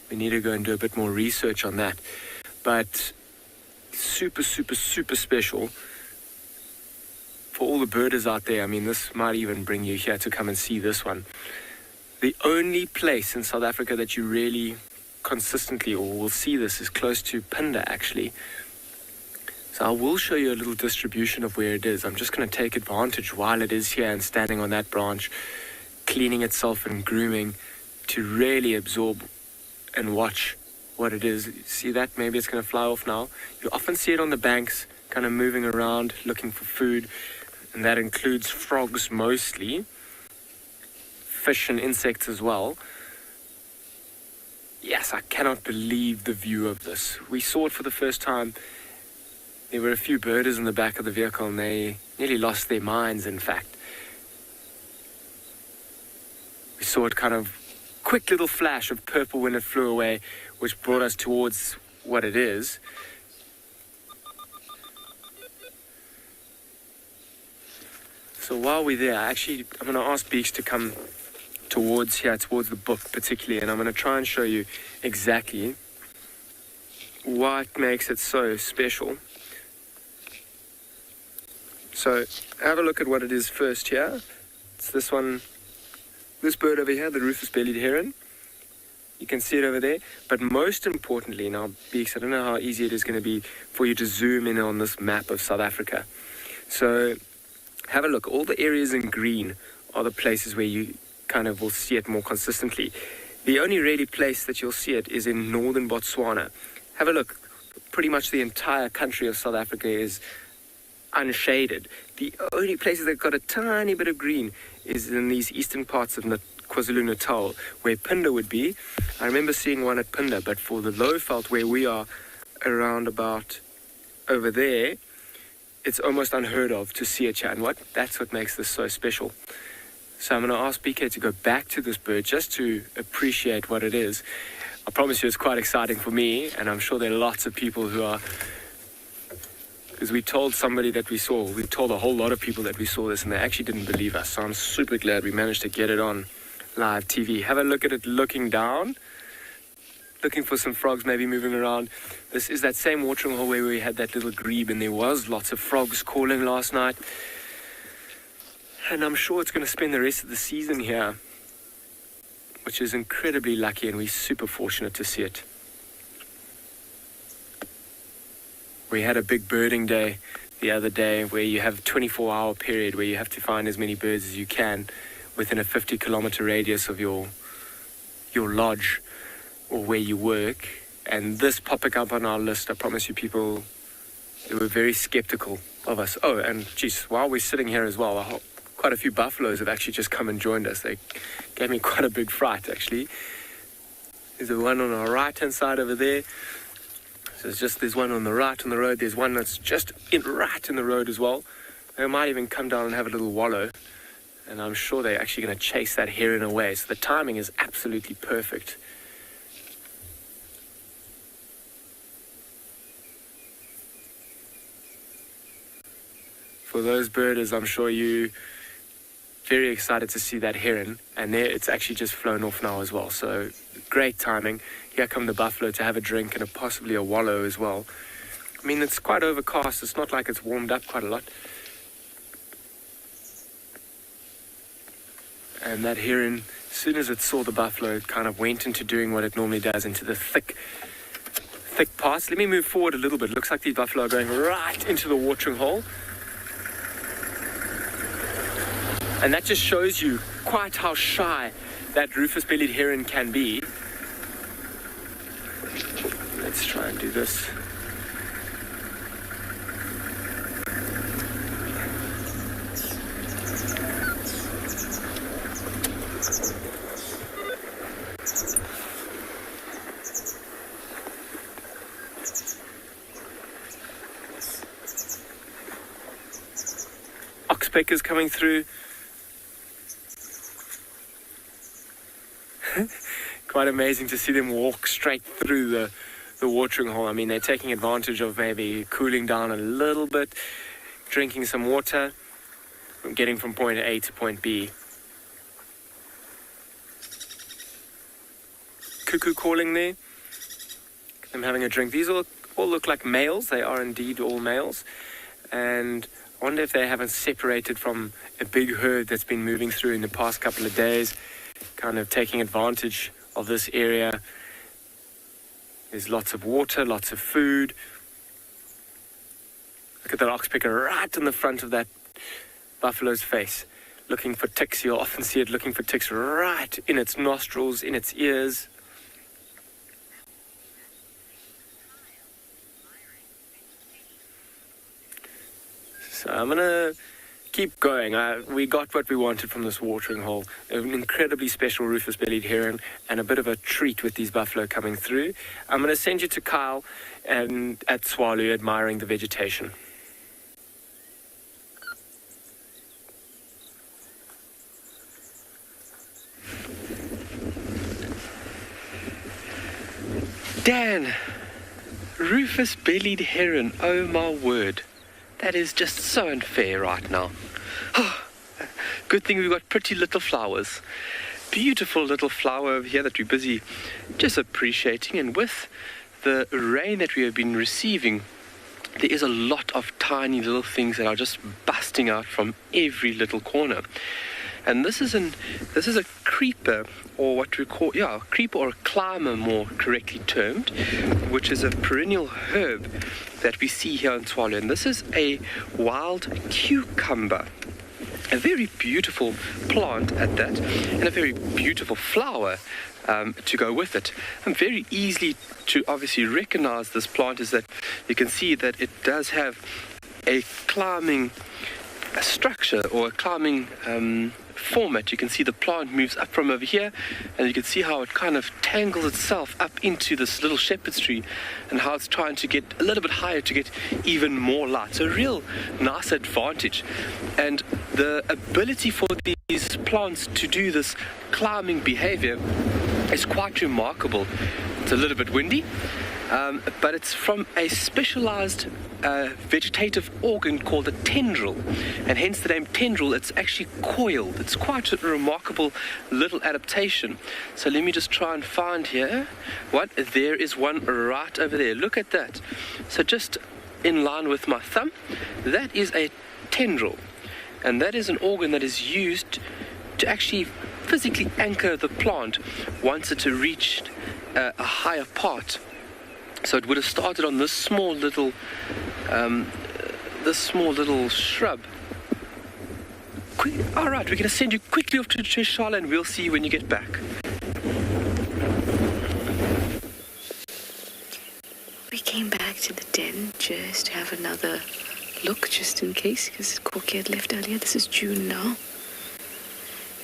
We need to go and do a bit more research on that. But super, super, super special for all the birders out there. I mean, this might even bring you here to come and see this one. The only place in South Africa that you really consistently or will see this is close to Pinda, actually. So I will show you a little distribution of where it is. I'm just going to take advantage while it is here and standing on that branch, cleaning itself and grooming, to really absorb and watch what it is. See that? Maybe it's going to fly off now. You often see it on the banks, kind of moving around, looking for food, and that includes frogs mostly, fish and insects as well. Yes, I cannot believe the view of this. We saw it for the first time. There were a few birders in the back of the vehicle, and they nearly lost their minds, in fact. We saw it kind of quick little flash of purple when it flew away, which brought us towards what it is. So while we're there, I'm going to ask Beeks to come towards the book particularly, and I'm going to try and show you exactly what makes it so special. So have a look at what it is first here. It's this one, this bird over here, the rufous-bellied heron. You can see it over there. But most importantly, now, Beeks, I don't know how easy it is going to be for you to zoom in on this map of South Africa. So have a look. All the areas in green are the places where you kind of will see it more consistently. The only really place that you'll see it is in northern Botswana. Have a look. Pretty much the entire country of South Africa is unshaded. The only places that got a tiny bit of green is in these eastern parts of KwaZulu-Natal, where Pinda would be. I remember seeing one at Pinda, but for the Lowveld, where we are around about over there, it's almost unheard of to see it here. And that's what makes this so special. So I'm going to ask BK to go back to this bird just to appreciate what it is. I promise you it's quite exciting for me, and I'm sure there are lots of people who are. Because we told a whole lot of people that we saw this, and they actually didn't believe us. So I'm super glad we managed to get it on live TV. Have a look at it looking down, looking for some frogs maybe moving around. This is that same watering hole where we had that little grebe, and there was lots of frogs calling last night. And I'm sure it's going to spend the rest of the season here, which is incredibly lucky, and we're super fortunate to see it. We had a big birding day the other day where you have a 24-hour period where you have to find as many birds as you can within a 50-kilometer radius of your lodge or where you work. And this popping up on our list, I promise you, people, they were very skeptical of us. Oh, and geez, while we're sitting here as well, quite a few buffaloes have actually just come and joined us. They gave me quite a big fright, actually. There's the one on our right-hand side over there. So there's one on the right on the road. There's one that's just right in the road as well. They might even come down and have a little wallow. And I'm sure they're actually going to chase that heron away. So the timing is absolutely perfect. For those birders, I'm sure you're very excited to see that heron. And there, it's actually just flown off now as well. So great timing. Here come the buffalo to have a drink and possibly a wallow as well. I mean, it's quite overcast. It's not like it's warmed up quite a lot. And that heron, as soon as it saw the buffalo, it kind of went into doing what it normally does, into the thick parts. Let me move forward a little bit. Looks like these buffalo are going right into the watering hole. And that just shows you quite how shy that rufous-bellied heron can be. Let's try and do this. Oxpeckers coming through. Quite amazing to see them walk straight through the watering hole. I mean, they're taking advantage of maybe cooling down a little bit, drinking some water, getting from point A to point B. Cuckoo calling there. Them having a drink. These all look like males. They are indeed all males. And I wonder if they haven't separated from a big herd that's been moving through in the past couple of days, kind of taking advantage of this area. There's lots of water, lots of food. Look at that oxpecker right in the front of that buffalo's face, looking for ticks. You'll often see it looking for ticks right in its nostrils, in its ears. So I'm gonna keep going. We got what we wanted from this watering hole. An incredibly special rufous-bellied heron and a bit of a treat with these buffalo coming through. I'm going to send you to Kyle and at Tswalu admiring the vegetation. Dan, rufous-bellied heron, oh my word. That is just so unfair right now. Good thing we've got pretty little flowers. Beautiful little flower over here that we're busy just appreciating. And with the rain that we have been receiving, there is a lot of tiny little things that are just busting out from every little corner. And this is a creeper, or what we call, a creeper or a climber more correctly termed, which is a perennial herb that we see here in Tswalu. And this is a wild cucumber. A very beautiful plant at that, and a very beautiful flower to go with it. And very easily to obviously recognize this plant is that you can see that it does have a climbing structure or a climbing format. You can see the plant moves up from over here, and you can see how it kind of tangles itself up into this little shepherd's tree, and how it's trying to get a little bit higher to get even more light. So a real nice advantage. And the ability for these plants to do this climbing behavior is quite remarkable. It's a little bit windy, but it's from a specialized vegetative organ called a tendril, and hence the name tendril. It's actually coiled. It's quite a remarkable little adaptation. So let me just try and find here. There is one right over there. Look at that. So just in line with my thumb, that is a tendril. And that is an organ that is used to actually physically anchor the plant once it reached a higher part. So it would have started on this small little shrub. All right, we're going to send you quickly off to Charla, and we'll see you when you get back. We came back to the den just to have another look, just in case, because Corky had left earlier. This is June now,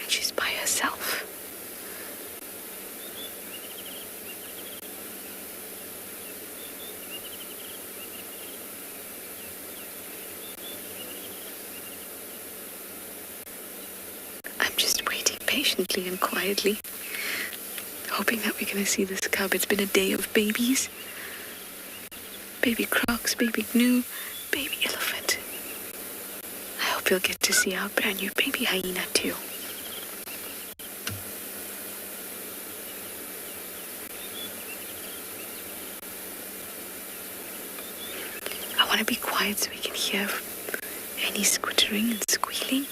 and she's by herself. I'm just waiting patiently and quietly, hoping that we're going to see this cub. It's been a day of babies. Baby crocs, baby gnu, baby elephant. I hope you'll get to see our brand new baby hyena too. I want to be quiet so we can hear any squittering and squealing.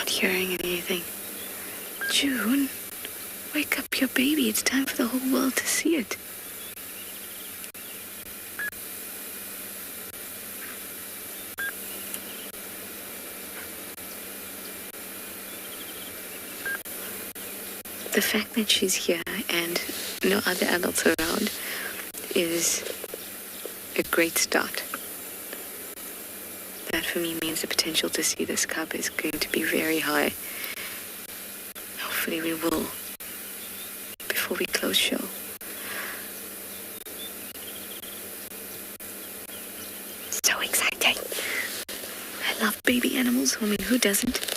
Hearing anything. June, wake up your baby. It's time for the whole world to see it. The fact that she's here and no other adults around is a great start. That for me means the potential to see this cub is going to be very high. Hopefully we will before we close show. So exciting. I love baby animals. I mean, who doesn't?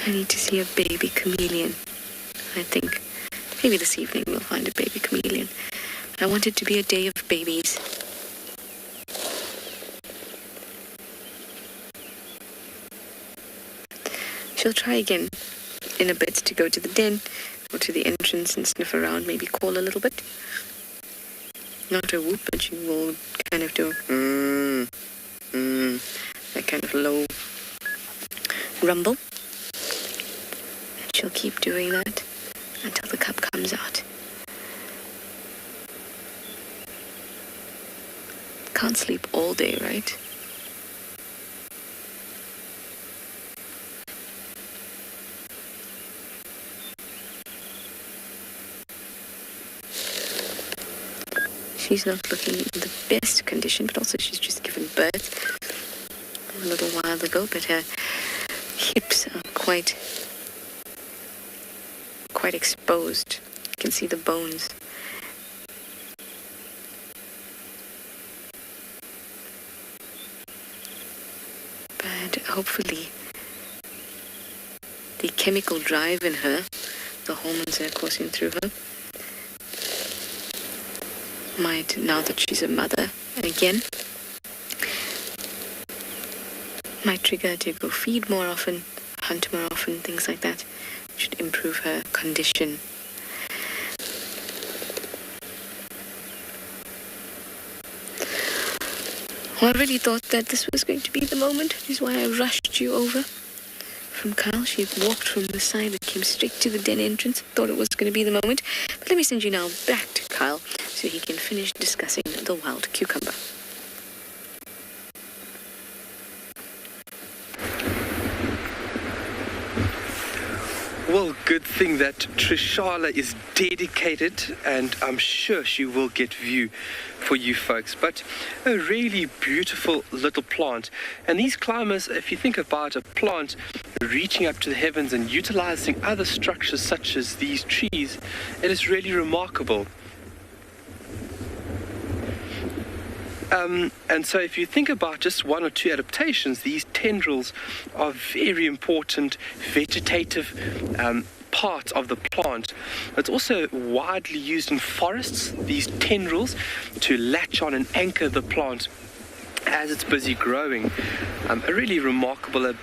I need to see a baby chameleon. I think maybe this evening we'll find a baby chameleon. I want it to be a day of babies. She'll try again in a bit to go to the den or to the entrance and sniff around, maybe call a little bit. Not a whoop, but she will kind of do that kind of low rumble. She'll keep doing that until the cub comes out. Can't sleep all day, right? She's not looking in the best condition, but also she's just given birth a little while ago, but her hips are quite exposed. You can see the bones. But hopefully the chemical drive in her, the hormones that are coursing through her, might, now that she's a mother again, might trigger her to go feed more often, hunt more often, things like that. Should improve her condition. I really thought that this was going to be the moment, which is why I rushed you over from Kyle. She had walked from the side that came straight to the den entrance. Thought it was going to be the moment. But let me send you now back to Kyle so he can finish discussing the wild cucumber. Well, good thing that Trishala is dedicated, and I'm sure she will get view for you folks. But a really beautiful little plant. And these climbers, if you think about a plant reaching up to the heavens and utilizing other structures such as these trees, it is really remarkable. And so if you think about just one or two adaptations, these tendrils are very important vegetative part of the plant. It's also widely used in forests, these tendrils, to latch on and anchor the plant as it's busy growing. A really remarkable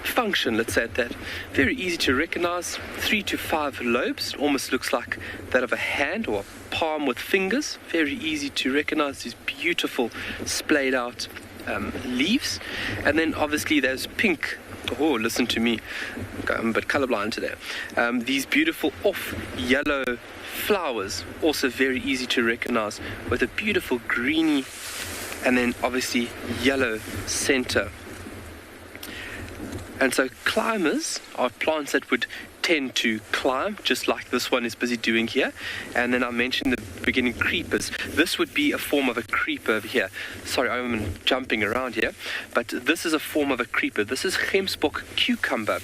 function, let's say that. Very easy to recognize. 3 to 5 lobes, almost looks like that of a hand or a palm with fingers. Very easy to recognize these beautiful splayed out leaves. And then obviously there's pink. Oh, listen to me, I'm a bit colorblind today. These beautiful off yellow flowers, also very easy to recognize, with a beautiful greeny and then obviously yellow center. And so climbers are plants that would tend to climb, just like this one is busy doing here. And then I mentioned the beginning creepers. This would be a form of a creeper over here. Sorry, I'm jumping around here, but this is a form of a creeper. This is gemsbok cucumber,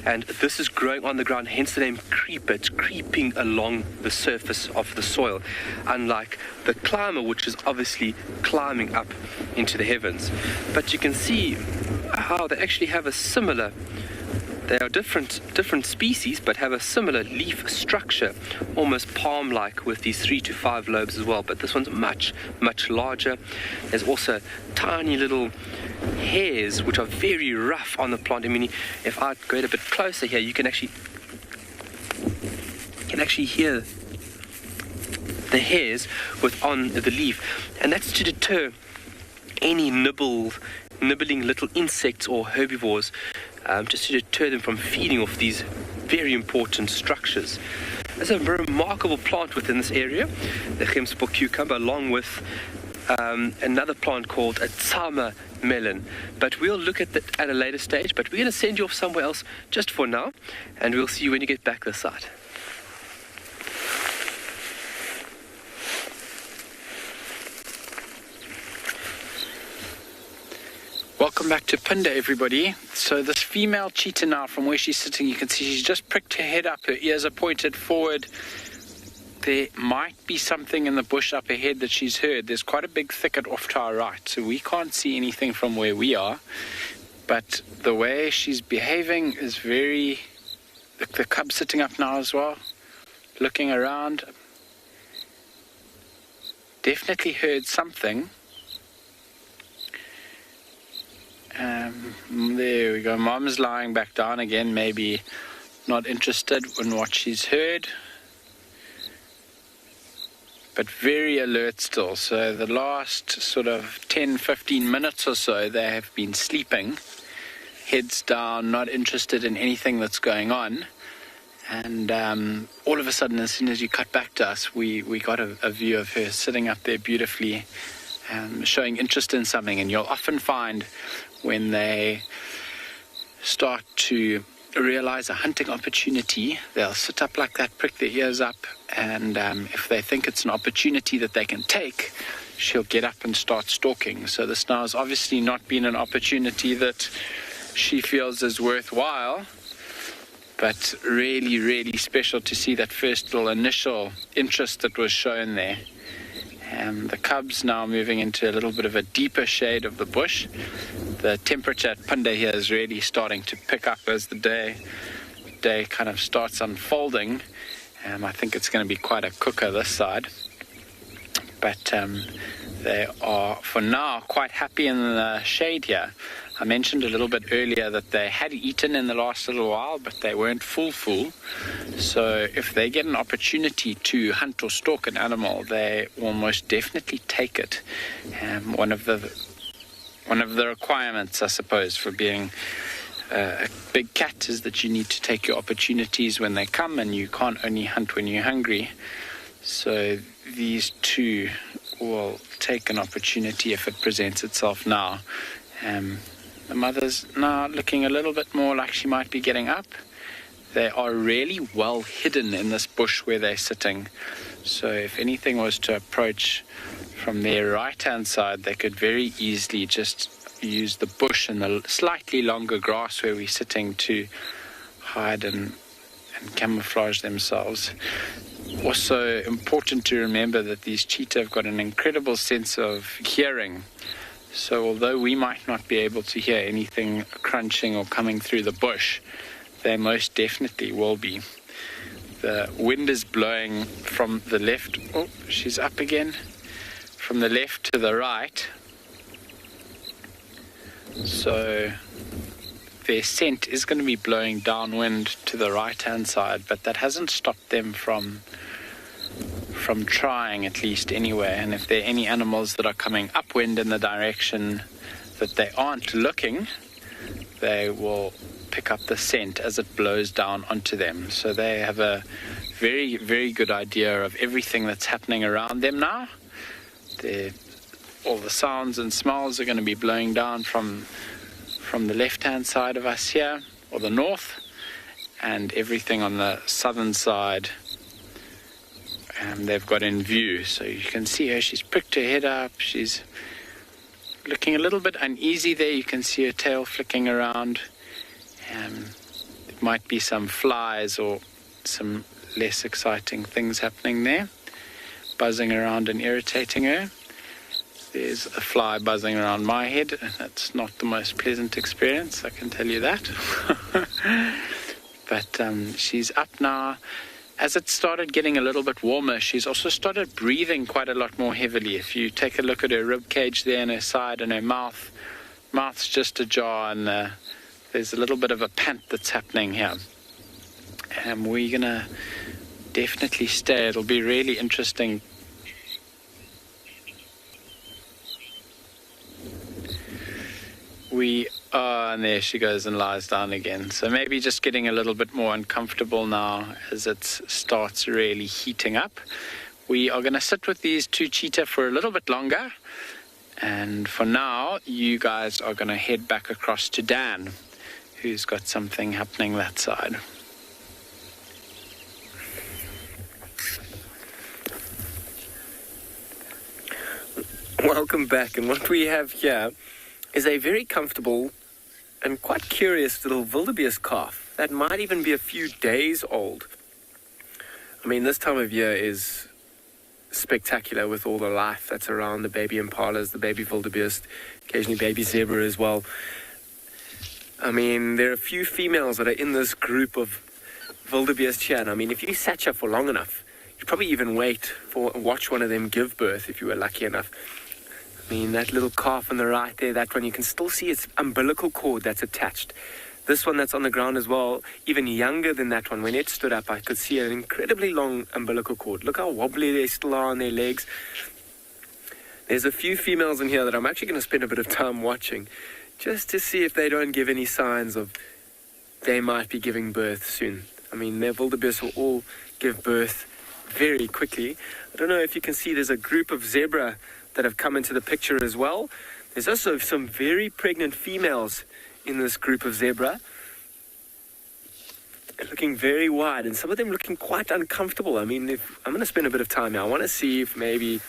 and this is growing on the ground, hence the name creeper. It's creeping along the surface of the soil, unlike the climber, which is obviously climbing up into the heavens. But you can see how they actually have a similar, they are different species, but have a similar leaf structure, almost palm-like, with these 3 to 5 lobes as well. But this one's much larger. There's also tiny little hairs, which are very rough on the plant. I mean, if I go a bit closer here, you can actually hear the hairs on the leaf, and that's to deter any nibbling little insects or herbivores, just to deter them from feeding off these very important structures. There's a remarkable plant within this area, the gemsbok cucumber, along with another plant called a tsama melon. But we'll look at that at a later stage, but we're going to send you off somewhere else just for now, and we'll see you when you get back this side. Welcome back to Pinda, everybody. So this female cheetah now, from where she's sitting, you can see she's just pricked her head up, her ears are pointed forward. There might be something in the bush up ahead that she's heard. There's quite a big thicket off to our right, so we can't see anything from where we are. But the way she's behaving is very... The cub's sitting up now as well, looking around. Definitely heard something. There we go. Mom's lying back down again, maybe not interested in what she's heard, but very alert still. So the last sort of 10-15 minutes or so, they have been sleeping, heads down, not interested in anything that's going on. And all of a sudden, as soon as you cut back to us, we got a view of her sitting up there beautifully, showing interest in something. And you'll often find when they start to realize a hunting opportunity, they'll sit up like that, prick their ears up, and if they think it's an opportunity that they can take, she'll get up and start stalking. So this now has obviously not been an opportunity that she feels is worthwhile, but really special to see that first little initial interest that was shown there. The cubs now moving into a little bit of a deeper shade of the bush. The temperature at Pinda here is really starting to pick up as the day kind of starts unfolding. I think it's going to be quite a cooker this side. But they are, for now, quite happy in the shade here. I mentioned a little bit earlier that they had eaten in the last little while, but they weren't full. So if they get an opportunity to hunt or stalk an animal, they will most definitely take it. One of the requirements, I suppose, for being a big cat is that you need to take your opportunities when they come, and you can't only hunt when you're hungry. So these two will take an opportunity if it presents itself now. The mother's now looking a little bit more like she might be getting up. they are really well hidden in this bush where they're sitting. So if anything was to approach from their right-hand side, they could very easily just use the bush and the slightly longer grass where we're sitting to hide and camouflage themselves. Also important to remember that these cheetah have got an incredible sense of hearing. So although we might not be able to hear anything crunching or coming through the bush, they most definitely will be. The wind is blowing from the left. Oh, she's up again. From the left to the right. So their scent is going to be blowing downwind to the right-hand side, but that hasn't stopped them from trying, at least anyway. And if there are any animals that are coming upwind in the direction that they aren't looking, they will pick up the scent as it blows down onto them. So they have a very, very good idea of everything that's happening around them now. All the sounds and smells are going to be blowing down from the left-hand side of us here, or the north, and everything on the southern side they've got in view. So you can see her, she's pricked her head up, she's looking a little bit uneasy there. You can see her tail flicking around. There might be some flies or some less exciting things happening there, buzzing around and irritating her. There's a fly buzzing around my head. That's not the most pleasant experience, I can tell you that. But she's up now. As it started getting a little bit warmer, she's also started breathing quite a lot more heavily. If you take a look at her rib cage there and her side and her mouth's just ajar, and there's a little bit of a pant that's happening here. And we're going to definitely stay. It'll be really interesting. And there she goes and lies down again. So maybe just getting a little bit more uncomfortable now as it starts really heating up. We are going to sit with these two cheetah for a little bit longer. And for now, you guys are going to head back across to Dan, who's got something happening that side. Welcome back, and what we have here is a very comfortable and quite curious little wildebeest calf that might even be a few days old. I mean, this time of year is spectacular with all the life that's around the baby impalas, the baby wildebeest, occasionally baby zebra as well. I mean, there are a few females that are in this group of wildebeest here, and I mean, if you sat here for long enough, you'd probably even watch one of them give birth if you were lucky enough. I mean, that little calf on the right there, that one, you can still see its umbilical cord that's attached. This one that's on the ground as well, even younger than that one. When it stood up, I could see an incredibly long umbilical cord. Look how wobbly they still are on their legs. There's a few females in here that I'm actually going to spend a bit of time watching, just to see if they don't give any signs of they might be giving birth soon. I mean, their wildebeest will all give birth very quickly. I don't know if you can see, there's a group of zebra that have come into the picture as well. There's also some very pregnant females in this group of zebra. They're looking very wide, and some of them looking quite uncomfortable. I mean, I'm going to spend a bit of time here. I want to see if maybe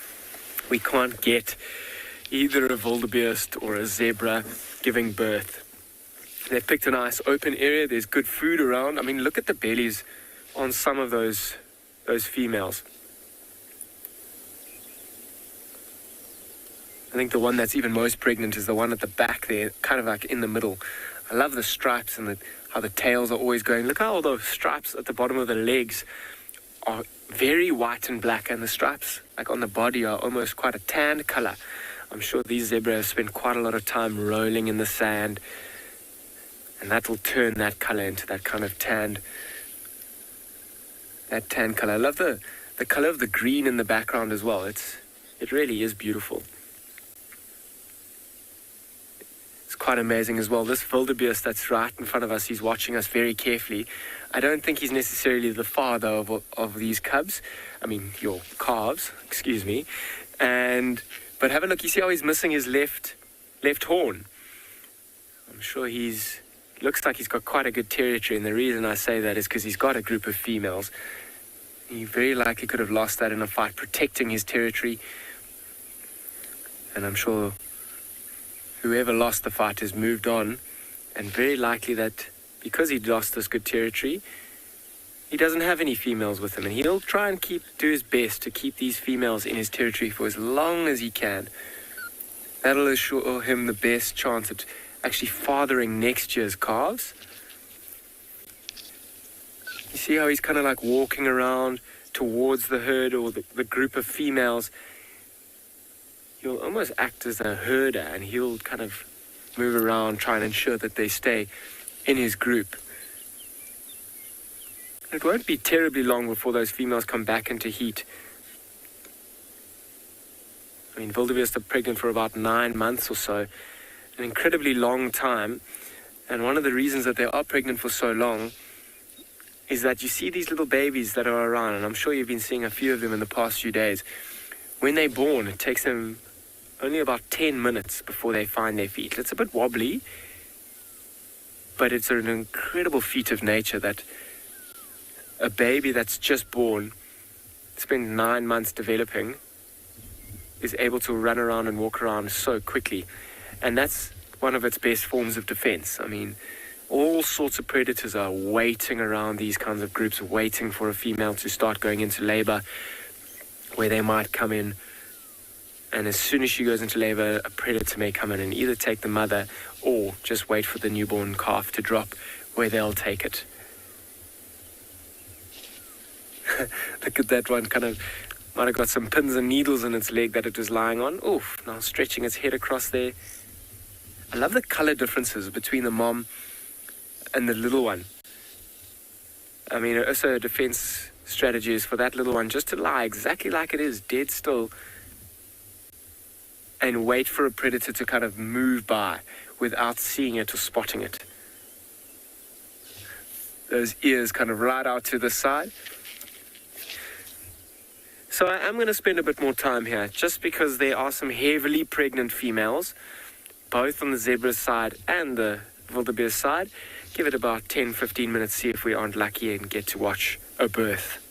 we can't get either a wildebeest or a zebra giving birth. They've picked a nice open area. There's good food around. I mean, look at the bellies on some of those females. I think the one that's even most pregnant is the one at the back there, kind of like in the middle. I love the stripes and how the tails are always going. Look how all those stripes at the bottom of the legs are very white and black, and the stripes like on the body are almost quite a tanned color. I'm sure these zebras spend quite a lot of time rolling in the sand, and that will turn that color into that kind of tan color. I love the color of the green in the background as well. It really is beautiful. Quite amazing as well. This wildebeest that's right in front of us, he's watching us very carefully. I don't think he's necessarily the father of these cubs. I mean, your calves, excuse me. But have a look, you see how he's missing his left horn. I'm sure he's looks like he's got quite a good territory, and the reason I say that is because he's got a group of females. He very likely could have lost that in a fight protecting his territory, and I'm sure whoever lost the fight has moved on, and very likely that because he lost this good territory, he doesn't have any females with him, and he'll try and do his best to keep these females in his territory for as long as he can. That'll assure him the best chance at actually fathering next year's calves. You see how he's kind of like walking around towards the herd or the group of females. He'll almost act as a herder, and he'll kind of move around, try and ensure that they stay in his group. It won't be terribly long before those females come back into heat. I mean, wildebeest are pregnant for about 9 months or so, an incredibly long time. And one of the reasons that they are pregnant for so long is that you see these little babies that are around, and I'm sure you've been seeing a few of them in the past few days. When they're born, it takes them only about 10 minutes before they find their feet. It's a bit wobbly, but it's an incredible feat of nature that a baby that's just born, spent 9 months developing, is able to run around and walk around so quickly. And that's one of its best forms of defense. I mean, all sorts of predators are waiting around these kinds of groups, waiting for a female to start going into labor, where they might come in. And as soon as she goes into labor, a predator may come in and either take the mother or just wait for the newborn calf to drop, where they'll take it. Look at that one, might have got some pins and needles in its leg that it was lying on. Oof, now stretching its head across there. I love the color differences between the mom and the little one. I mean, also a defense strategy is for that little one just to lie exactly like it is, dead still, and wait for a predator to kind of move by without seeing it or spotting it. Those ears kind of right out to the side. So I am going to spend a bit more time here, just because there are some heavily pregnant females, both on the zebra side and the wildebeest side. Give it about 10-15 minutes, see if we aren't lucky and get to watch a birth.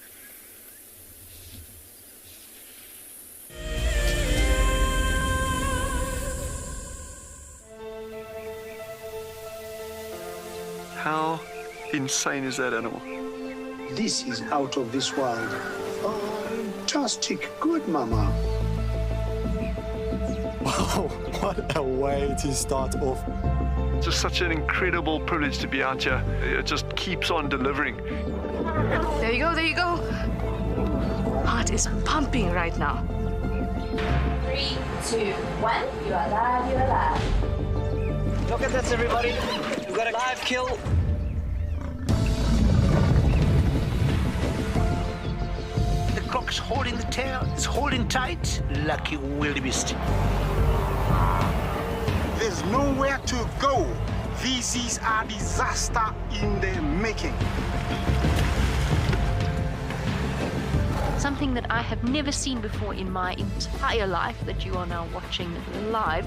How insane is that animal? This is out of this world. Fantastic. Good, Mama. Wow, what a way to start off. Just such an incredible privilege to be out here. It just keeps on delivering. There you go, there you go. Heart is pumping right now. 3, 2, 1. You are live, you are live. Look at this, everybody. We've got a live kill. The cock's holding the tail. It's holding tight. Lucky wildebeest. There's nowhere to go. This is a disaster in the making. Something that I have never seen before in my entire life that you are now watching live.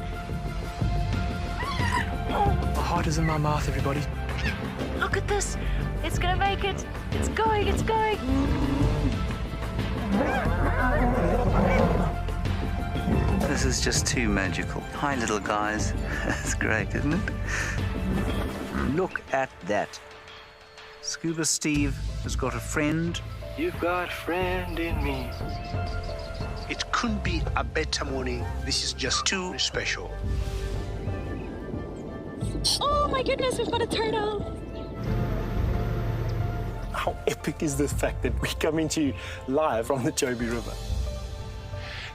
My heart is in my mouth, everybody. Look at this. It's gonna make it. It's going, it's going. This is just too magical. Hi, little guys. That's great, isn't it? Look at that. Scuba Steve has got a friend. You've got a friend in me. It couldn't be a better morning. This is just too special. Oh my goodness, we've got a turtle. How epic is the fact that we come into live from the Chobe River?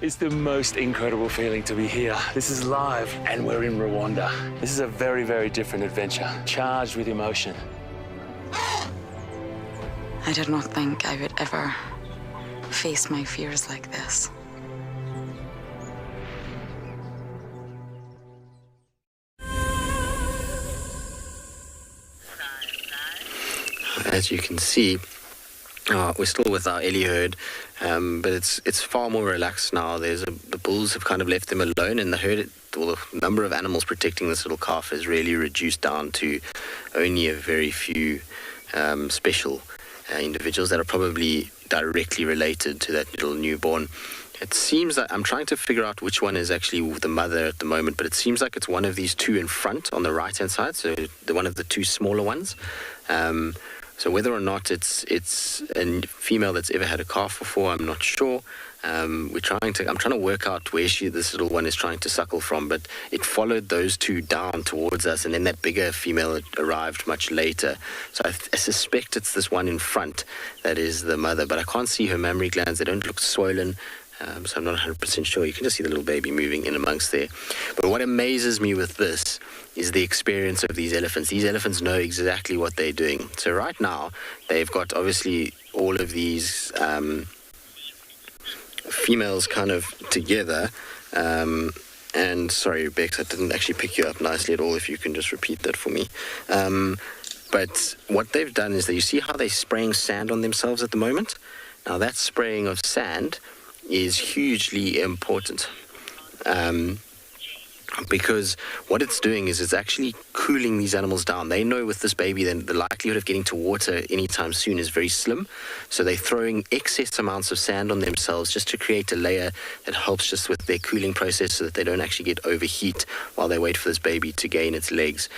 It's the most incredible feeling to be here. This is live, and we're in Rwanda. This is a very, very different adventure, charged with emotion. I did not think I would ever face my fears like this. As you can see, we're still with our Ellie herd, but it's far more relaxed now. The bulls have kind of left them alone, and the herd the number of animals protecting this little calf is really reduced down to only a very few special individuals that are probably directly related to that little newborn. It seems that I'm trying to figure out which one is actually the mother at the moment, but it seems like it's one of these two in front on the right-hand side, so one of the two smaller ones. So whether or not it's a female that's ever had a calf before, I'm not sure. I'm trying to work out where this little one is trying to suckle from, but it followed those two down towards us, and then that bigger female arrived much later. So I suspect it's this one in front that is the mother, but I can't see her mammary glands. They don't look swollen. So I'm not 100% sure. You can just see the little baby moving in amongst there. But what amazes me with this is the experience of these elephants. These elephants know exactly what they're doing. So right now, they've got obviously all of these females kind of together. And sorry, Bex, I didn't actually pick you up nicely at all. If you can just repeat that for me. But what they've done is that you see how they're spraying sand on themselves at the moment? Now that spraying of sand is hugely important because what it's doing is it's actually cooling these animals down. They know with this baby then the likelihood of getting to water anytime soon is very slim, so they're throwing excess amounts of sand on themselves just to create a layer that helps just with their cooling process so that they don't actually get overheat while they wait for this baby to gain its legs.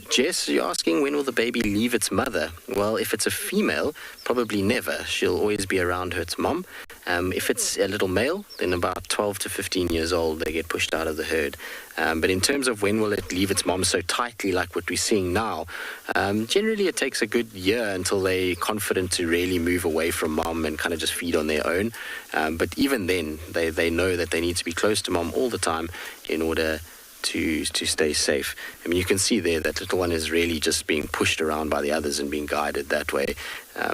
Jess, you're asking when will the baby leave its mother? Well, if it's a female, probably never. She'll always be around its mom. If it's a little male, then about 12 to 15 years old, they get pushed out of the herd. But in terms of when will it leave its mom so tightly like what we're seeing now, generally it takes a good year until they're confident to really move away from mom and kind of just feed on their own. But even then, they know that they need to be close to mom all the time in order to stay safe. I mean, you can see there that little one is really just being pushed around by the others and being guided that way.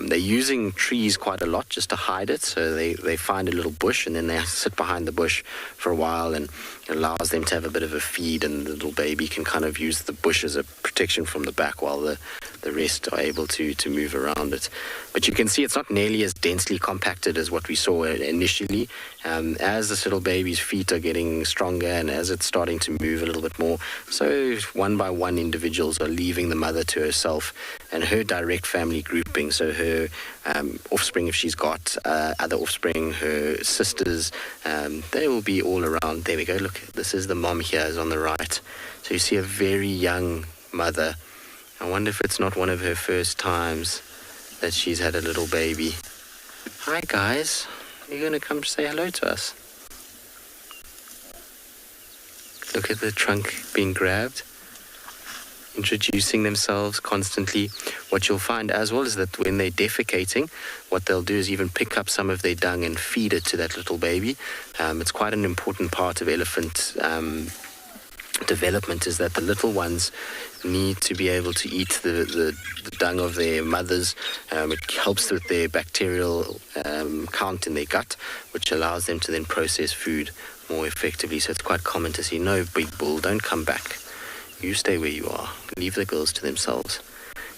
They're using trees quite a lot just to hide it, so they find a little bush and then they sit behind the bush for a while, and it allows them to have a bit of a feed, and the little baby can kind of use the bush as a protection from the back while the rest are able to move around it. But you can see it's not nearly as densely compacted as what we saw initially. As this little baby's feet are getting stronger and as it's starting to move a little bit more, so one by one individuals are leaving the mother to herself and her direct family grouping. So her offspring, if she's got other offspring, her sisters, they will be all around. There we go. Look, this is the mom here, is on the right. So you see a very young mother. I wonder if it's not one of her first times that she's had a little baby. Hi guys, are you going to come say hello to us? Look at the trunk being grabbed, introducing themselves constantly. What you'll find as well is that when they're defecating, what they'll do is even pick up some of their dung and feed it to that little baby. It's quite an important part of elephant development, is that the little ones need to be able to eat the dung of their mothers. It helps with their bacterial count in their gut, which allows them to then process food more effectively. So it's quite common to see, no, big bull, don't come back. You stay where you are. Leave the girls to themselves.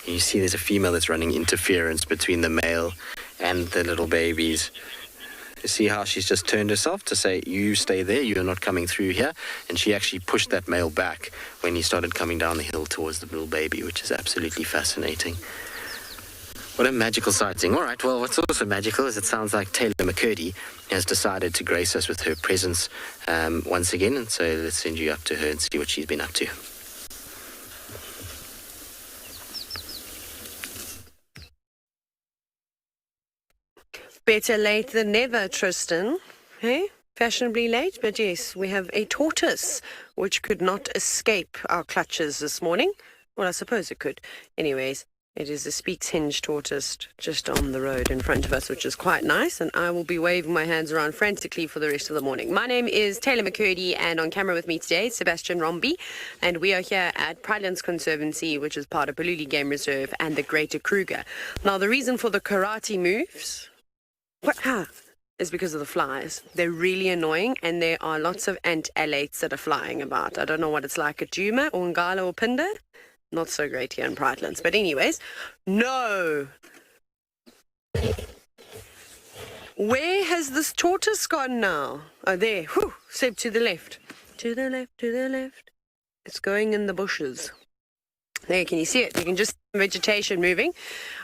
And you see there's a female that's running interference between the male and the little babies. You see how she's just turned herself to say, you stay there, you're not coming through here. And she actually pushed that male back when he started coming down the hill towards the little baby, which is absolutely fascinating. What a magical sighting. All right, well, what's also magical is it sounds like Taylor McCurdy has decided to grace us with her presence once again. And so let's send you up to her and see what she's been up to. Better late than never, Tristan. Hey? Fashionably late, but yes, we have a tortoise which could not escape our clutches this morning. Well, I suppose it could. Anyways, it is a Speaks Hinge tortoise just on the road in front of us, which is quite nice, and I will be waving my hands around frantically for the rest of the morning. My name is Taylor McCurdy, and on camera with me today is Sebastian Rombi, and we are here at Pridelands Conservancy, which is part of Tswalu Game Reserve and the Greater Kruger. Now, the reason for the karate moves is because of the flies. They're really annoying, and there are lots of ant alates that are flying about. I don't know what it's like at Djuma or Ngala or Pinda. Not so great here in Pridelands. But anyways, no! Where has this tortoise gone now? Oh, there. Whew. Seb to the left. to the left, to the left. It's going in the bushes. There, can you see it? You can just see vegetation moving.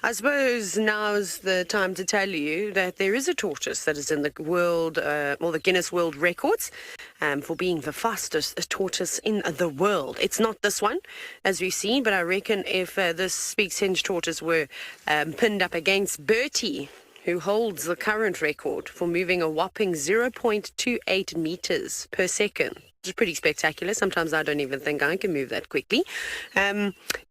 I suppose now's the time to tell you that there is a tortoise that is in the world, or the Guinness World Records, for being the fastest tortoise in the world. It's not this one, as we've seen, but I reckon if this Speaks Hinge tortoise were pinned up against Bertie, who holds the current record for moving a whopping 0.28 meters per second. Which is pretty spectacular. Sometimes I don't even think I can move that quickly.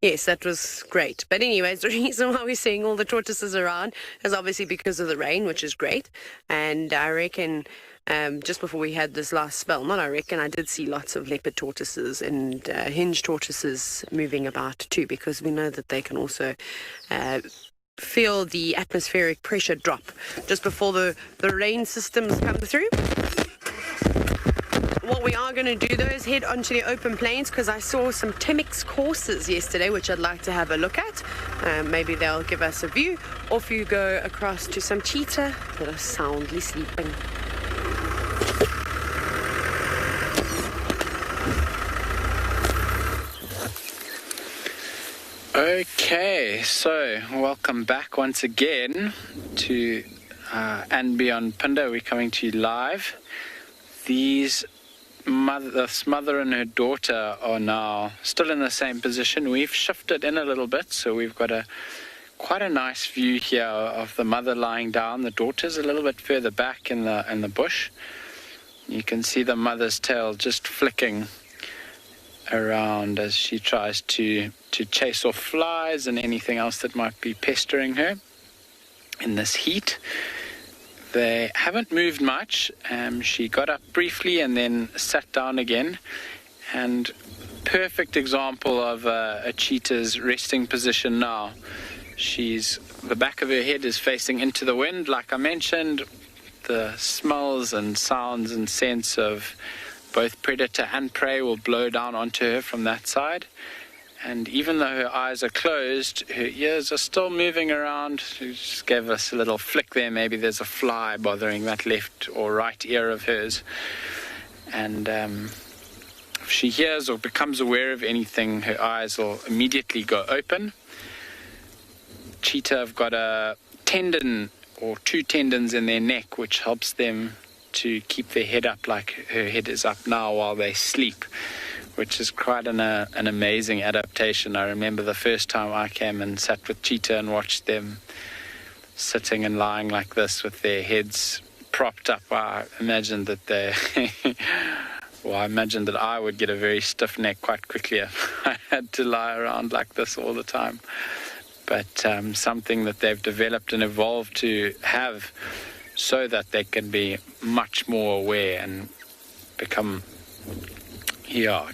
Yes, that was great. But anyways, the reason why we're seeing all the tortoises around is obviously because of the rain, which is great. And I reckon just before we had this last spell, I did see lots of leopard tortoises and hinge tortoises moving about too, because we know that they can also feel the atmospheric pressure drop just before the rain systems come through. What we are going to do, though, is head onto the open plains, because I saw some Timix courses yesterday, which I'd like to have a look at. Maybe they'll give us a view. Off you go across to some cheetah that are soundly sleeping. Okay, so welcome back once again to And Beyond Punda. We're coming to you live. This mother and her daughter are now still in the same position. We've shifted in a little bit, so we've got quite a nice view here of the mother lying down. The daughter's a little bit further back in the bush. You can see the mother's tail just flicking around as she tries to chase off flies and anything else that might be pestering her in this heat. They haven't moved much. She got up briefly and then sat down again. And perfect example of a cheetah's resting position now. The back of her head is facing into the wind, like I mentioned. The smells and sounds and scents of both predator and prey will blow down onto her from that side. And even though her eyes are closed, her ears are still moving around. She just gave us a little flick there. Maybe there's a fly bothering that left or right ear of hers. And if she hears or becomes aware of anything, her eyes will immediately go open. Cheetah have got a tendon or two tendons in their neck, which helps them to keep their head up like her head is up now while they sleep, which is quite an amazing adaptation. I remember the first time I came and sat with cheetah and watched them sitting and lying like this with their heads propped up. I imagined that I would get a very stiff neck quite quickly if I had to lie around like this all the time. But something that they've developed and evolved to have so that they can be much more aware and become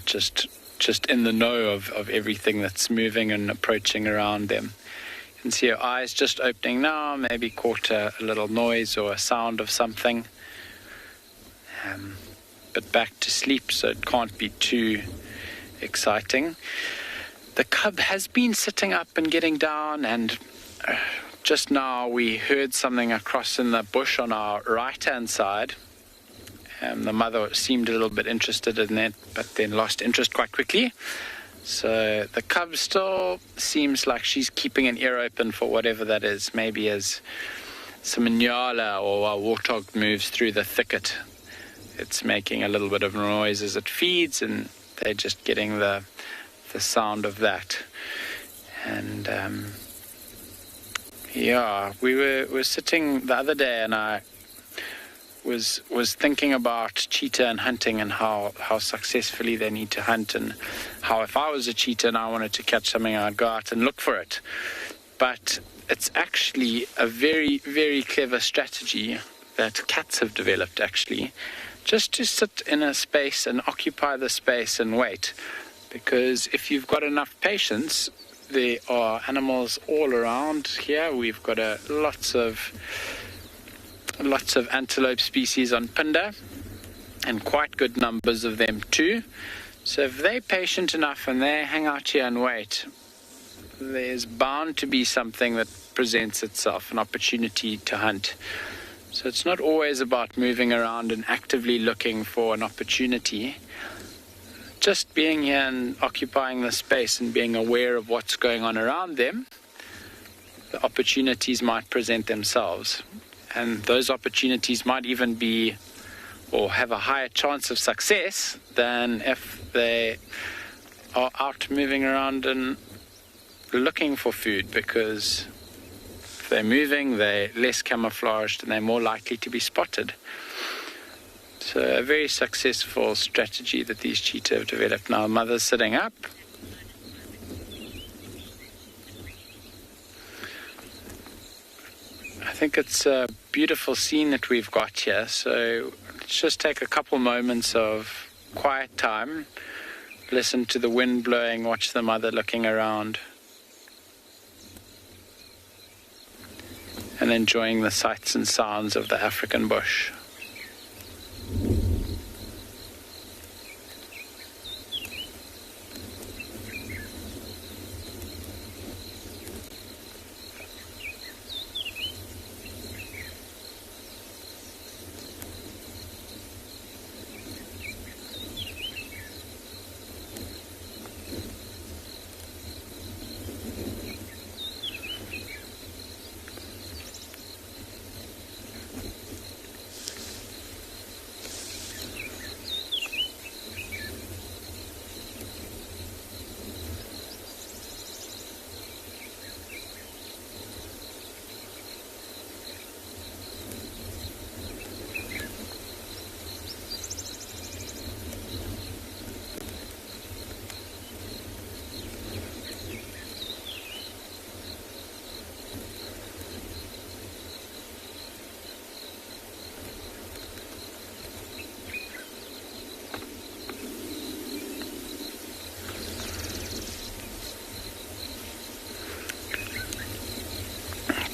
just in the know of everything that's moving and approaching around them. You can see her eyes just opening now, maybe caught a little noise or a sound of something. But back to sleep, so it can't be too exciting. The cub has been sitting up and getting down, and just now we heard something across in the bush on our right-hand side. The mother seemed a little bit interested in that, but then lost interest quite quickly. So the cub still seems like she's keeping an ear open for whatever that is. Maybe as some nyala or a warthog moves through the thicket, it's making a little bit of noise as it feeds, and they're just getting the sound of that. And we were sitting the other day, and I was thinking about cheetah and hunting and how successfully they need to hunt, and how if I was a cheetah and I wanted to catch something, I'd go out and look for it. But it's actually a very, very clever strategy that cats have developed, actually, just to sit in a space and occupy the space and wait. Because if you've got enough patience, there are animals all around here. We've got lots of antelope species on Punda, and quite good numbers of them too. So if they're patient enough and they hang out here and wait, there's bound to be something that presents itself, an opportunity to hunt. So it's not always about moving around and actively looking for an opportunity. just being here and occupying the space and being aware of what's going on around them, the opportunities might present themselves. And those opportunities might even be or have a higher chance of success than if they are out moving around and looking for food, because if they're moving, they're less camouflaged and they're more likely to be spotted. So a very successful strategy that these cheetah have developed. Now, mother's sitting up. I think it's a beautiful scene that we've got here. So let's just take a couple moments of quiet time. Listen to the wind blowing, watch the mother looking around. And enjoying the sights and sounds of the African bush.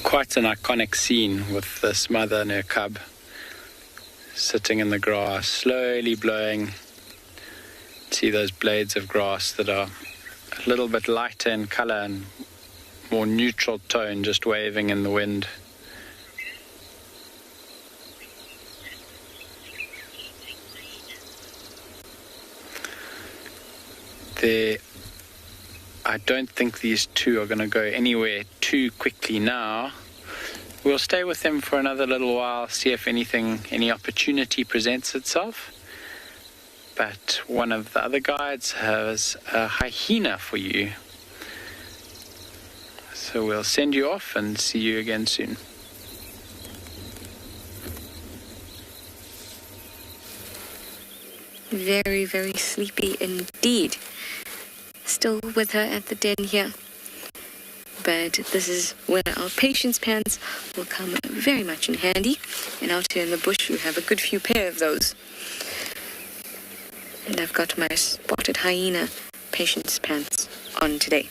Quite an iconic scene with this mother and her cub sitting in the grass, slowly blowing. See those blades of grass that are a little bit lighter in color and more neutral tone, just waving in the wind. I don't think these two are going to go anywhere too quickly now. We'll stay with them for another little while, see if any opportunity presents itself. But one of the other guides has a hyena for you. So we'll send you off and see you again soon. Very, very sleepy indeed. Still with her at the den here. But this is where our patience pants will come very much in handy. And out here in the bush, we have a good few pair of those. And I've got my spotted hyena patience pants on today.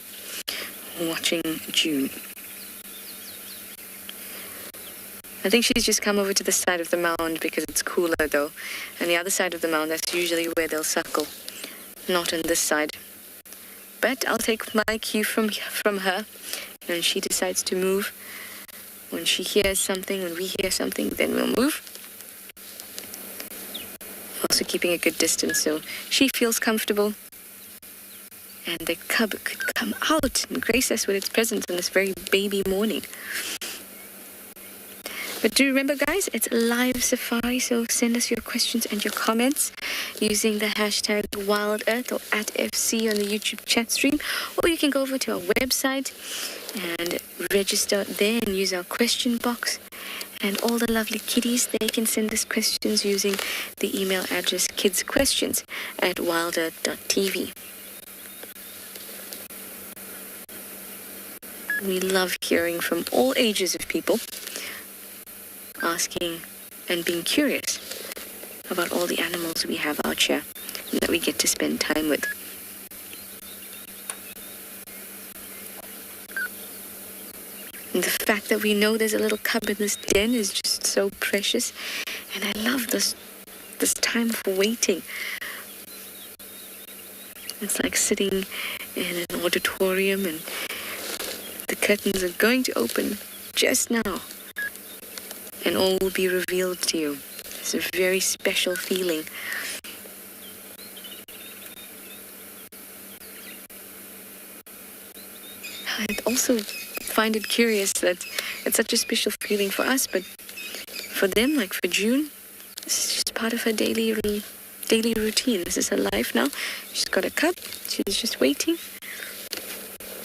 Watching June. I think she's just come over to the side of the mound because it's cooler though. And the other side of the mound, that's usually where they'll suckle. Not on this side. But I'll take my cue from her. When she decides to move, when she hears something, when we hear something, then we'll move. Also keeping a good distance so she feels comfortable. And the cub could come out and grace us with its presence on this very baby morning. But do remember, guys, it's a live safari, so send us your questions and your comments using the hashtag WildEarth or @FC on the YouTube chat stream. Or you can go over to our website and register there and use our question box. And all the lovely kiddies, they can send us questions using the email address kidsquestions@wildearth.tv. We love hearing from all ages of people, asking and being curious about all the animals we have out here and that we get to spend time with. And the fact that we know there's a little cub in this den is just so precious. And I love this time for waiting. It's like sitting in an auditorium and the curtains are going to open just now. And all will be revealed to you. It's a very special feeling. also find it curious that it's such a special feeling for us, but for them, like for June, this is just part of her daily routine. This is her life now. She's got a cub. She's just waiting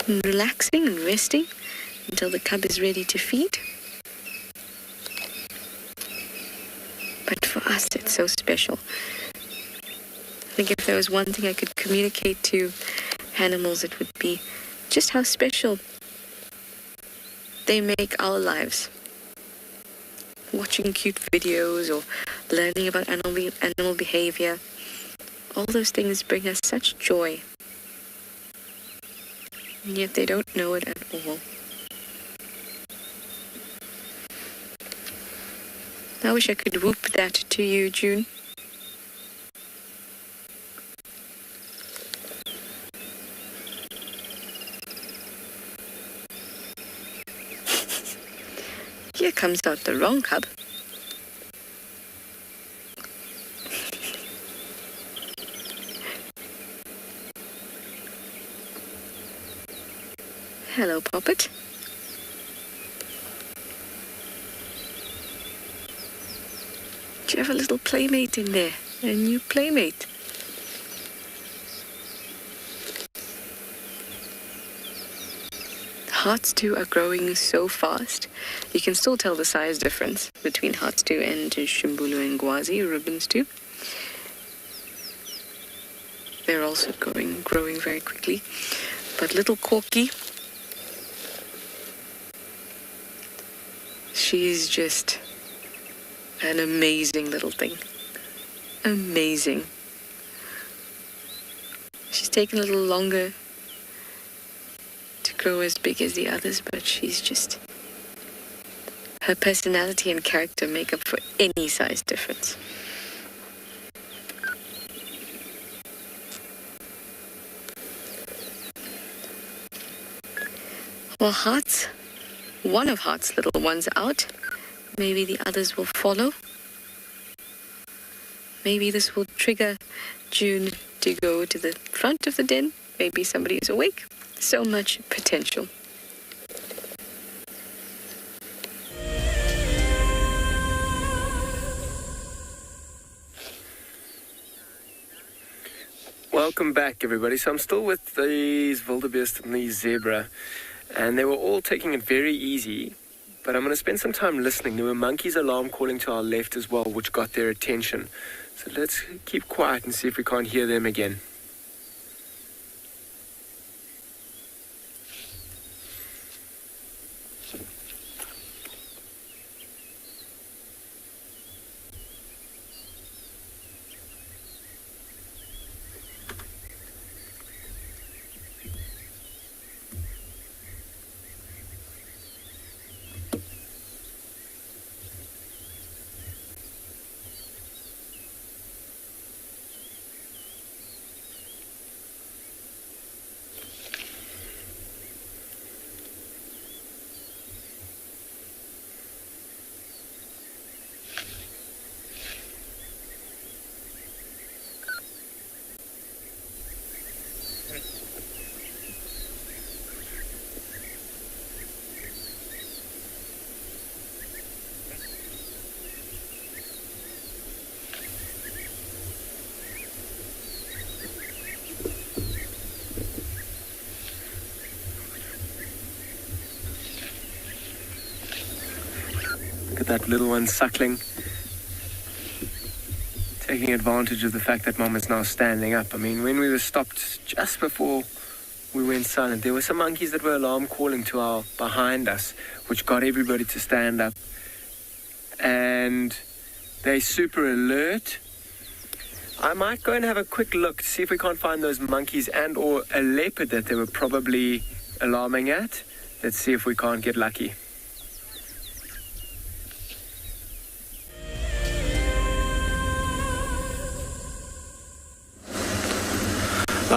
and relaxing and resting until the cub is ready to feed. But for us, it's so special. I think if there was one thing I could communicate to animals, it would be just how special they make our lives. Watching cute videos or learning about animal behavior, all those things bring us such joy. And yet they don't know it at all. I wish I could whoop that to you, June. Here comes out the wrong cub. Hello, Poppet. Do you have a little playmate in there? A new playmate? Hearts 2 are growing so fast. You can still tell the size difference between Hearts 2 and Shimbulu and Gwazi, Ribbons 2. They're also growing very quickly. But little Corky, she's just an amazing little thing. Amazing. She's taken a little longer to grow as big as the others, but she's just... her personality and character make up for any size difference. Well, Hearts, one of Heart's little ones out. Maybe the others will follow. Maybe this will trigger June to go to the front of the den. Maybe somebody is awake. So much potential. Welcome back, everybody. So I'm still with these wildebeest and the zebra, and they were all taking it very easy, but I'm going to spend some time listening. There were monkeys alarm calling to our left as well, which got their attention. So let's keep quiet and see if we can't hear them again. That little one suckling, taking advantage of the fact that Mom is now standing up. I mean, when we were stopped just before we went silent, there were some monkeys that were alarm calling to our behind us, which got everybody to stand up. And they're super alert. I might go and have a quick look to see if we can't find those monkeys and or a leopard that they were probably alarming at. Let's see if we can't get lucky.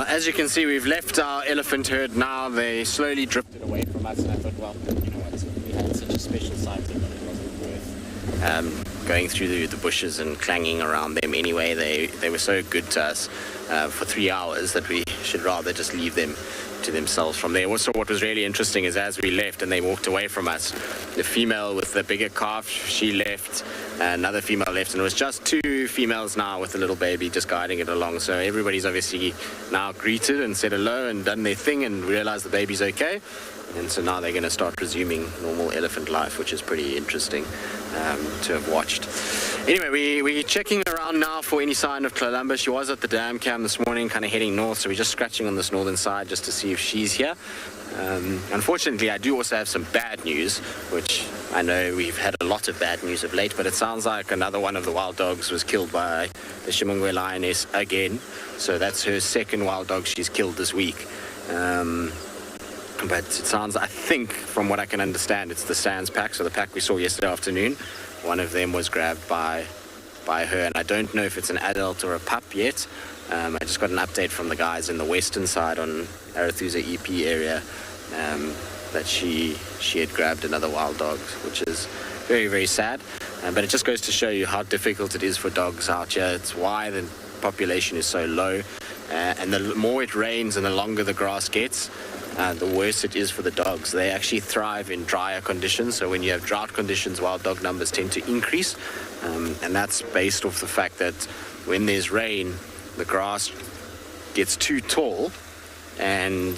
As you can see, we've left our elephant herd now. They slowly drifted away from us, and I thought, well, you know what, we had such a special sighting that it wasn't worth going through the bushes and clanging around them anyway. They were so good to us for 3 hours that we should rather just leave them to themselves from there. Also, what was really interesting is as we left and they walked away from us, the female with the bigger calf, she left, another female left, and it was just 2 females now with the little baby just guiding it along. So everybody's obviously now greeted and said hello and done their thing and realized the baby's okay. And so now they're going to start resuming normal elephant life, which is pretty interesting to have watched. Anyway, we're checking around now for any sign of Kalamba. She was at the dam cam this morning, kind of heading north, so we're just scratching on this northern side just to see if she's here. Unfortunately, I do also have some bad news, which I know we've had a lot of bad news of late, but it sounds like another one of the wild dogs was killed by the Shimungwe lioness again. So that's her second wild dog she's killed this week. But it sounds, I think, from what I can understand, it's the Sands pack, so the pack we saw yesterday afternoon. One of them was grabbed by her, and I don't know if it's an adult or a pup yet. I just got an update from the guys in the western side on Arathusa EP area that she had grabbed another wild dog, which is very, very sad. But it just goes to show you how difficult it is for dogs out here. It's why the population is so low. And the more it rains and the longer the grass gets, the worse it is for the dogs. They actually thrive in drier conditions, so when you have drought conditions, wild dog numbers tend to increase, and that's based off the fact that when there's rain, the grass gets too tall and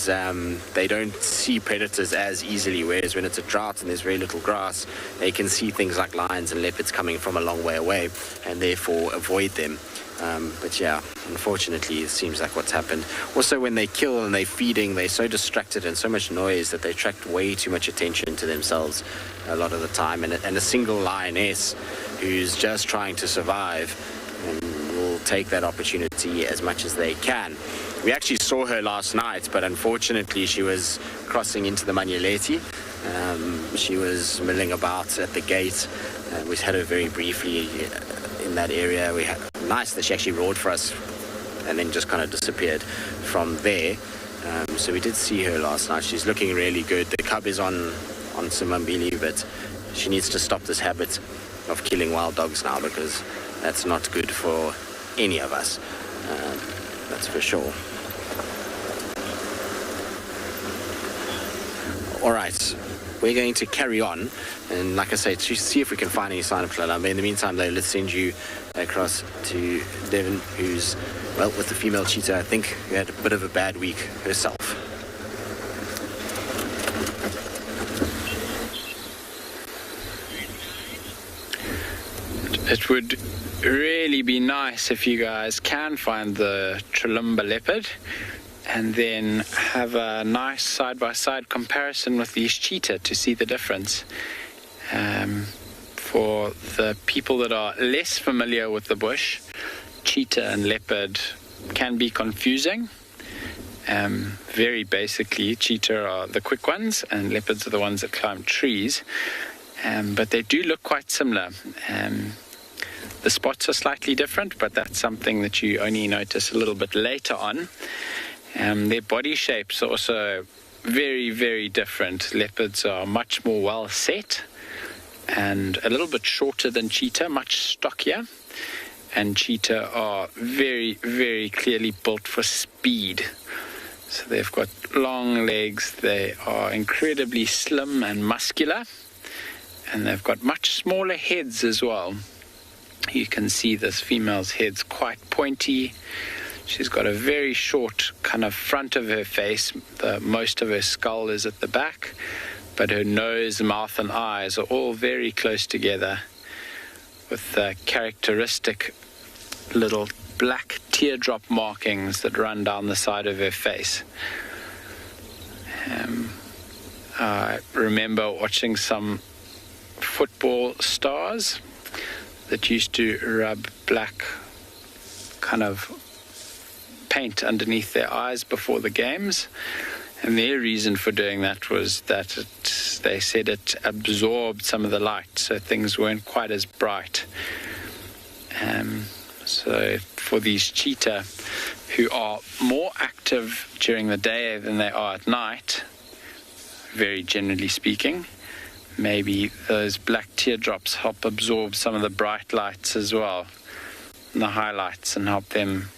they don't see predators as easily, whereas when it's a drought and there's very little grass, they can see things like lions and leopards coming from a long way away and therefore avoid them. But yeah, unfortunately, it seems like what's happened. Also, when they kill and they're feeding, they're so distracted and so much noise that they attract way too much attention to themselves a lot of the time. And a single lioness who's just trying to survive will take that opportunity as much as they can. We actually saw her last night, but unfortunately, she was crossing into the Manyeleti. She was milling about at the gate. We had her very briefly in that area. Nice that she actually roared for us and then just kind of disappeared from there. So we did see her last night. She's looking really good. The cub is on Simambili, but she needs to stop this habit of killing wild dogs now, because that's not good for any of us. That's for sure. All right. We're going to carry on, and like I say, to see if we can find any sign of Kalamba. In the meantime, though, let's send you across to Devon, who's, well, with the female cheetah, I think, who had a bit of a bad week herself. It would really be nice if you guys can find the Kalamba leopard and then have a nice side-by-side comparison with these cheetah to see the difference. For the people that are less familiar with the bush, cheetah and leopard can be confusing. Very basically, cheetah are the quick ones and leopards are the ones that climb trees. But they do look quite similar. The spots are slightly different, but that's something that you only notice a little bit later on. Their body shapes are also very, very different. Leopards are much more well set and a little bit shorter than cheetah, much stockier. And cheetah are very, very clearly built for speed. So they've got long legs, they are incredibly slim and muscular, and they've got much smaller heads as well. You can see this female's head's quite pointy. She's got a very short kind of front of her face. Most of her skull is at the back, but her nose, mouth, and eyes are all very close together with characteristic little black teardrop markings that run down the side of her face. I remember watching some football stars that used to rub black kind of paint underneath their eyes before the games, and their reason for doing that was that they said it absorbed some of the light, so things weren't quite as bright. So for these cheetah, who are more active during the day than they are at night, very generally speaking, maybe those black teardrops help absorb some of the bright lights as well, and the highlights, and help them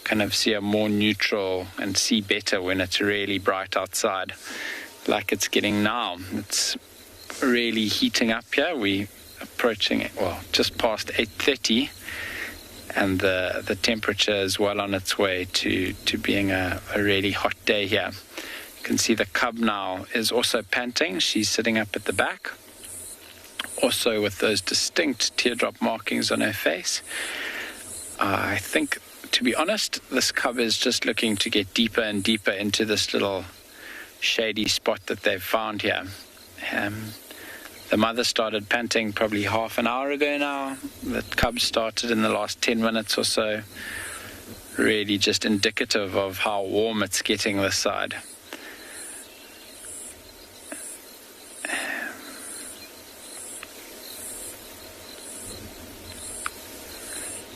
kind of see a more neutral and see better when it's really bright outside, like it's getting now. It's really heating up here. We approaching, well, just past 8:30, and the temperature is well on its way to being a really hot day here. You can see the cub now is also panting. She's sitting up at the back, also with those distinct teardrop markings on her face. I think, to be honest, this cub is just looking to get deeper and deeper into this little shady spot that they've found here. The mother started panting probably half an hour ago now. The cub started in the last 10 minutes or so. Really just indicative of how warm it's getting this side.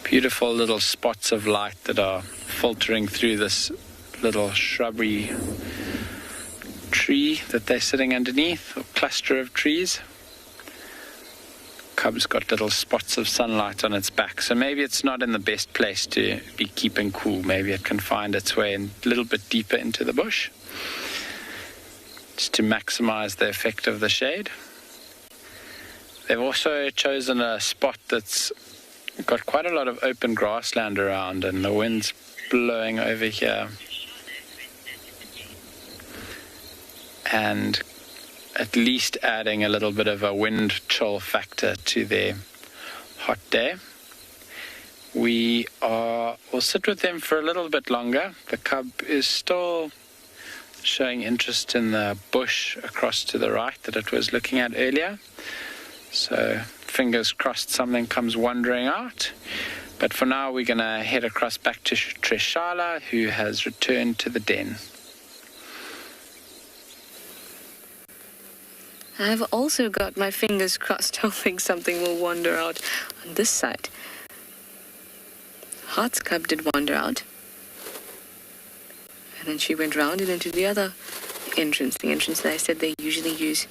Beautiful little spots of light that are filtering through this little shrubbery tree that they're sitting underneath, or cluster of trees. Cub's got little spots of sunlight on its back, so maybe it's not in the best place to be keeping cool. Maybe it can find its way a little bit deeper into the bush, just to maximize the effect of the shade. They've also chosen a spot that's got quite a lot of open grassland around, and the wind's blowing over here. And at least adding a little bit of a wind chill factor to their hot day. We'll sit with them for a little bit longer. The cub is still showing interest in the bush across to the right that it was looking at earlier. So fingers crossed something comes wandering out. But for now, we're going to head across back to Trishala, who has returned to the den. I've also got my fingers crossed, hoping something will wander out on this side. Heart's cub did wander out. And then she went round and into the other entrance, the entrance that I said they usually use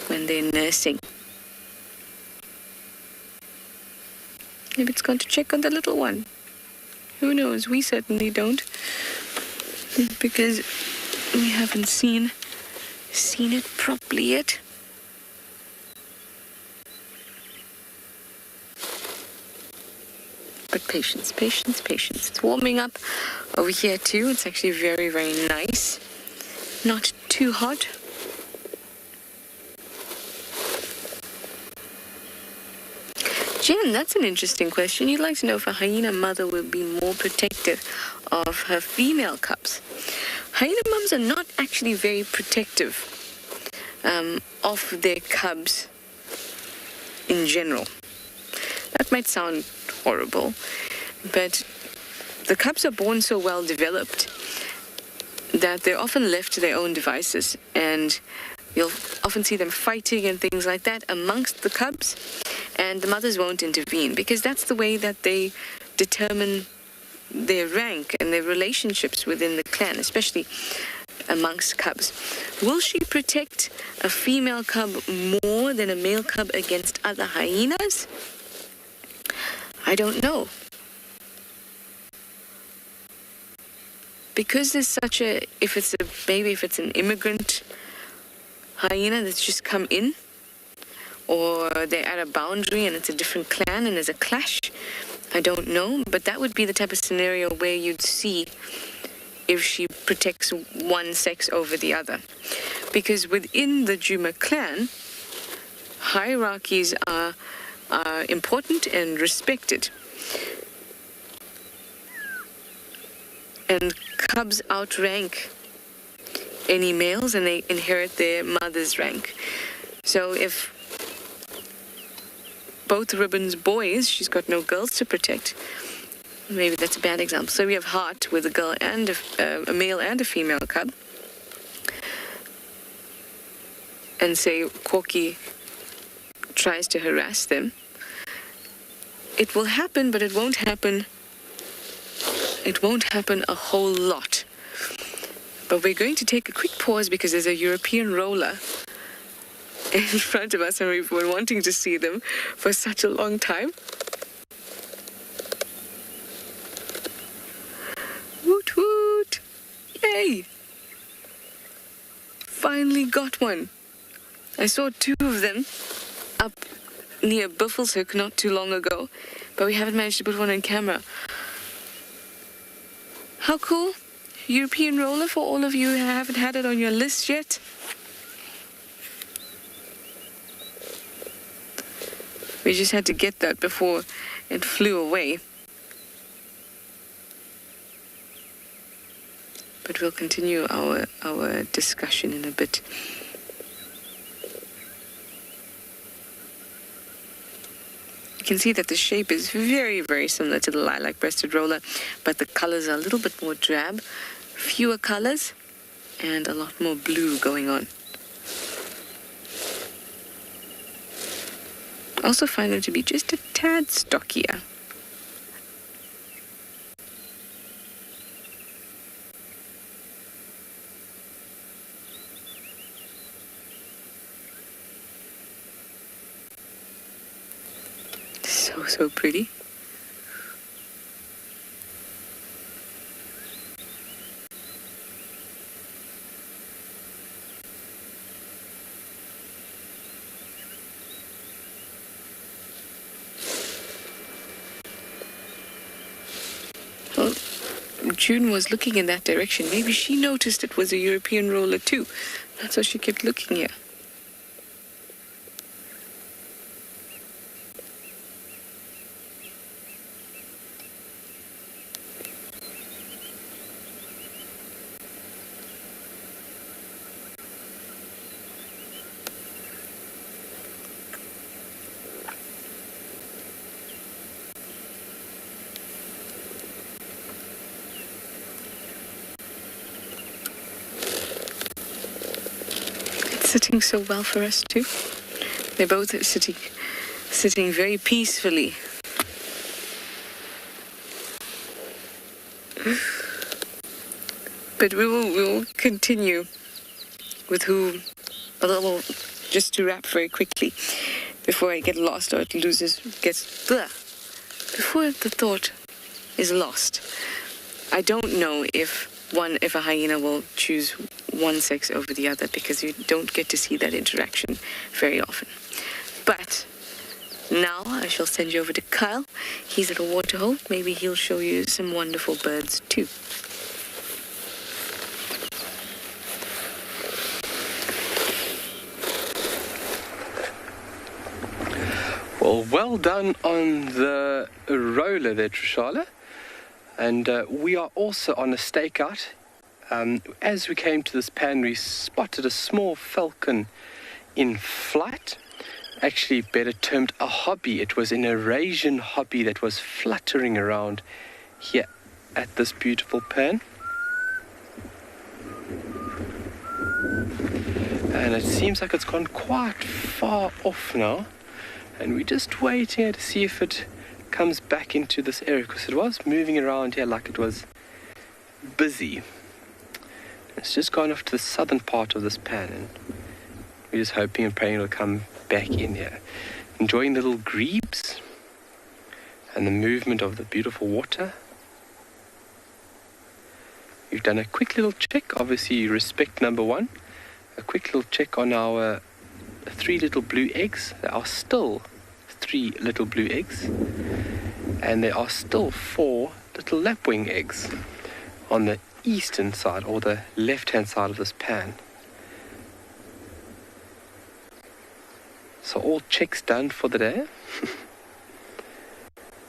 when they're nursing. Maybe it's gone to check on the little one. Who knows? We certainly don't. Because we haven't seen it properly yet. But patience, patience, patience. It's warming up over here too. It's actually very, very nice. Not too hot. Jen, that's an interesting question. You'd like to know if a hyena mother will be more protective of her female cubs. Hyena mums are not actually very protective of their cubs in general. That might sound horrible, but the cubs are born so well developed that they're often left to their own devices, and you'll often see them fighting and things like that amongst the cubs, and the mothers won't intervene because that's the way that they determine their rank and their relationships within the clan, especially amongst cubs. Will she protect a female cub more than a male cub against other hyenas? I don't know. Because there's such a, maybe if it's an immigrant hyena that's just come in, or they're at a boundary and it's a different clan and there's a clash, I don't know, but that would be the type of scenario where you'd see if she protects one sex over the other. Because within the Djuma clan, hierarchies are important and respected. And cubs outrank any males, and they inherit their mother's rank. So if both Ribbon's boys, she's got no girls to protect. Maybe that's a bad example. So we have Heart with a girl and a male and a female cub. And say Corky tries to harass them. It will happen, but it won't happen. It won't happen a whole lot. But we're going to take a quick pause because there's a European roller in front of us and we've been wanting to see them for such a long time. finally got one. I saw 2 of them up near Buffelshoek not too long ago, but we haven't managed to put one on camera. How cool. European roller for all of you who haven't had it on your list yet. We just had to get that before it flew away. But we'll continue our discussion in a bit. You can see that the shape is very, very similar to the lilac-breasted roller, but the colors are a little bit more drab, fewer colors, and a lot more blue going on. I also find them to be just a tad stockier. So pretty. Well, June was looking in that direction. Maybe she noticed it was a European roller too. That's why she kept looking here. Sitting so well for us too. They're both sitting very peacefully. But we will continue with who. Well, just to wrap very quickly before I get lost or it before the thought is lost. I don't know if a hyena will choose one sex over the other, because you don't get to see that interaction very often. But now I shall send you over to Kyle. He's at a waterhole. Maybe he'll show you some wonderful birds too. Well done on the roller there, Trishala. And we are also on a stakeout. As we came to this pan, we spotted a small falcon in flight. Actually, better termed a hobby. It was an Eurasian hobby that was fluttering around here at this beautiful pan. And it seems like it's gone quite far off now. And we're just waiting to see if it comes back into this area, because it was moving around here like it was busy. It's just gone off to the southern part of this pan, and we're just hoping and praying it'll come back in here. Enjoying the little grebes and the movement of the beautiful water. We've done a quick little check, obviously respect number 1. A quick little check on our 3 little blue eggs. There are still 3 little blue eggs, and there are still 4 little lapwing eggs on the eastern side, or the left-hand side of this pan. So all checks done for the day.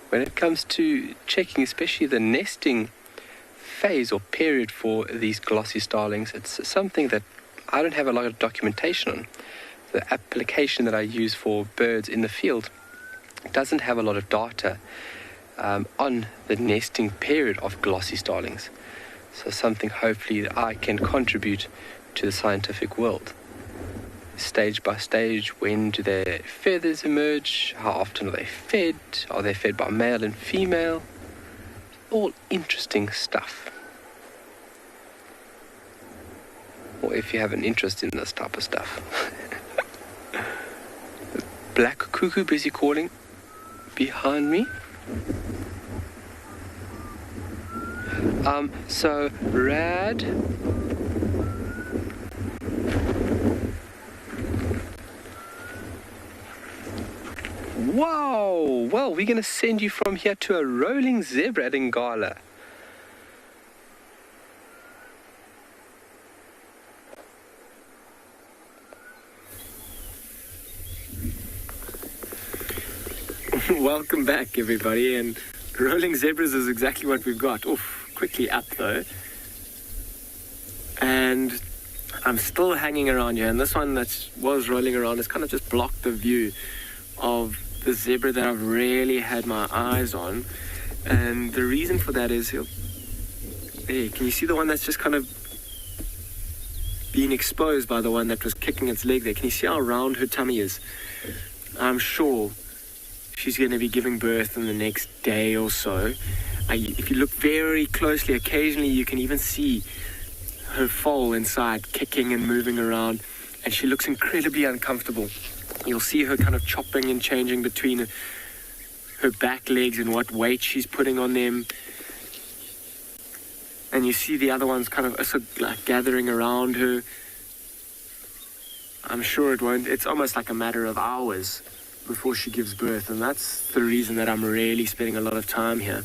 When it comes to checking, especially the nesting phase or period for these glossy starlings, it's something that I don't have a lot of documentation on. The application that I use for birds in the field doesn't have a lot of data on the nesting period of glossy starlings. So something hopefully that I can contribute to the scientific world. Stage by stage, when do their feathers emerge? How often are they fed? Are they fed by male and female? All interesting stuff. Or if you have an interest in this type of stuff. Black cuckoo busy calling behind me. So Rad Wow! Well, we're going to send you from here to a rolling zebra at Ngala. Welcome back, everybody, and rolling zebras is exactly what we've got. Oof, quickly up though. And I'm still hanging around here, and this one that was rolling around has kind of just blocked the view of the zebra that I've really had my eyes on. And the reason for that is, hey, can you see the one that's just kind of being exposed by the one that was kicking its leg there? Can you see how round her tummy is? I'm sure she's going to be giving birth in the next day or so. If you look very closely, occasionally you can even see her foal inside kicking and moving around, and she looks incredibly uncomfortable. You'll see her kind of chopping and changing between her back legs and what weight she's putting on them. And you see the other ones kind of also like gathering around her. I'm sure it won't. It's almost like a matter of hours before she gives birth, and that's the reason that I'm really spending a lot of time here.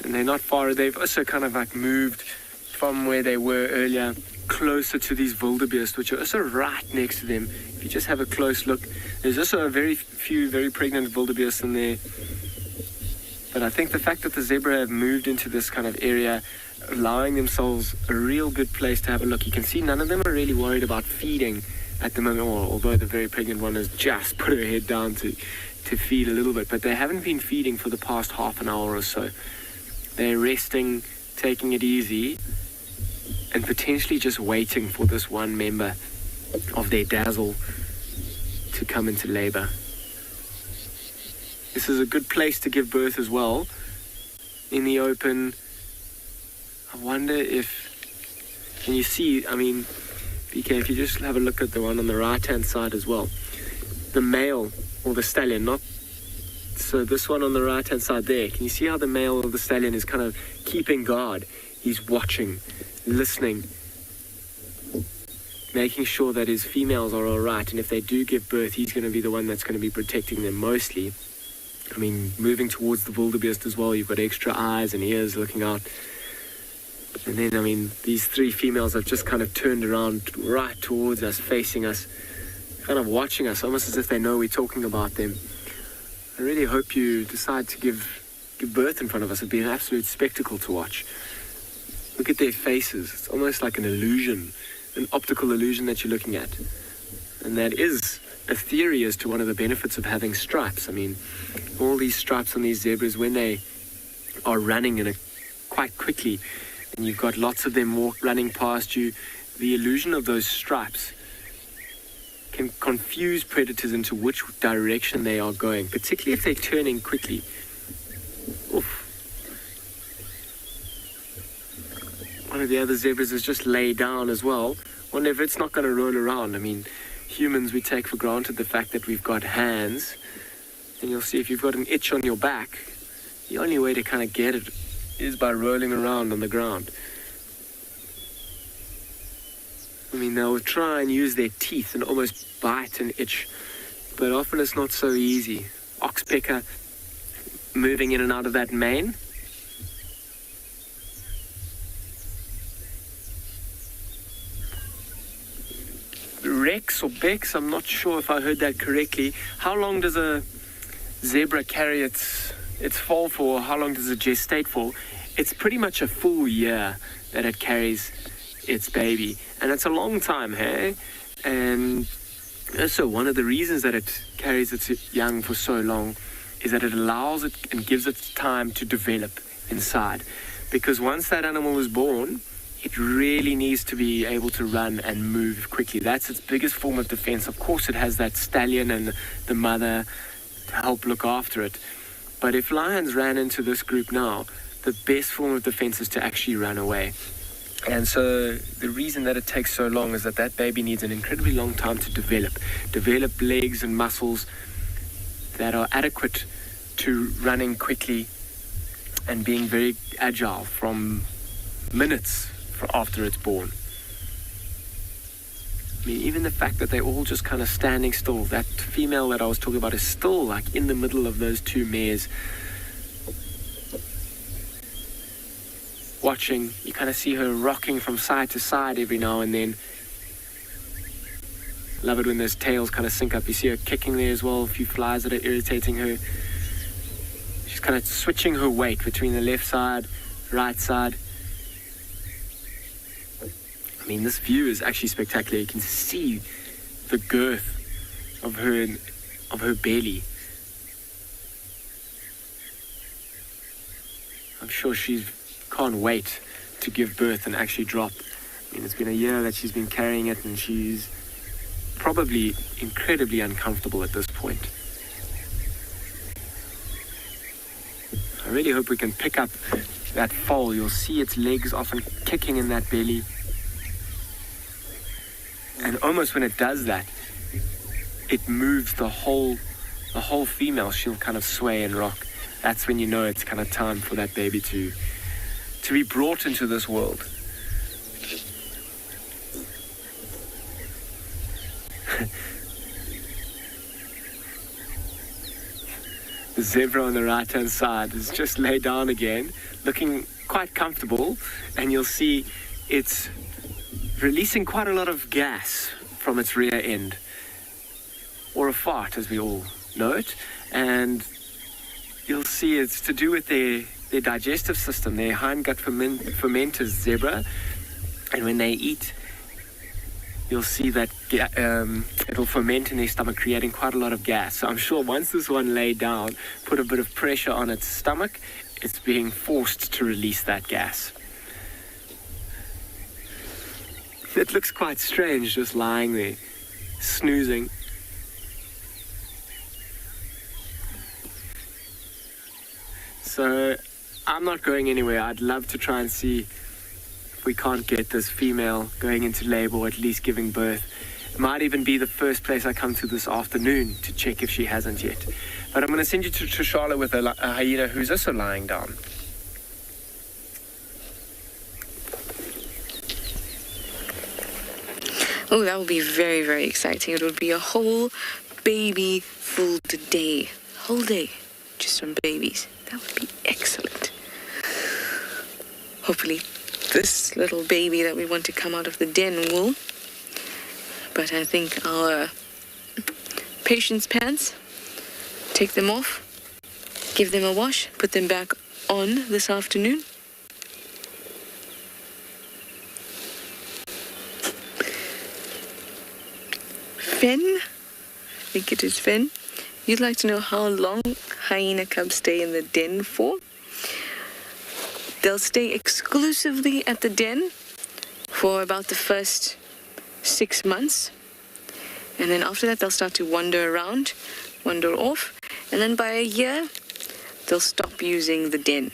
And they're not far. They've also kind of like moved from where they were earlier closer to these wildebeest, which are also right next to them. If you just have a close look, there's also a very few very pregnant wildebeest in there. But I think the fact that the zebra have moved into this kind of area, allowing themselves a real good place to have a look. You can see none of them are really worried about feeding at the moment, although the very pregnant one has just put her head down to feed a little bit. But they haven't been feeding for the past half an hour or so. They're resting, taking it easy, and potentially just waiting for this one member of their dazzle to come into labor. This is a good place to give birth as well, in the open. I wonder if, can you see, I mean, BK, if you just have a look at the one on the right-hand side as well, the male, or the stallion, not, so this one on the right-hand side there, can you see how the male of the stallion is kind of keeping guard? He's watching, listening, making sure that his females are all right, and if they do give birth, he's going to be the one that's going to be protecting them mostly. I mean, moving towards the wildebeest as well, you've got extra eyes and ears looking out. And then, I mean, these three females have just kind of turned around right towards us, facing us, kind of watching us, almost as if they know we're talking about them. I really hope you decide to give birth in front of us. It'd be an absolute spectacle to watch. Look at their faces. It's almost like an illusion, an optical illusion that you're looking at. And that is a theory as to one of the benefits of having stripes. I mean, all these stripes on these zebras, when they are running quite quickly, and you've got lots of them running past you, the illusion of those stripes can confuse predators into which direction they are going, particularly if they're turning quickly. Oof. One of the other zebras has just laid down as well. Wonder if it's not going to roll around. I mean, humans, we take for granted the fact that we've got hands, and you'll see if you've got an itch on your back, the only way to kind of get it is by rolling around on the ground. I mean, they'll try and use their teeth and almost bite an itch, but often it's not so easy. Oxpecker moving in and out of that mane. Rex or Bex, I'm not sure if I heard that correctly. How long does a zebra carry its foal for? How long does it gestate for? It's pretty much a full year that it carries its baby, and it's a long time, hey? And also one of the reasons that it carries its young for so long is that it allows it and gives it time to develop inside, because once that animal is born, it really needs to be able to run and move quickly. That's its biggest form of defense. Of course, it has that stallion and the mother to help look after it. But if lions ran into this group now, the best form of defense is to actually run away. And so the reason that it takes so long is that that baby needs an incredibly long time to develop legs and muscles that are adequate to running quickly and being very agile from minutes after it's born. I mean, even the fact that they're all just kind of standing still. That female that I was talking about is still like in the middle of those two mares. Watching, you kind of see her rocking from side to side every now and then. Love it when those tails kind of sync up. You see her kicking there as well, a few flies that are irritating her. She's kind of switching her weight between the left side, right side. I mean, this view is actually spectacular. You can see the girth of her belly. I'm sure she can't wait to give birth and actually drop. I mean, it's been a year that she's been carrying it, and she's probably incredibly uncomfortable at this point. I really hope we can pick up that foal. You'll see its legs often kicking in that belly. And almost when it does that, it moves the whole female. She'll kind of sway and rock. That's when you know it's kind of time for that baby to be brought into this world. The zebra on the right-hand side is just laid down again, looking quite comfortable, and you'll see it's releasing quite a lot of gas from its rear end, or a fart as we all know it, and you'll see it's to do with their digestive system. Their hindgut fermenters, zebra, and when they eat, you'll see that it'll ferment in their stomach, creating quite a lot of gas. So I'm sure once this one laid down, put a bit of pressure on its stomach, it's being forced to release that gas. It looks quite strange just lying there, snoozing. So I'm not going anywhere. I'd love to try and see if we can't get this female going into labor, or at least giving birth. It might even be the first place I come to this afternoon to check if she hasn't yet. But I'm going to send you to Tswalu with a hyena who's also lying down. Oh, that would be very, very exciting. It would be a whole baby-filled day. Whole day just on babies. That would be excellent. Hopefully this little baby that we want to come out of the den will. But I think our patient's pants, take them off, give them a wash, put them back on this afternoon. Fen, I think it is Fen, you'd like to know how long hyena cubs stay in the den for? They'll stay exclusively at the den for about the first 6 months. And then after that, they'll start to wander around, wander off. And then by a year, they'll stop using the den.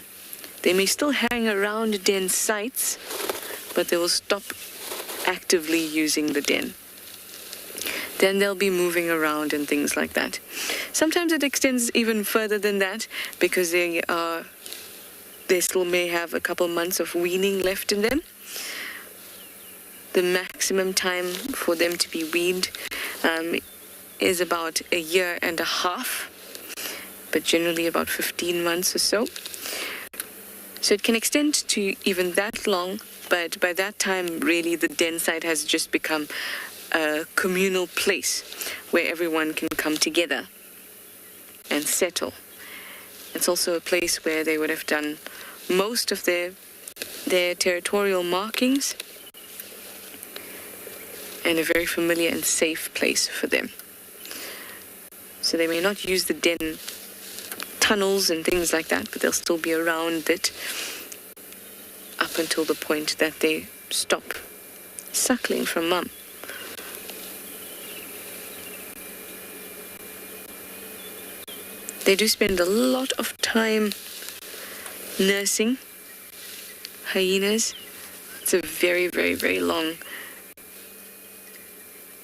They may still hang around den sites, but they will stop actively using the den. Then they'll be moving around and things like that. Sometimes it extends even further than that, because they still may have a couple months of weaning left in them. The maximum time for them to be weaned is about 1.5 years, but generally about 15 months or so. So it can extend to even that long, but by that time, really, the den site has just become a communal place where everyone can come together and settle. It's also a place where they would have done most of their territorial markings, and a very familiar and safe place for them. So they may not use the den tunnels and things like that, but they'll still be around it up until the point that they stop suckling from mum. They do spend a lot of time nursing hyenas. It's a very, very, very long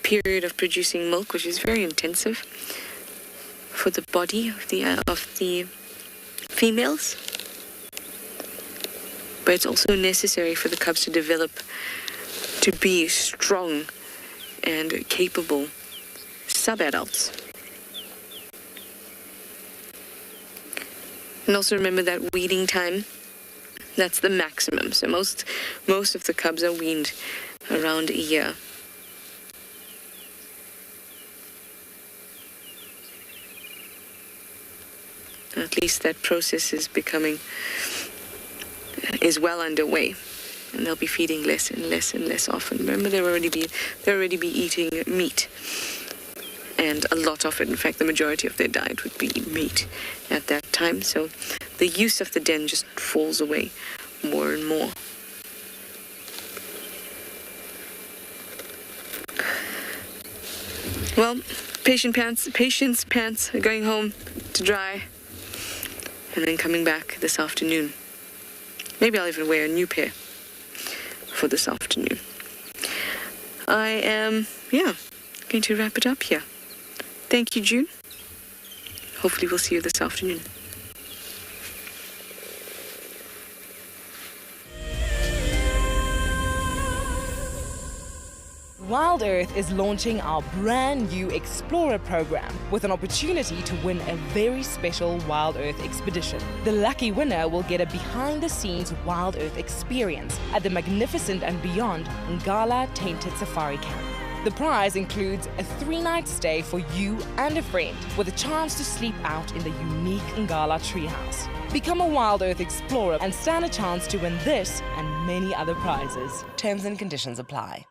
period of producing milk, which is very intensive for the body of the females. But it's also necessary for the cubs to develop to be strong and capable sub-adults. And also remember that weaning time, that's the maximum. So most of the cubs are weaned around a year. At least that process is well underway. And they'll be feeding less and less and less often. Remember, they'll already be eating meat. And a lot of it, in fact, the majority of their diet would be meat at that time. So the use of the den just falls away more and more. Well, patience pants are going home to dry. And then coming back this afternoon. Maybe I'll even wear a new pair for this afternoon. I am, going to wrap it up here. Thank you, June. Hopefully we'll see you this afternoon. Wild Earth is launching our brand new Explorer program with an opportunity to win a very special Wild Earth expedition. The lucky winner will get a behind-the-scenes Wild Earth experience at the magnificent and beyond Ngala Tainted Safari Camp. The prize includes a 3-night stay for you and a friend with a chance to sleep out in the unique Ngala treehouse. Become a Wild Earth Explorer and stand a chance to win this and many other prizes. Terms and conditions apply.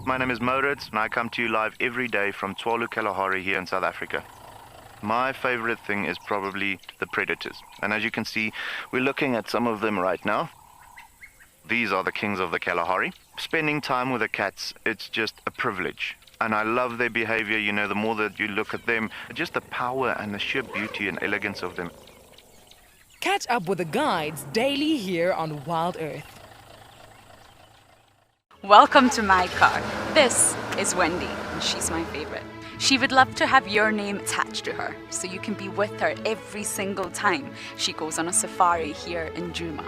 My name is Moritz and I come to you live every day from Tswalu Kalahari here in South Africa. My favorite thing is probably the predators. And as you can see, we're looking at some of them right now. These are the kings of the Kalahari. Spending time with the cats, it's just a privilege. And I love their behavior, you know, the more that you look at them, just the power and the sheer beauty and elegance of them. Catch up with the guides daily here on Wild Earth. Welcome to my car. This is Wendy, and she's my favorite. She would love to have your name attached to her, so you can be with her every single time she goes on a safari here in Djuma.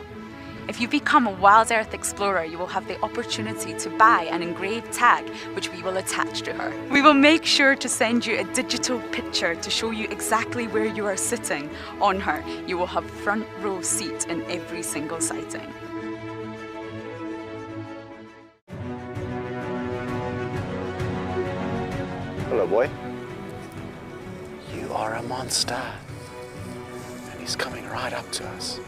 If you become a Wild Earth Explorer, you will have the opportunity to buy an engraved tag, which we will attach to her. We will make sure to send you a digital picture to show you exactly where you are sitting on her. You will have front row seat in every single sighting. Hello, boy. You are a monster. And he's coming right up to us.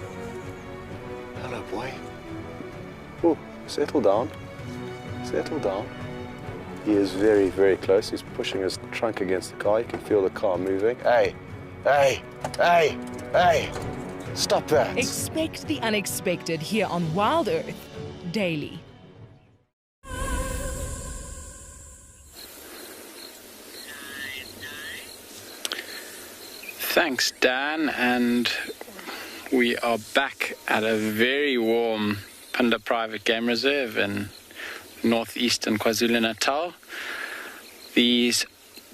Hello, boy. Oh, settle down. Settle down. He is very, very close. He's pushing his trunk against the car. You can feel the car moving. Hey, hey, hey, hey. Stop that. Expect the unexpected here on Wild Earth daily. Thanks, Dan, and we are back at a very warm Punda Private Game Reserve in northeastern KwaZulu-Natal. These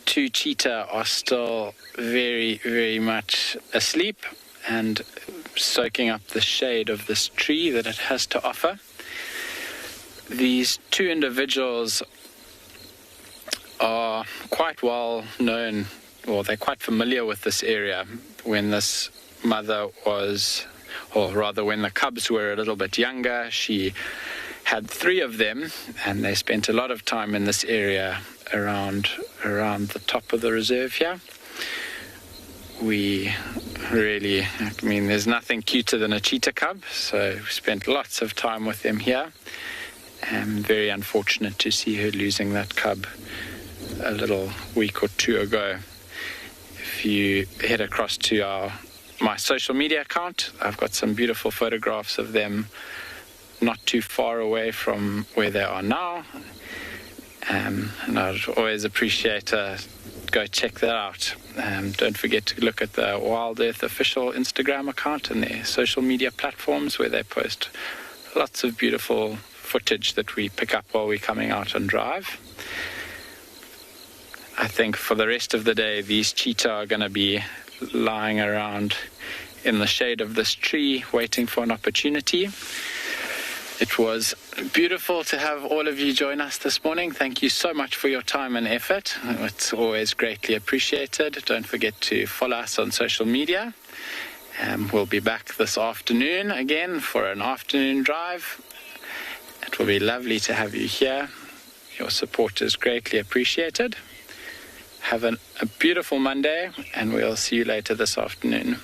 two cheetah are still very, very much asleep and soaking up the shade of this tree that it has to offer. These two individuals are quite well known, or they're quite familiar with this area. When this mother was, or rather when the cubs were a little bit younger, she had 3 of them, and they spent a lot of time in this area around the top of the reserve here. We really, there's nothing cuter than a cheetah cub, so we spent lots of time with them here. I'm very unfortunate to see her losing that cub a little week or 2 ago. If you head across to my social media account, I've got some beautiful photographs of them not too far away from where they are now. And I'd always appreciate go check that out. Don't forget to look at the Wild Earth official Instagram account and their social media platforms, where they post lots of beautiful footage that we pick up while we're coming out on drive. I think for the rest of the day, these cheetah are going to be lying around in the shade of this tree, waiting for an opportunity. It was beautiful to have all of you join us this morning. Thank you so much for your time and effort. It's always greatly appreciated. Don't forget to follow us on social media. We'll be back this afternoon again for an afternoon drive. It will be lovely to have you here. Your support is greatly appreciated. Have a beautiful Monday, and we'll see you later this afternoon.